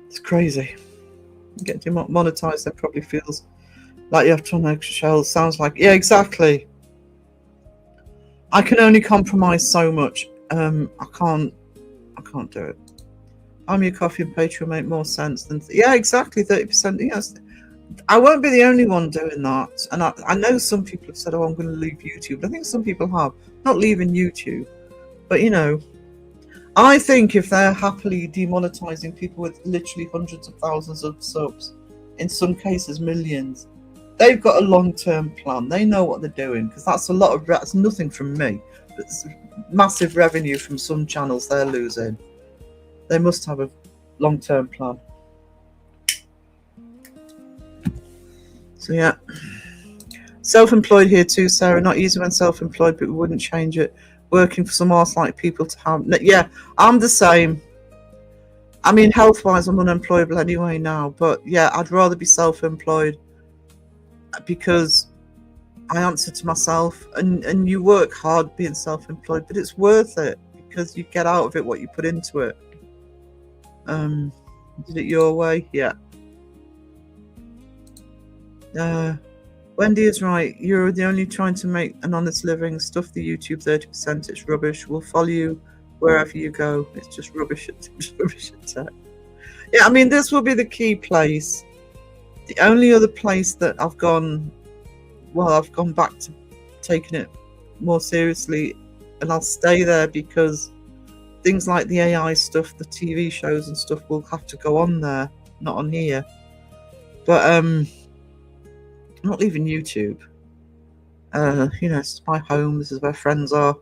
It's crazy. Get demonetized, that probably feels like you have to on eggshells. Sounds like, yeah, exactly. I can only compromise so much. I can't do it. I'm your coffee and Patreon make more sense than yeah, exactly. 30%. Yes, I won't be the only one doing that. And I know some people have said, "Oh, I'm going to leave YouTube." I think some people have not leaving YouTube, but you know, I think if they're happily demonetizing people with literally hundreds of thousands of subs, in some cases millions, they've got a long-term plan. They know what they're doing, because that's a lot of that's nothing from me. It's massive revenue from some channels they're losing. They must have a long-term plan. So yeah, self-employed here too, Sarah. Not easy when self-employed, but we wouldn't change it. Working for some arse-like people to have. Yeah, I'm the same. I mean, health-wise, I'm unemployable anyway now. But yeah, I'd rather be self-employed because I answer to myself, and you work hard being self-employed, but it's worth it because you get out of it what you put into it. Did it your way? Yeah. Wendy is right. You're the only trying to make an honest living. Stuff the YouTube 30%. It's rubbish. We'll follow you wherever you go. It's just rubbish. Rubbish at tech. Yeah, I mean, this will be the key place. The only other place that I've gone back to taking it more seriously, and I'll stay there because things like the AI stuff, the TV shows and stuff will have to go on there, not on here. But I'm not leaving YouTube. You know, it's my home. This is where friends are.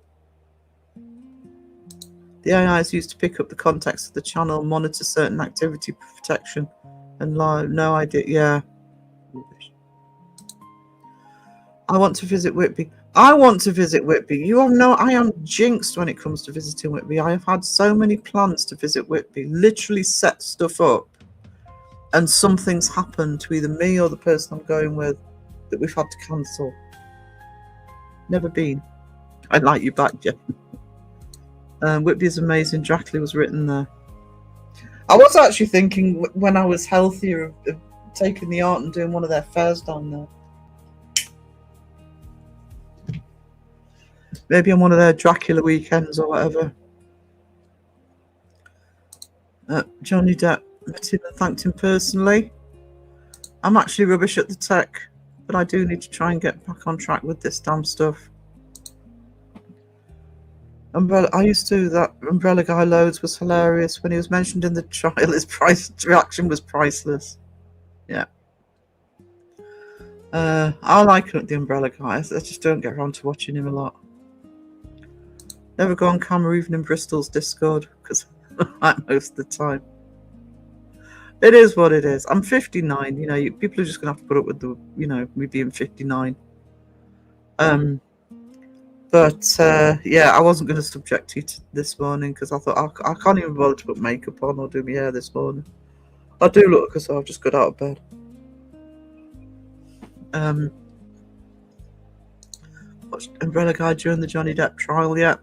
The AI is used to pick up the context of the channel, monitor certain activity protection, and live. No idea. Yeah. I want to visit Whitby. I want to visit Whitby. You all know I am jinxed when it comes to visiting Whitby. I have had so many plans to visit Whitby, literally set stuff up, and something's happened to either me or the person I'm going with that we've had to cancel. Never been. I'd like you back, Jen. Whitby is amazing. Dracula was written there. I was actually thinking when I was healthier of taking the art and doing one of their fairs down there. Maybe on one of their Dracula weekends or whatever. Johnny Depp met him and thanked him personally. I'm actually rubbish at the tech, but I do need to try and get back on track with this damn stuff. Umbrella. I used to. That Umbrella Guy loads was hilarious when he was mentioned in the trial. His reaction was priceless. Yeah. I like the Umbrella Guy. I just don't get around to watching him a lot. Never go on camera even in Bristol's Discord because like most of the time. It is what it is. I'm 59. You know, people are just gonna have to put up with the, me being 59. But yeah, I wasn't going to subject you to this morning because I thought I can't even bother to put makeup on or do my hair this morning. I do look as though I've just got out of bed. Watched Umbrella Guy during the Johnny Depp trial yet.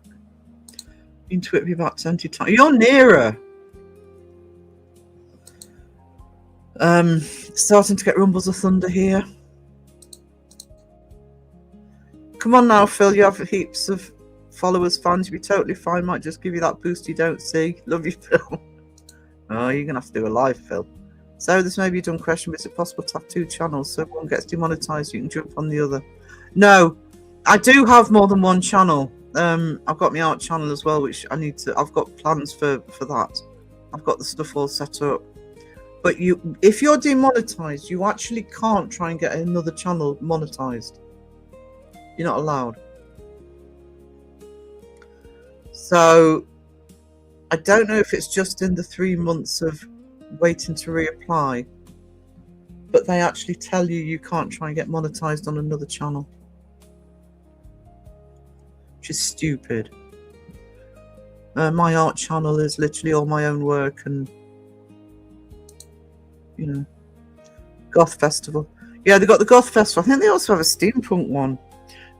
Been to it me about 20 times. You're nearer. Starting to get rumbles of thunder here. Come on now, Phil. You have heaps of followers, fans. You'll be totally fine. Might just give you that boost you don't see. Love you, Phil. Oh, you're going to have to do a live, Phil. So this may be a dumb question, but is it possible to have 2 channels so if one gets demonetized, you can jump on the other? No, I do have more than one channel. I've got my art channel as well, which I need to. I've got plans for that. I've got the stuff all set up. But if you're demonetized, you actually can't try and get another channel monetized. You're not allowed. So I don't know if it's just in the 3 months of waiting to reapply, but they actually tell you can't try and get monetized on another channel, which is stupid. My art channel is literally all my own work and, Goth Festival. Yeah, they got the Goth Festival. I think they also have a steampunk one.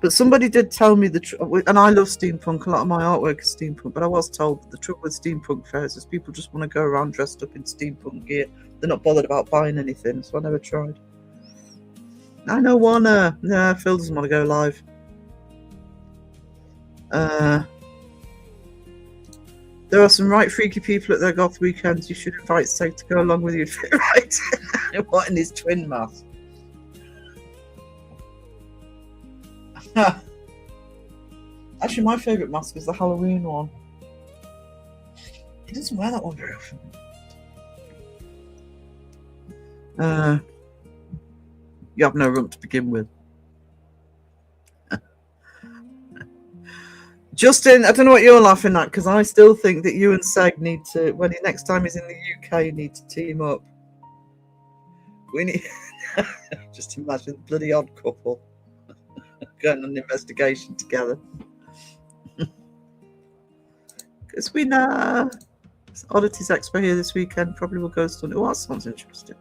But somebody did tell me and I love steampunk. A lot of my artwork is steampunk. But I was told that the trouble with steampunk fairs is people just want to go around dressed up in steampunk gear. They're not bothered about buying anything. So I never tried. I know one. Yeah, Phil doesn't want to go live. There are some right freaky people at their goth weekends. You should invite Seg to go along with you. Right? What in his twin mask? Actually, my favourite mask is the Halloween one. He doesn't wear that one very often. You have no rump to begin with. Justin, I don't know what you're laughing at because I still think that you and Seg need to, when next time he's in the UK, you need to team up. We need just imagine the bloody odd couple going on an investigation together. Because we know Oddities Expo here this weekend. Probably will go stunning. Oh, that sounds interesting.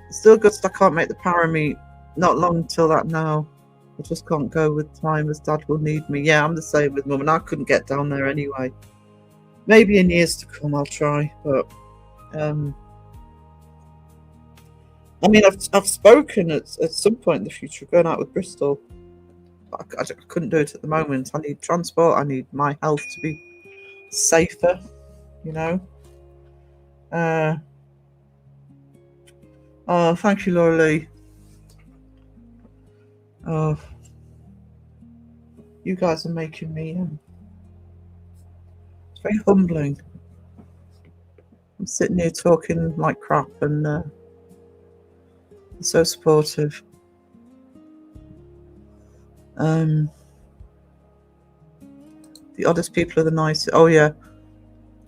Still good. I can't make the para meet. Not long until that now. I just can't go with time as Dad will need me. Yeah, I'm the same with Mum, and I couldn't get down there anyway. Maybe in years to come I'll try, but I mean, I've spoken at some point in the future of going out with Bristol. But I couldn't do it at the moment. I need transport. I need my health to be safer, Oh, thank you, Laura Lee. Oh, you guys are making me. It's very humbling. I'm sitting here talking like crap and so supportive. The oddest people are the nicest. Oh yeah,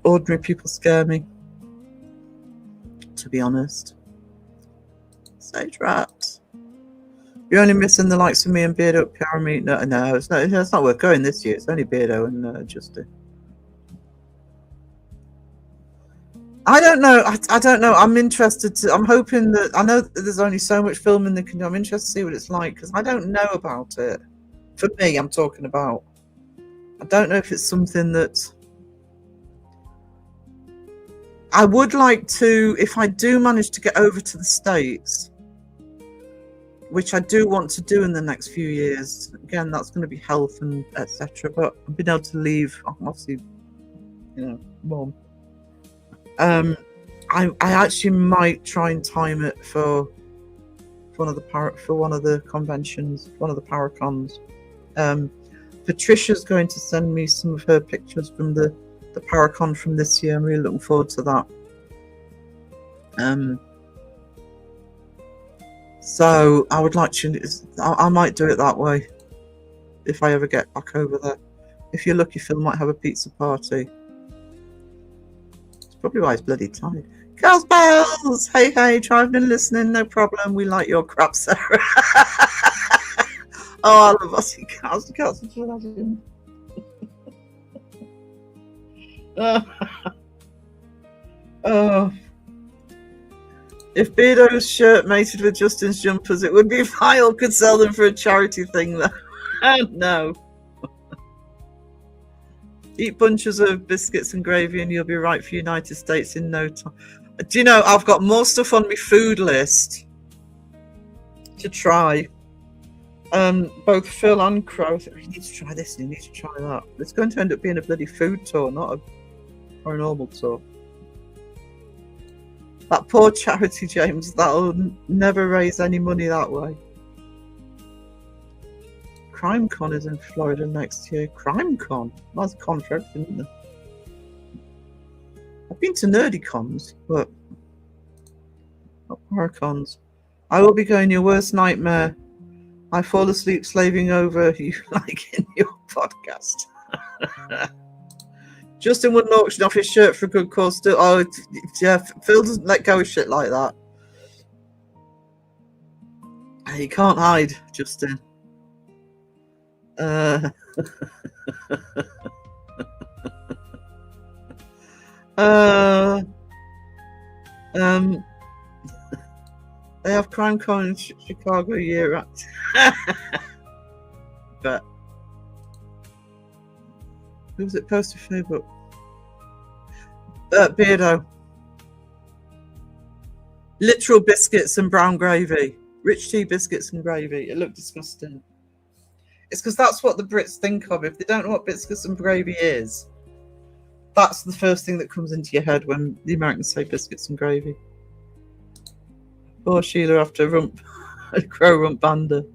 ordinary people scare me, to be honest. Sage rat. You're only missing the likes of me and Beardo at PR meet. No, it's not worth going this year. It's only Beardo and Justin. I don't know. I don't know. I'm interested to. I'm hoping that. I know that there's only so much filming that can do. I'm interested to see what it's like because I don't know about it. For me, I'm talking about. I don't know if it's something that I would like to. If I do manage to get over to the States, which I do want to do in the next few years. Again, that's going to be health and etc. But I've been able to leave. Obviously, Mum. I actually might try and time it for one of the conventions, one of the Paracons. Patricia's going to send me some of her pictures from the Paracon from this year. I'm really looking forward to that. So I would like to. I might do it that way if I ever get back over there. If you're lucky, Phil might have a pizza party. It's probably why he's bloody tired. Girls bells! Hey, hey, driving and listening, no problem. We like your crap, Sarah. Oh, I love Aussie cows. Oh. If Beardo's shirt mated with Justin's jumpers, it would be vile. Could sell them for a charity thing, though. No. Eat bunches of biscuits and gravy and you'll be right for United States in no time. Do you know, I've got more stuff on my food list to try. Both Phil and Crow. You need to try this and you need to try that. It's going to end up being a bloody food tour, not a normal tour. That poor charity, James, that'll never raise any money that way. CrimeCon is in Florida next year. CrimeCon? That's a con for everything, isn't it? I've been to nerdy cons, but not Paracons. I will be going your worst nightmare. I fall asleep slaving over you like in your podcast. Justin wouldn't auction off his shirt for a good cause. Still, oh, yeah, Phil doesn't let go of shit like that. You can't hide, Justin. They have CrimeCon in Chicago year round. But who was it posted Facebook? Beardo. Literal biscuits and brown gravy. Rich tea biscuits and gravy. It looked disgusting. It's because that's what the Brits think of. If they don't know what biscuits and gravy is, that's the first thing that comes into your head when the Americans say biscuits and gravy. Poor Sheila after Crow Rump Bander.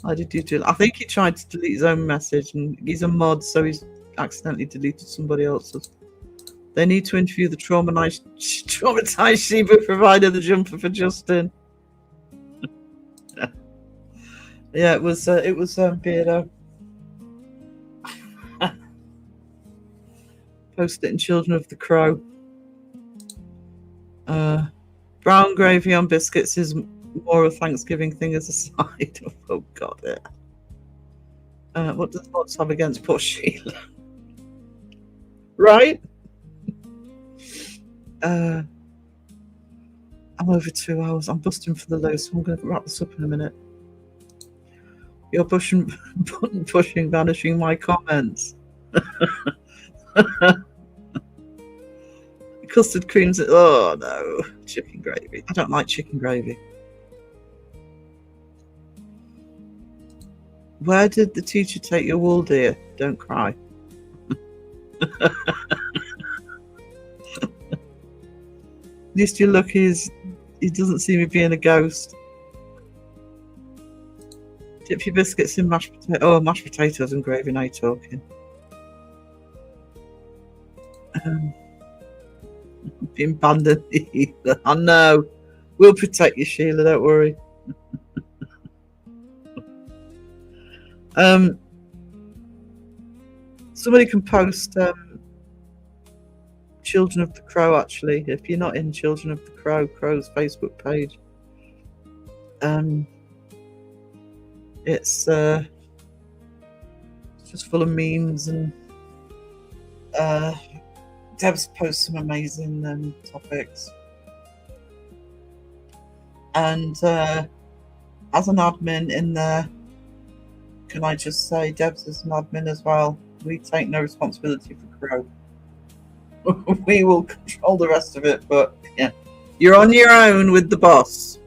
I think he tried to delete his own message, and he's a mod, so he's accidentally deleted somebody else's. They need to interview the traumatized Sheba provider, the jumper for Justin. Yeah, it was Beardo. Posted it in Children of the Crow. Brown gravy on biscuits is more a Thanksgiving thing as a side. Oh God, yeah. What does mods have against poor Sheila? Right? I'm over 2 hours. I'm busting for the low, so I'm going to wrap this up in a minute. You're button pushing, vanishing my comments. Custard creams. Oh no, chicken gravy. I don't like chicken gravy. Where did the teacher take your wool, dear? Don't cry. At least you're lucky he doesn't see me being a ghost. Dip your biscuits in mashed potatoes. Oh, mashed potatoes and gravy, now you're talking. Being banned either. I know. We'll protect you, Sheila, don't worry. Somebody can post Children of the Crow, actually. If you're not in Children of the Crow's Facebook page. It's just full of memes, and Deb's posts some amazing topics. And as an admin in there, can I just say, Deb's is an admin as well. We take no responsibility for Crow. We will control the rest of it, but yeah, you're on your own with the boss.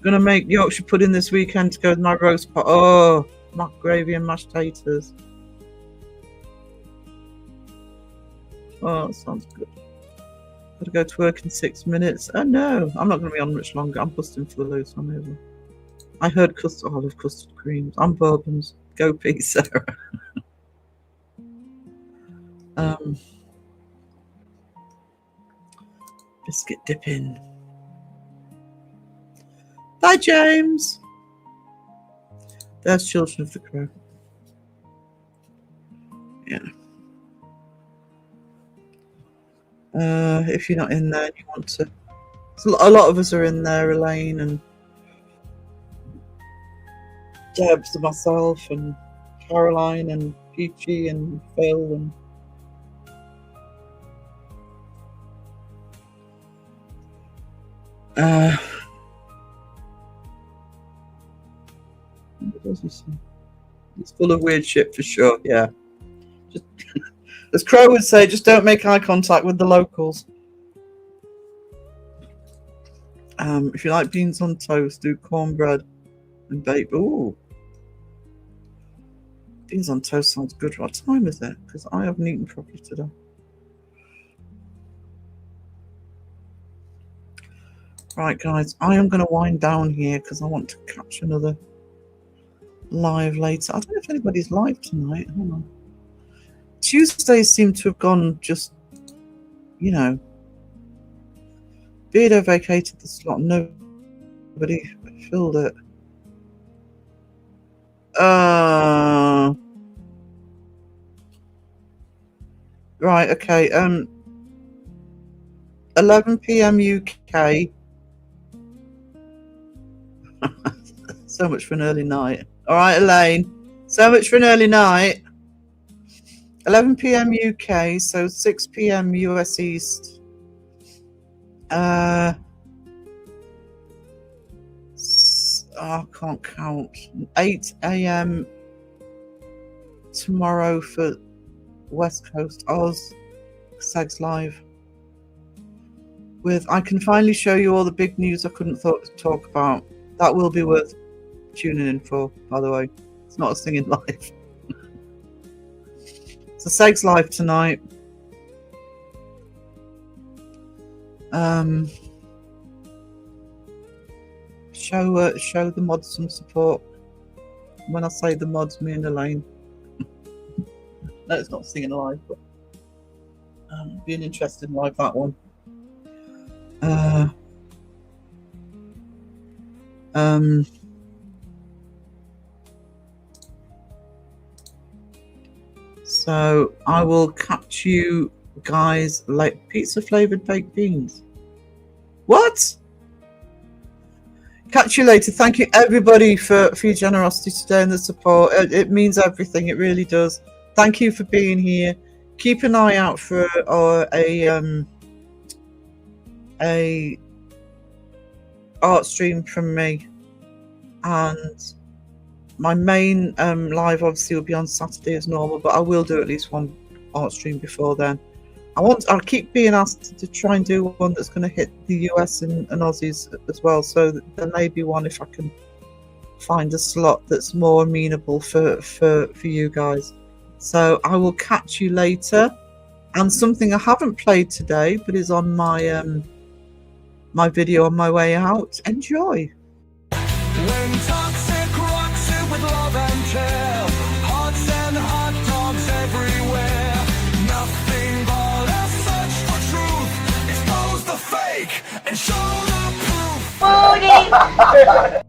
Gonna make Yorkshire pudding this weekend to go with my roast pot. Oh, mac gravy and mashed potatoes. Oh, that sounds good. Gotta go to work in 6 minutes. Oh no, I'm not gonna be on much longer. I'm busting for the loose on this one. I heard custard. Oh, I love custard creams. I'm bourbons. Go Pete, Sarah. Biscuit dipping. Bye, James. There's Children of the Crow. Yeah. If you're not in there, you want to. So a lot of us are in there. Elaine and Debs and myself and Caroline and Peachy and Phil and what does he say? It's full of weird shit for sure. Yeah. Just, as Crow would say, just don't make eye contact with the locals. If you like beans on toast, do cornbread and bake. Ooh. Beans on toast sounds good. What time is it? Because I haven't eaten properly today. Right, guys, I am going to wind down here because I want to catch another live later. I don't know if anybody's live tonight. Hold on. Tuesdays seem to have gone just, you know. Beardo vacated the slot. Nobody filled it. Right, okay. 11 p.m. UK. So much for an early night. All right, Elaine. So much for an early night. 11 p.m. UK, so 6 p.m. US East. I can't count. 8 a.m. tomorrow for West Coast Oz. Sags Live. With I can finally show you all the big news I couldn't talk about. That will be worth tuning in for, by the way. It's not a singing live. So Sags Live tonight. Show the mods some support. When I say the mods, me and Elaine. No, it's not singing live, but being interested in live, that one. So I will catch you guys like pizza flavored baked beans. What? Catch you later. Thank you everybody for your generosity today and the support. It means everything. It really does. Thank you for being here. Keep an eye out for a art stream from me, and my main live obviously will be on Saturday as normal, but I will do at least one art stream before then. I'll keep being asked to try and do one that's going to hit the US and Aussies as well, so there may be one if I can find a slot that's more amenable for you guys. So I will catch you later. And something I haven't played today but is on my my video on my way out. Enjoy. When toxic rocks it with love and care, hearts and hot dogs everywhere. Nothing but a search for truth. Expose the fake and show the proof.